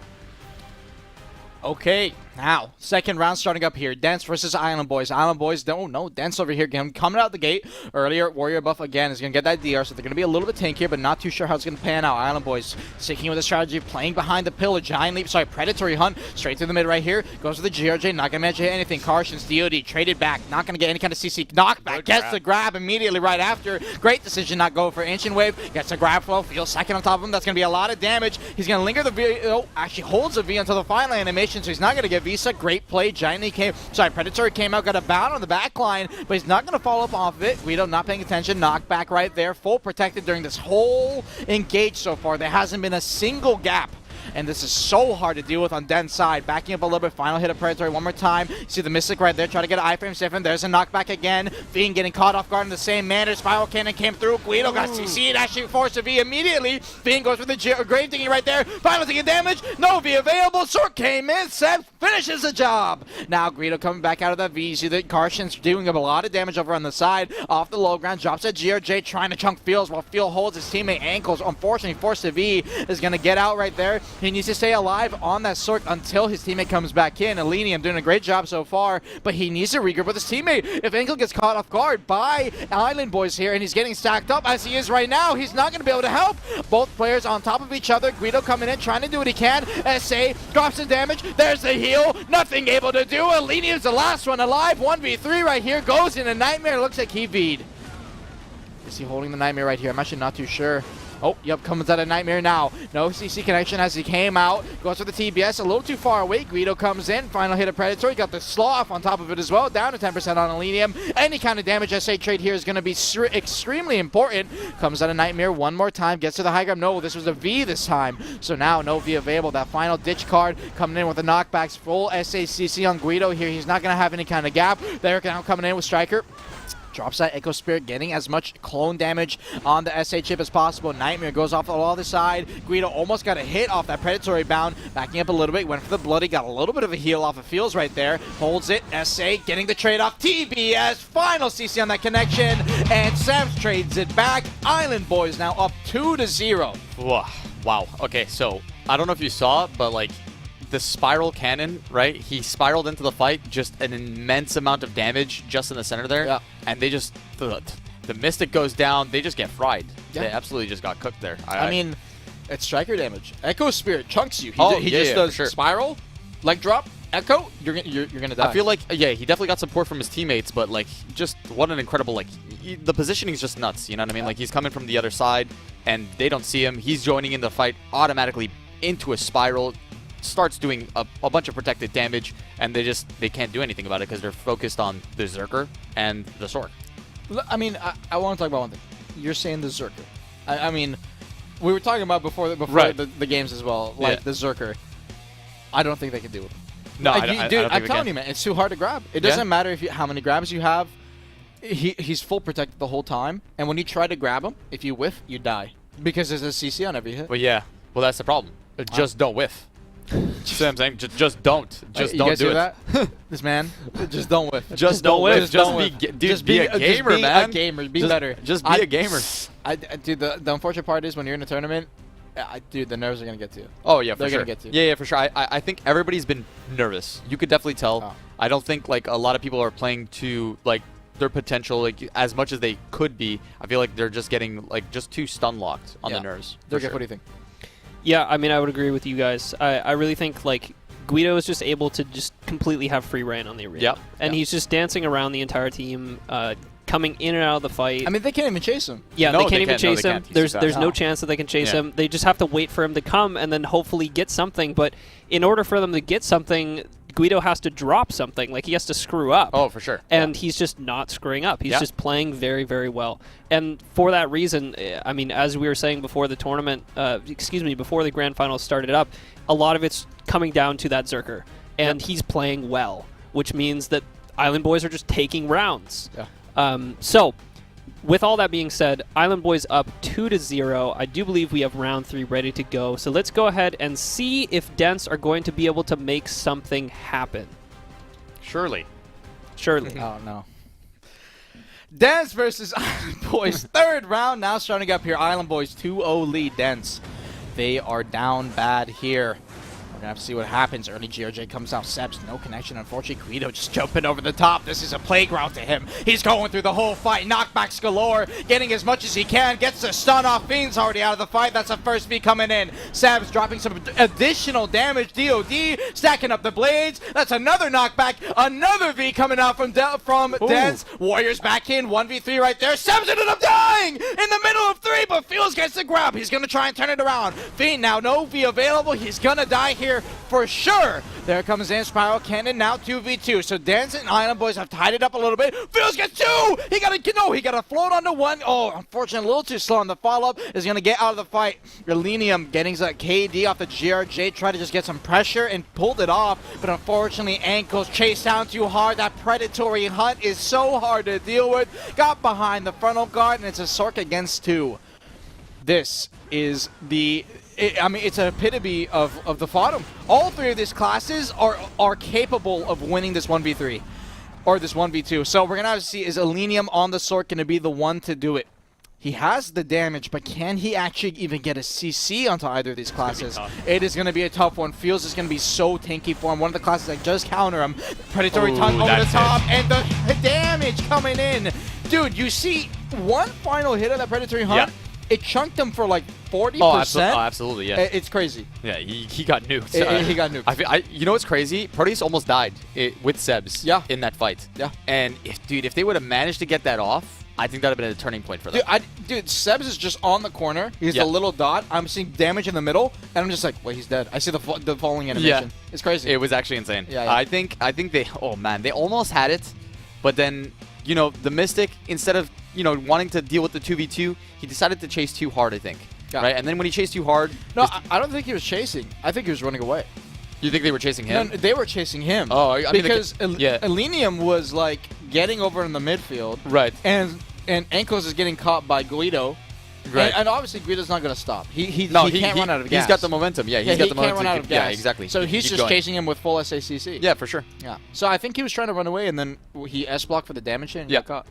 Okay, now, second round starting up here. Dents versus Island Boys. Island Boys, no, Dents over here. Coming out the gate earlier. Warrior buff again is going to get that DR, so they're going to be a little bit tankier, but not too sure how it's going to pan out. Island Boys sticking with the strategy, playing behind the pillar. Giant leap, Predatory Hunt, straight through the mid right here. Goes to the GRJ, not going to manage to hit anything. Carson's DOD, traded back, not going to get any kind of CC knockback. Gets the grab immediately right after. Great decision, not go for Ancient Wave. Gets a grab flow, feels second on top of him. That's going to be a lot of damage. He's going to linger the V, actually holds the V until the final animation, so he's not going to get Visa. Great play. Predatory came out, got a bound on the back line, but he's not going to follow up off of it. Guido not paying attention. Knockback right there. Full protected during this whole engage so far. There hasn't been a single gap. And this is so hard to deal with on Den's side. Backing up a little bit. Final hit of Predatory one more time. You see the Mystic right there. Try to get an iframe stiffen. There's a knockback again. Fiend getting caught off guard in the same manner. Spiral Cannon came through. Guido got CC'd. Actually forced a V immediately. Fiend goes for the Grave Thingy right there. Final taking damage. No V available. Sork came in. Seth finishes the job. Now Guido coming back out of that V. You see that Carson's doing a lot of damage over on the side. Off the low ground. Drops at GRJ trying to chunk Fields while Field holds his teammate ankles. Unfortunately, forced a V. Is going to get out right there. He needs to stay alive on that Sork until his teammate comes back in. Elenium doing a great job so far, but he needs to regroup with his teammate. If Ankle gets caught off guard by Island Boys here, and he's getting stacked up as he is right now, he's not going to be able to help. Both players on top of each other. Guido coming in, trying to do what he can. SA drops the damage. There's the heal. Nothing able to do. Elenium's the last one alive. 1v3 right here. Goes in a Nightmare. Looks like he V'd. Is he holding the Nightmare right here? I'm actually not too sure. Oh, yep, comes out of Nightmare now. No CC connection as he came out. Goes for the TBS, a little too far away. Guido comes in. Final hit of Predatory. Got the Slaw off on top of it as well. Down to 10% on Elenium. Any kind of damage SA trade here is going to be extremely important. Comes out of Nightmare one more time. Gets to the high ground. No, this was a V this time. So now no V available. That final ditch card coming in with the knockbacks. Full SACC on Guido here. He's not going to have any kind of gap. They're now coming in with Striker. Drops that Echo Spirit, getting as much clone damage on the SA chip as possible. Nightmare goes off the other side. Guido almost got a hit off that Predatory bound. Backing up a little bit, went for the Bloody, got a little bit of a heal off of Fields right there. Holds it, SA getting the trade off. TBS, final CC on that connection, and Sam's trades it back. Island Boys now up 2-0. Wow. Okay, so I don't know if you saw, but like the Spiral Cannon, right? He spiraled into the fight, just an immense amount of damage just in the center there. Yeah. And they just, the Mystic goes down, they just get fried. Yeah. They absolutely just got cooked there. I mean, it's Striker damage. Echo Spirit chunks you. He Yeah, just does for sure. Spiral, leg drop, Echo, you're gonna die. I feel like, yeah, he definitely got support from his teammates, but like, just what an incredible, like, the positioning is just nuts. You know what I mean? Like he's coming from the other side, and they don't see him. He's joining in the fight automatically into a spiral, starts doing a bunch of protected damage, and they can't do anything about it because they're focused on the Zerker and the Sork. I mean, I want to talk about one thing. You're saying the Zerker. I mean, we were talking about before the games as well, like the Zerker. I don't think they can do it. No, Like, I don't dude, think I'm we telling can. you, man, it's too hard to grab. It doesn't matter if how many grabs you have. He's full protected the whole time, and when you try to grab him, if you whiff, you die because there's a CC on every hit. But yeah, well that's the problem. Just don't whiff. See what I'm saying? Just don't. Just You don't guys do hear it. that? This man, just don't whiff. Just don't whiff. Just Just don't be, whiff. dude, Just be a gamer, just be man. a gamer. Be Just- better. Just be a gamer. Dude, the unfortunate part is when you're in a tournament, dude, the nerves are gonna get to you. Oh yeah, for They're sure. gonna get to you. Yeah, for sure. I think everybody's been nervous. You could definitely tell. Oh. I don't think like a lot of people are playing to like their potential like as much as they could be. I feel like they're just getting like just too stun locked on the nerves. for Durgeff, sure. what do you think? Yeah, I mean, I would agree with you guys. I really think, like, Guido is just able to just completely have free reign on the arena. Yep. And he's just dancing around the entire team, coming in and out of the fight. I mean, they can't even chase him. yeah, No, they can't they even can't. No, chase they him. can't. He's There's too there's fast. no chance that they can chase Yeah. him. They just have to wait for him to come and then hopefully get something. But in order for them to get something, Guido has to drop something. Like, he has to screw up. Oh, for sure. And he's just not screwing up. He's Yeah. just playing very, very well. And for that reason, I mean, as we were saying before the tournament, before the grand finals started up, a lot of it's coming down to that Zerker. And he's playing well, which means that Island Boys are just taking rounds. Yeah. So, with all that being said, Island Boys up 2-0. I do believe we have round 3 ready to go. So let's go ahead and see if Dents are going to be able to make something happen. Surely. Surely. Oh, no. Dance versus Island Boys. Third round now starting up here. Island Boys 2-0 lead. Dance. They are down bad here. We're going to have to see what happens. Early GRJ comes out. Sebs, no connection. Unfortunately, Guido just jumping over the top. This is a playground to him. He's going through the whole fight. Knockbacks galore. Getting as much as he can. Gets the stun off. Fiend's already out of the fight. That's the first V coming in. Sebs dropping some additional damage. DOD stacking up the blades. That's another knockback. Another V coming out from Dance. Warriors back in. 1v3 right there. Sebs ended up dying in the middle of 3, but Fields gets the grab. He's going to try and turn it around. Fiend now no V available. He's going to die here for sure. There comes in Spiral Cannon now 2v2. So Dance and Island Boys have tied it up a little bit. Fields gets 2. He got to float onto 1. Oh, unfortunately, a little too slow on the follow-up. Is going to get out of the fight. Relenium getting that KD off the GRJ. Tried to just get some pressure and pulled it off. But unfortunately, Ankles chased down too hard. That predatory hunt is so hard to deal with. Got behind the frontal guard, and it's a Sork against 2. This is it's an epitome of the bottom. All 3 of these classes are capable of winning this 1v3 or this 1v2. So we're gonna have to see, is Elenium on the Sork gonna be the one to do it? He has the damage, but can he actually even get a CC onto either of these classes? It is going to be a tough one. Feels is going to be so tanky for him. One of the classes that just counter him. Predatory tongue over the top, and the damage coming in. Dude, you see one final hit of that predatory hunt. Yeah. It chunked him for like 40%. Oh, absolutely, yeah. It's crazy. Yeah, he got nuked. He got nuked. You know what's crazy? Proteus almost died with Sebs in that fight. Yeah. And if they would have managed to get that off, I think that would have been a turning point for them. Dude, Sebs is just on the corner. He's the little dot. I'm seeing damage in the middle, and I'm just like, well, he's dead. I see the falling animation. Yeah. It's crazy. It was actually insane. Yeah. I think they, oh man, they almost had it, but then, the Mystic, instead of, wanting to deal with the 2v2, he decided to chase too hard, I think. Right? And then when he chased too hard... No, I don't think he was chasing. I think he was running away. You think they were chasing him? No, they were chasing him. Oh, I mean... Because Elenium was, like, getting over in the midfield. Right. And Ankles is getting caught by Guido. Right. And obviously Guido's not going to stop. He can't run out of gas. He's got the momentum. Yeah, he's got the momentum. He can't run out of gas. Yeah, exactly. So he's Keep just going. chasing him with full SACC. Yeah, for sure. Yeah. So I think he was trying to run away, and then he S-blocked for the damage hit and got caught.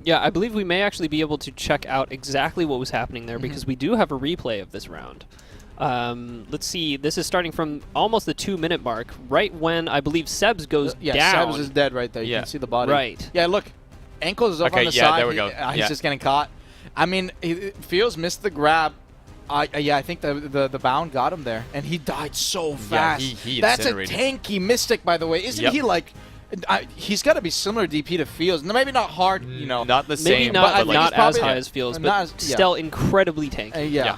Yeah, I believe we may actually be able to check out exactly what was happening there because we do have a replay of this round. Let's see. This is starting from almost the 2-minute mark, right when I believe Sebs goes down. Sebs is dead right there. You can see the body. Right. Yeah, look. Ankles is up on the side. There we go. He's just getting caught. I mean, Fields missed the grab. I think the bound got him there, and he died so fast. He That's a incinerated. tanky Mystic, by the way. Isn't he like He's got to be similar DP to Fields. No, maybe not hard, you know. Not the Maybe same, not, but like, not he's as probably- high as Fields, not but as- yeah. still incredibly tanky. Yeah. Yeah.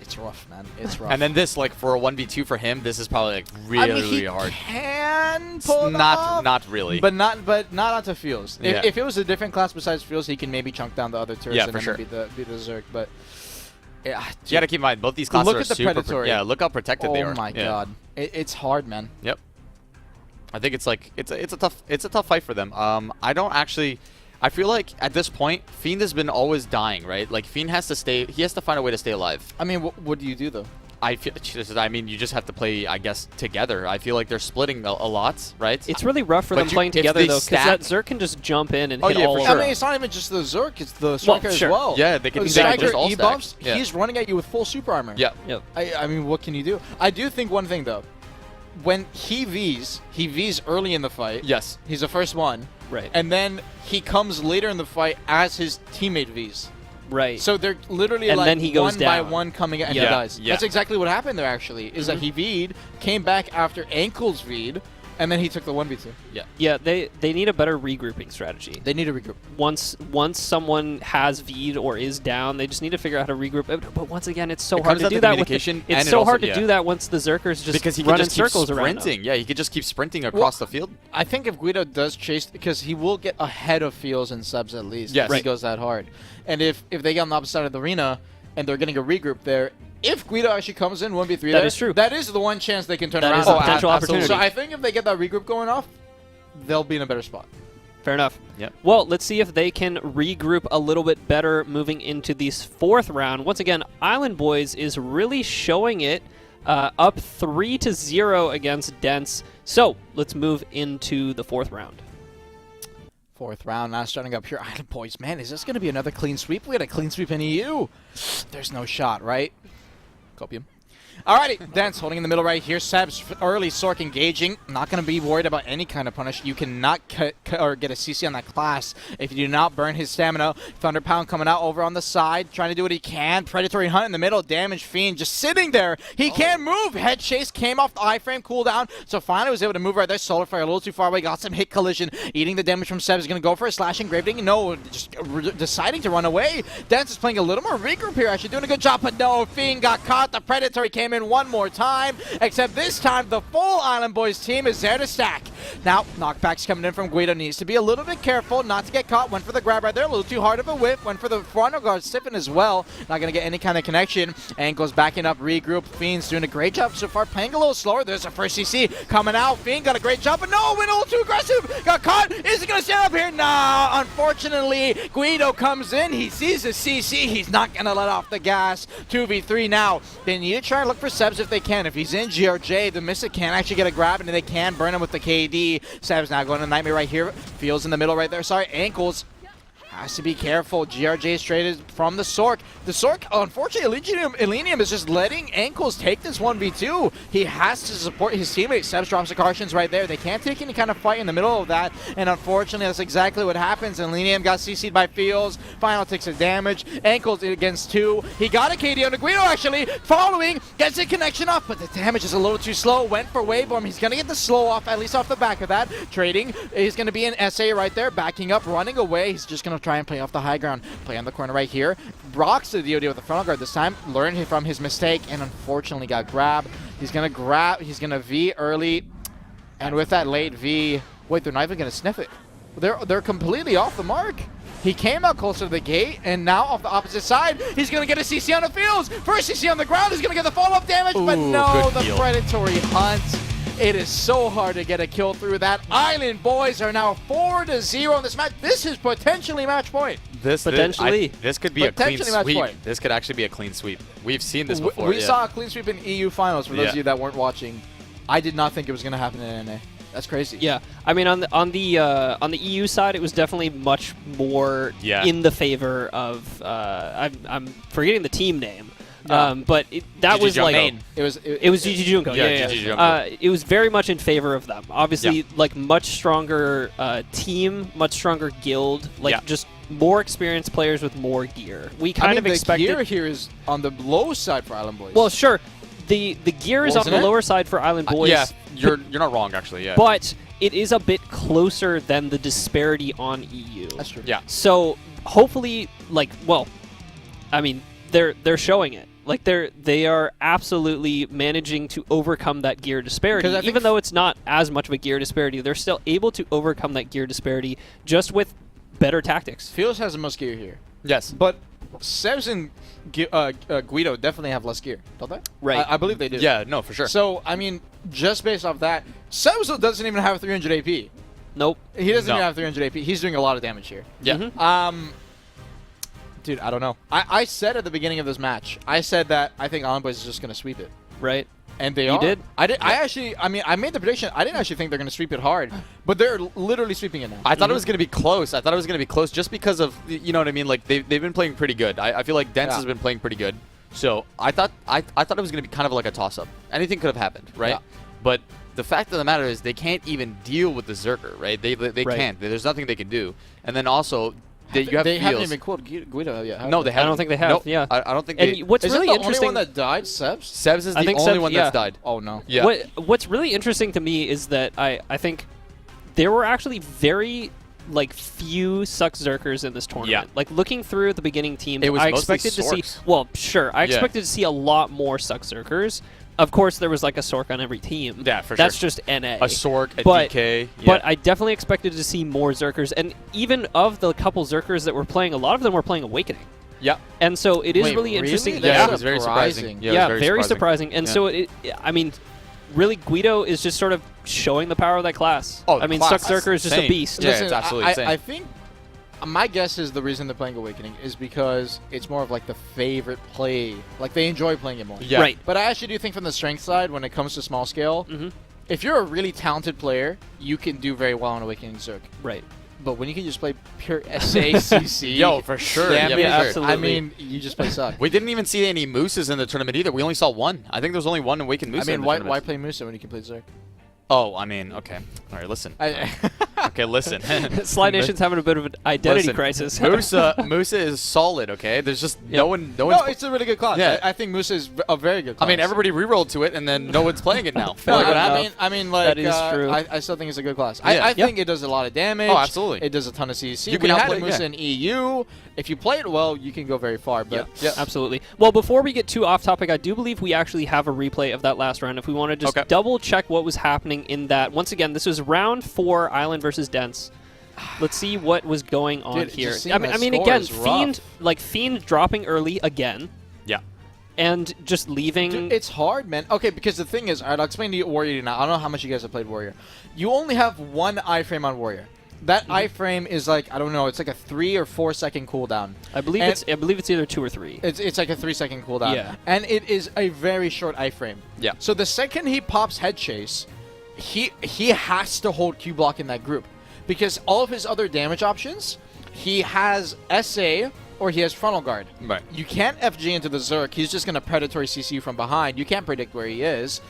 It's rough, man. It's rough. And then this, like, for a 1v2 for him, this is probably like really, I mean, he really hard. can pull it off, Not really. but not onto Fields. Yeah. If it was a different class besides Fields, he can maybe chunk down the other turrets Yeah, and for then sure. beat the Zerg. But yeah, you got to keep in mind both these classes Look are at the super. Predatory. Yeah, look how protected they are. Oh my Yeah. god, it's hard, man. Yep. I think it's like it's a tough fight for them. I don't actually. I feel like at this point, Fiend has been always dying, right? Like Fiend has to stay. He has to find a way to stay alive. I mean, what do you do though? I mean, you just have to play, I guess, together. I feel like they're splitting a lot, right? It's really rough for But them you- playing if together, they though, because stack- that Zerg can just jump in and Oh, hit yeah, all for over. sure. I mean, it's not even just the Zerg; it's the Striker sure. as well. Yeah, they can The do that, Striker just all E-buffs. stack. Yeah. He's running at you with full super armor. Yeah. Yep. I mean, what can you do? I do think one thing though, when he Vs early in the fight. Yes. He's the first one. Right. And then he comes later in the fight as his teammate Vs. Right. So they're literally And like then he goes one by down. one coming and he Yeah, dies. yeah. That's exactly what happened there actually, is that he V'd, came back after Ankles V'd, and then he took the 1v2. Yeah, they need a better regrouping strategy. They need to regroup. Once someone has V'd or is down, they just need to figure out how to regroup. But once again, it's so It hard comes to down do to that. With communication, it's and it so also- hard to yeah. do that once the Zerkers just Because he run can in just keep circles around them. sprinting. Yeah, he could just keep sprinting across the field. I think if Guido does chase, because he will get ahead of Fields and Subs at least. Yes. If he Right. goes that hard. And if they get on the opposite side of the arena and they're getting a regroup there, if Guido actually comes in 1v3 That there, is true. that is the one chance they can turn That around. is a Oh, potential absolutely. opportunity. So I think if they get that regroup going off, they'll be in a better spot. Fair enough. Yep. Well, let's see if they can regroup a little bit better moving into this fourth round. Once again, Island Boys is really showing it, up 3-0 against Dense. So let's move into the fourth round. Fourth round now starting up here. Island Boys, man, is this going to be another clean sweep? We had a clean sweep in EU. There's no shot, right? Copium. Alrighty, Dance holding in the middle right here. Seb's early Sork engaging. Not going to be worried about any kind of punish. You cannot cut or get a CC on that class if you do not burn his stamina. Thunder Pound coming out over on the side, trying to do what he can. Predatory Hunt in the middle. Damage Fiend just sitting there. He can't move. Head Chase came off the iframe cooldown, so finally was able to move right there. Solar Fire a little too far away. Got some hit collision. Eating the damage from Seb. Is going to go for a slashing Gravedigger. No, just deciding to run away. Dance is playing a little more regroup here, actually doing a good job, but no, Fiend got caught. The Predatory came in one more time, except this time the full Island Boys team is there to stack. Now, knockbacks coming in from Guido. Needs to be a little bit careful not to get caught. Went for the grab right there, a little too hard of a whip. Went for the frontal guard stiffen as well. Not going to get any kind of connection. Ankles backing up, regroup. Fiend's doing a great job so far, playing a little slower. There's a first CC coming out. Fiend got a great job, but no, went a little too aggressive. Got caught. Is he going to stand up here? Nah, unfortunately, Guido comes in. He sees the CC. He's not going to let off the gas. 2v3 now. They need to try and look for Sebs if they can. If he's in GRJ, the Mystic can actually get a grab, and they can burn him with the KD. Seb's now going to Nightmare right here. Feels in the middle right there. Sorry, Ankles. Has to be careful. GRJ straight from the Sork. The Sork, unfortunately, Elenium is just letting Ankles take this 1v2. He has to support his teammate. Sebs drops the Cartians right there. They can't take any kind of fight in the middle of that, and unfortunately, that's exactly what happens. Elenium got CC'd by Fields. Final takes a damage. Ankles against 2. He got a KD on the Guido, actually. Following, gets a connection off, but the damage is a little too slow. Went for Waveform. He's going to get the slow off, at least off the back of that. Trading. He's going to be an SA right there, backing up, running away. He's just going to try and play off the high ground. Play on the corner right here. Rocks the DOD with the frontal guard this time. Learned from his mistake and unfortunately got grabbed. He's going to grab. He's going to V early. And with that late V, wait, they're not even going to sniff it. They're completely off the mark. He came out closer to the gate, and now off the opposite side, he's going to get a CC on the fields. First CC on the ground, he's going to get the follow-up damage, but no, the heal. Predatory Hunt. It is so hard to get a kill through that. Island Boys are now 4-0 in this match. This is potentially match point. This could be a clean Potentially match sweep. point. This could actually be a clean sweep. We've seen this before. We yeah. saw a clean sweep in EU finals. For those Yeah. of you that weren't watching, I did not think it was going to happen in NA. That's crazy. Yeah, I mean on the EU side, it was definitely much more Yeah. in the favor of I'm forgetting the team name, Yeah. but that GG was like Junko. It was GG Junko. Yeah, Yeah, GG Junko. it was very much in favor of them. Obviously, Yeah. like much stronger team, much stronger guild, like Yeah. just more experienced players with more gear. We I kind mean, of the expected. gear here is on the low side for Island Boys. Well, sure, the gear is on Wasn't the it? lower side for Island Boys. Yeah, you're not wrong actually. Yeah. But it is a bit closer than the disparity on EU. That's true. Yeah. So hopefully, like, well, I mean, they're showing it. Like they are absolutely managing to overcome that gear disparity. Even though it's not as much of a gear disparity, they're still able to overcome that gear disparity just with better tactics. Fields has the most gear here. Yes. But Sebs and Guido definitely have less gear, don't they? Right. I believe they do. Yeah, no, for sure. So, I mean, just based off that, Sebs doesn't even have 300 AP. Nope. He doesn't No. even have 300 AP. He's doing a lot of damage here. Yeah. Mhm. Dude, I don't know. I said at the beginning of this match, I said that I think Island Boys is just going to sweep it. Right. And they You are. did? I actually, I mean, I made the prediction. I didn't actually think they're going to sweep it hard, but they're literally sweeping it now. I thought it was going to be close. I thought it was going to be close just because of, you know what I mean? Like, they've been playing pretty good. I feel like Dents Yeah. has been playing pretty good. So I thought it was going to be kind of like a toss-up. Anything could have happened, right? Yeah. But the fact of the matter is they can't even deal with the Zerker, right? They Right. can't. There's nothing they can do. And then also, you have they haven't Fields. even quoted Guido yet. have No, they haven't. don't think they have, Nope. yeah. I don't think And they... what's Is really it the interesting? only one that died, Sebs? Sebs is I the think only Sebs- one yeah. that's died. Oh, no. Yeah. What's really interesting to me is that I think there were actually very few Suck Zerkers in this tournament. Yeah. Like looking through the beginning teams, It was I mostly expected to see. Sorks. Well, sure, I Yeah. expected to see a lot more Suck Zerkers. Of course, there was like a Sork on every team. Yeah, for That's sure. just NA. A Sork, a But- DK. Yeah. But I definitely expected to see more Zerkers, and even of the couple Zerkers that were playing, a lot of them were playing Awakening. yeah. And so it is Wait, really interesting. really? that- Yeah, That's it was very surprising. surprising. Yeah, it was very surprising. And Yeah. so I mean, really, Guido is just sort of showing the power of that class. Oh, I mean, class. Suck Zerker is just a Insane. beast. Yeah, Listen, it's absolutely I insane. think my guess is the reason they're playing Awakening is because it's more of like the favorite play. Like they enjoy playing it more. Yeah. Right. But I actually do think from the strength side, when it comes to small scale, Mhm. if you're a really talented player, you can do very well on Awakening Zerk. Right. But when you can just play pure SACC, Yo, for sure. damage, Yeah, for sure. absolutely. I mean, you just play suck. We didn't even see any mooses in the tournament either. We only saw one. I think there was only one Awakened Moose. I mean, in the why tournament. play Musa when you can play Zerk? Oh, I mean, okay. All right, listen. Okay, listen. Slynations having a bit of an identity Listen, crisis. Musa is solid, okay? There's just no one. No, it's a really good class. Yeah. I think Musa is a very good I class. mean, everybody rerolled to it, and then no one's playing it now. No, Like, what I happened? mean, like, That is true. I still think it's a good class. Yeah. I think it does a lot of damage. Oh, absolutely. It does a ton of CC. You We can had outplay- Musa yeah. in EU. If you play it well, you can go very far. But Yeah. Absolutely. Well, before we get too off topic, I do believe we actually have a replay of that last round. If we want to just Okay. double check what was happening in that. Once again, this was round 4, Island versus Dents. Let's see what was going on Dude, here. just seeing I mean, that I mean, score again, is rough. Fiend dropping early again, Yeah. and just leaving. Dude, it's hard, man. Okay, because the thing is, I'll explain to you Warrior now. I don't know how much you guys have played Warrior. You only have one iframe on Warrior. That iframe is like, I don't know, it's like a 3 or 4 second cooldown. I believe and- it's either 2 or 3. It's like a 3 second cooldown. Yeah. And it is a very short iframe. Yeah. So the second he pops head chase, he has to hold Q block in that group. Because all of his other damage options, he has SA or he has frontal guard. Right. You can't FG into the Zerk. He's just going to predatory CC you from behind. You can't predict where he is.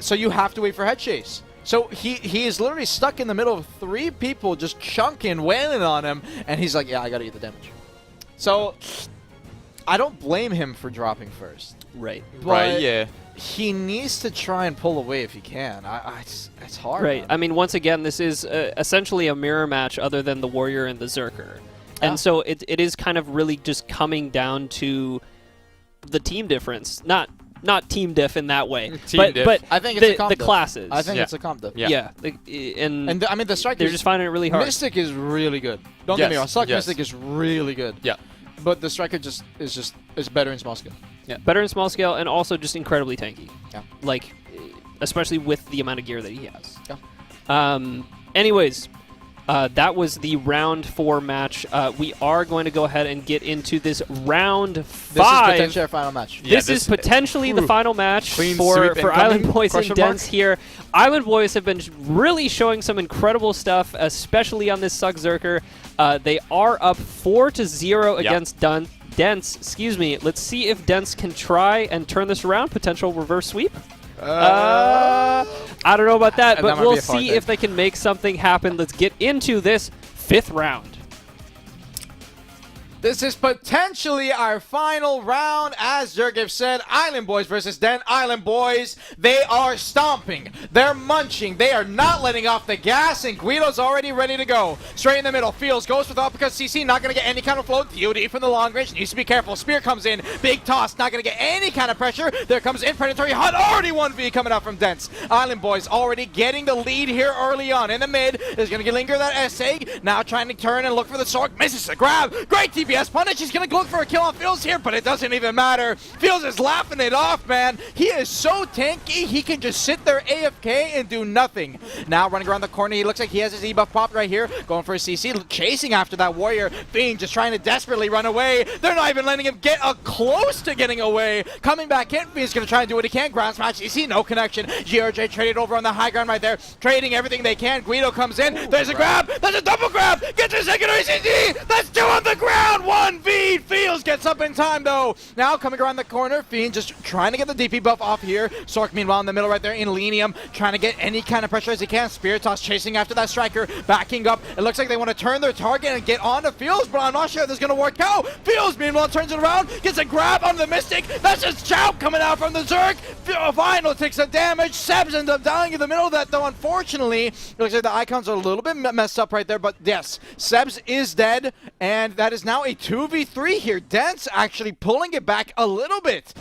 So you have to wait for head chase. So he is literally stuck in the middle of 3 people just chunking, wailing on him, and he's like, yeah, I got to get the damage. So I don't blame him for dropping first. Right. Right, But yeah. he needs to try and pull away if he can. It's hard. Right. man. I mean, once again, this is essentially a mirror match other than the Warrior and the Zerker. Yeah. And so it is kind of really just coming down to the team difference. Not team diff in that way. Team diff. But I think it's the, a comp the diff. classes. I think Yeah. it's a comp diff. Yeah. And I mean, the strike they're is just finding it really hard. Mystic is really good. Don't get me Yes, wrong. Suck yes. Mystic is really good. Yeah. But the striker is better in small scale. Better in small scale and also just incredibly tanky. Yeah. Like, especially with the amount of gear that he has. Yeah. Anyways, that was the round 4 match. We are going to go ahead and get into this round 5. This is potentially our final match. Yeah, This is potentially the final match Clean for sweep Island incoming? Boys and Question mark? Dents here. Island Boys have been really showing some incredible stuff, especially on this Suck Zerker. They are up 4-0 against Dents. Excuse me. Let's see if Dents can try and turn this around. Potential reverse sweep. I don't know about that, That but might we'll be a far see thing. if they can make something happen. Let's get into this 5th round. This is potentially our final round. As Durgeff said, Island Boys versus Den. Island Boys, they are stomping. They're munching. They are not letting off the gas, and Guido's already ready to go. Straight in the middle. Fields goes with uppercut. CC not going to get any kind of float. DOD from the long range. Needs to be careful. Spear comes in. Big toss. Not going to get any kind of pressure. There comes in Predatory Hunt. Already 1v coming out from Dents. Island Boys already getting the lead here early on. In the mid is going to linger that S-Egg. Now trying to turn and look for the Sork. Misses the grab. Great TPS punish. He's going to look for a kill on Fields here, but it doesn't even matter. Fields is laughing it off, man. He is so tanky, he can just sit there AFK and do nothing. Now running around the corner, he looks like he has his E-buff popped right here. Going for a CC, chasing after that warrior. Fiend just trying to desperately run away. They're not even letting him get close to getting away. Coming back in, Fiend's going to try and do what he can. Ground smash, CC, no connection. GRJ traded over on the high ground right there. Trading everything they can. Guido comes in. There's a grab. There's a double grab. Gets a secondary CC. That's 2 on the ground. 1v. Fields gets up in time though. Now coming around the corner, Fiend just trying to get the DP buff off here. Sork meanwhile in the middle right there in Lenium, trying to get any kind of pressure as he can. Spirit toss chasing after that striker, backing up. It looks like they want to turn their target and get on to Fields, but I'm not sure if this is going to work out. Fields meanwhile turns it around, gets a grab on the Mystic. That's just Chow coming out from the Zerg. Final takes the damage. Sebs ends up dying in the middle of that though, unfortunately. It looks like the icons are a little bit messed up right there, but yes, Sebs is dead, and that is now a 2v3 here. Dents actually pulling it back a little bit.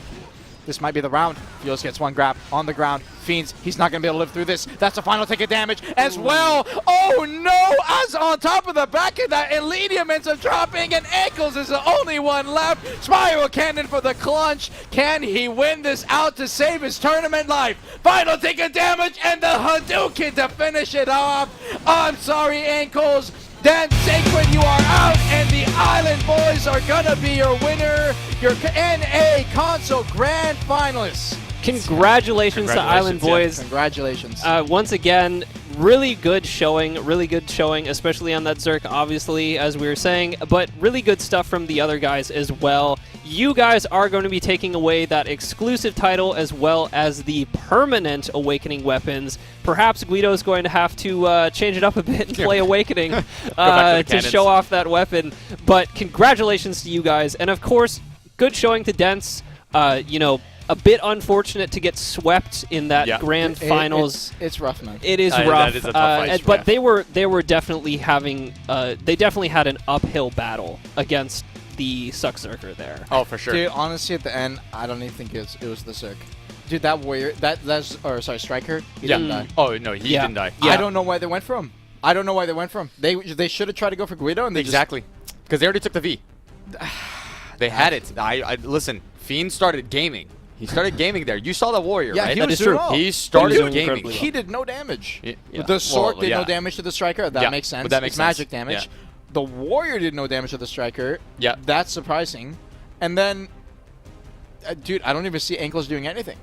This might be the round. Fields gets one grab on the ground. Fiends, he's not going to be able to live through this. That's the final take of damage as well. Oh no! As on top of the back of that, Elenium ends up dropping, and Ankles is the only one left. Spiral Cannon for the clutch. Can he win this out to save his tournament life? Final take of damage, and the Hadouken to finish it off. I'm sorry, Ankles. Then Sacred, you are out, and the Island Boys are gonna be your winner, your NA Console Grand Finalists. Congratulations to Island Boys. Congratulations. Once again, really good showing, especially on that Zerk, obviously, as we were saying, but really good stuff from the other guys as well. You guys are going to be taking away that exclusive title as well as the permanent Awakening weapons. Perhaps Guido's going to have to change it up a bit and play Awakening to show off that weapon. But congratulations to you guys. And of course, good showing to Dents. You know, a bit unfortunate to get swept in that grand finals. It's rough, man. It is rough. That is a tough ice, but they were definitely having they definitely had an uphill battle against the Suckzerker there. Oh, for sure. Dude, honestly, at the end, I don't even think it was the Zerk. Dude, that warrior, striker, he didn't die. Oh no, he didn't die. I don't know why they went for him. They should have tried to go for Guido, and they exactly, because they already took the V. They had it. I listen. Fiend started gaming. He started gaming there. You saw the warrior, right? He was doing well. He started gaming. well. He did no damage. Yeah. The Sork did no damage to the striker. That makes sense. But that makes it's sense. magic damage. Yeah. The warrior did no damage to the striker. Yeah. That's surprising. And then, dude, I don't even see Ankles doing anything.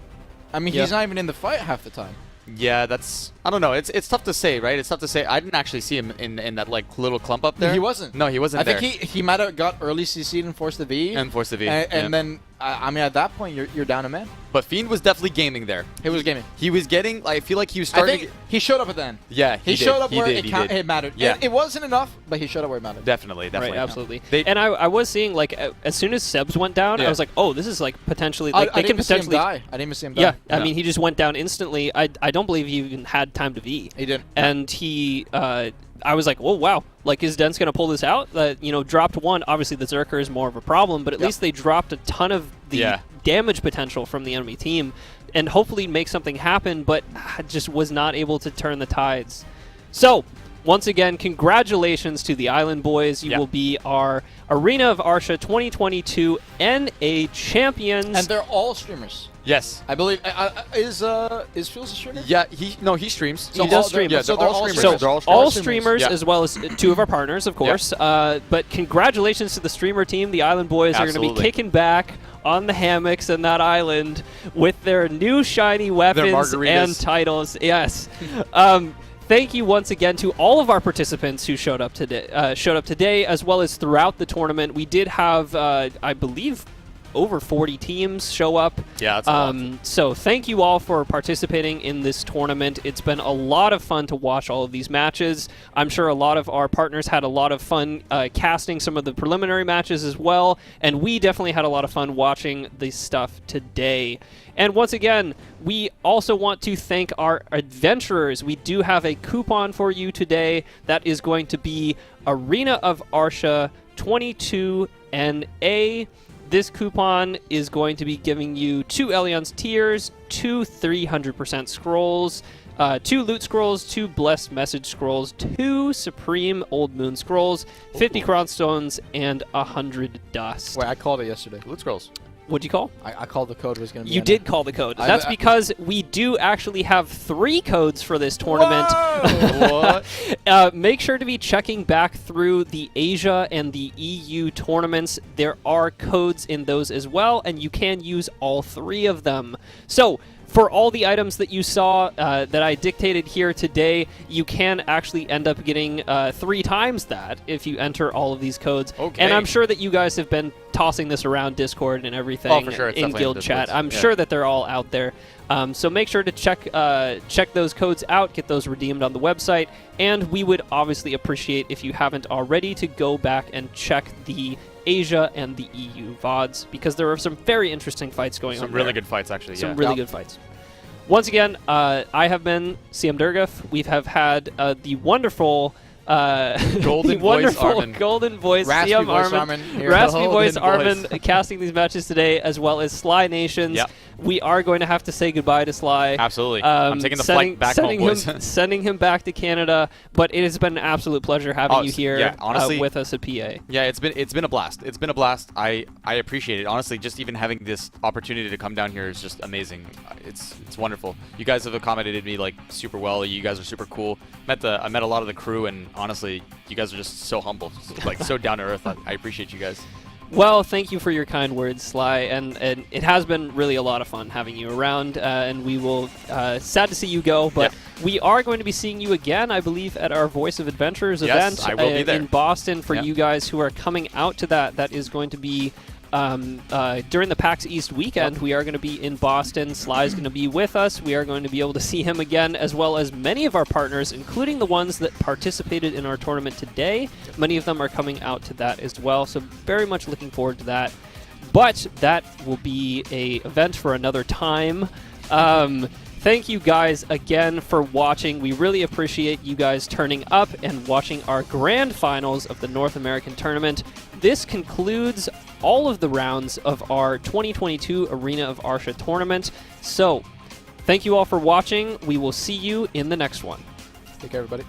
I mean, he's not even in the fight half the time. Yeah, that's... I don't know. It's tough to say, right? It's tough to say. I didn't actually see him in that, like, little clump up there. He wasn't. No, he wasn't there. I think he might have got early CC'd and forced the V. And then, I mean, at that point, you're down a man. But Fiend was definitely gaming there. He was gaming. He was getting... I feel like he was starting... I think he showed up at the end. Yeah, he showed up where it mattered. Yeah. It wasn't enough, but he showed up where it mattered. Definitely. Right, absolutely. And I was seeing, like, as soon as Sebs went down, I was like, oh, this is, like, potentially... Like, I didn't see him die. I didn't even see him die. Yeah, I mean, he just went down instantly. I don't believe he even had time to V. He didn't. And he... I was like, oh, wow. Like, is Dents going to pull this out? You know, dropped one. Obviously, the Zerker is more of a problem, but at least they dropped a ton of the damage potential from the enemy team and hopefully make something happen, but just was not able to turn the tides. So, once again, congratulations to the Island Boys. You will be our Arena of Arsha 2022 NA champions. And they're all streamers. Yes. I believe. Is Fields a streamer? Yeah, he streams. He does stream. Yeah, so they're all streamers. So they're all streamers, yeah. as well as two of our partners, of course. But congratulations to the streamer team. The Island Boys are going to be kicking back on the hammocks in that island with their new shiny weapons and titles. Yes. Thank you once again to all of our participants who showed up today, as well as throughout the tournament. We did have, I believe, over 40 teams show up. Yeah, that's a lot. So thank you all for participating in this tournament. It's been a lot of fun to watch all of these matches. I'm sure a lot of our partners had a lot of fun casting some of the preliminary matches as well, and we definitely had a lot of fun watching this stuff today. And once again, we also want to thank our adventurers. We do have a coupon for you today that is going to be Arena of Arsha 22NA. This coupon is going to be giving you 2 Alliance Tiers, 2 300% Scrolls, 2 Loot Scrolls, 2 Blessed Message Scrolls, 2 Supreme Old Moon Scrolls, 50 Crown Stones, and 100 Dust. Wait, I called it yesterday. Loot scrolls. What'd you call? I called the code was going to be. You did call the code. That's because we do actually have 3 codes for this tournament. What? Make sure to be checking back through the Asia and the EU tournaments. There are codes in those as well, and you can use all 3 of them. So, for all the items that you saw that I dictated here today, you can actually end up getting 3 times that if you enter all of these codes. Okay. And I'm sure that you guys have been tossing this around Discord and everything Oh, for sure. It's in definitely guild in chat. Discord. I'm Yeah. sure that they're all out there. So make sure to check those codes out, get those redeemed on the website, and we would obviously appreciate if you haven't already to go back and check the Asia and the EU VODs, because there are some very interesting fights going on Some really there. good fights, actually. Some Yeah. really good fights. Once again, I have been CM Durgeff. We have had the wonderful Golden voice Armin. golden voice Raspy CM voice Armin, Armin here. raspy voice Golden Armin voice. casting these matches today, as well as Slynations. Yep. We are going to have to say goodbye to Sly. Absolutely. I'm taking the flight back home, boys. Sending him back to Canada, but it has been an absolute pleasure having you here yeah, honestly, with us at PA. Yeah, it's been a blast. It's been a blast. I appreciate it. Honestly, just even having this opportunity to come down here is just amazing. It's wonderful. You guys have accommodated me like super well. You guys are super cool. I met a lot of the crew, and honestly, you guys are just so humble, like so down to earth. I appreciate you guys. Well, thank you for your kind words, Sly, and it has been really a lot of fun having you around, and we will, sad to see you go, but we are going to be seeing you again, I believe, at our Voice of Adventurers event I will be there. in Boston for you guys who are coming out to that. That is going to be during the PAX East weekend. We are going to be in Boston. Sly's going to be with us. We are going to be able to see him again, as well as many of our partners, including the ones that participated in our tournament today. Many of them are coming out to that as well, so very much looking forward to that. But that will be a event for another time. Thank you guys again for watching. We really appreciate you guys turning up and watching our grand finals of the North American Tournament. This concludes all of the rounds of our 2022 Arena of Arsha tournament. So, thank you all for watching. We will see you in the next one. Take care, everybody.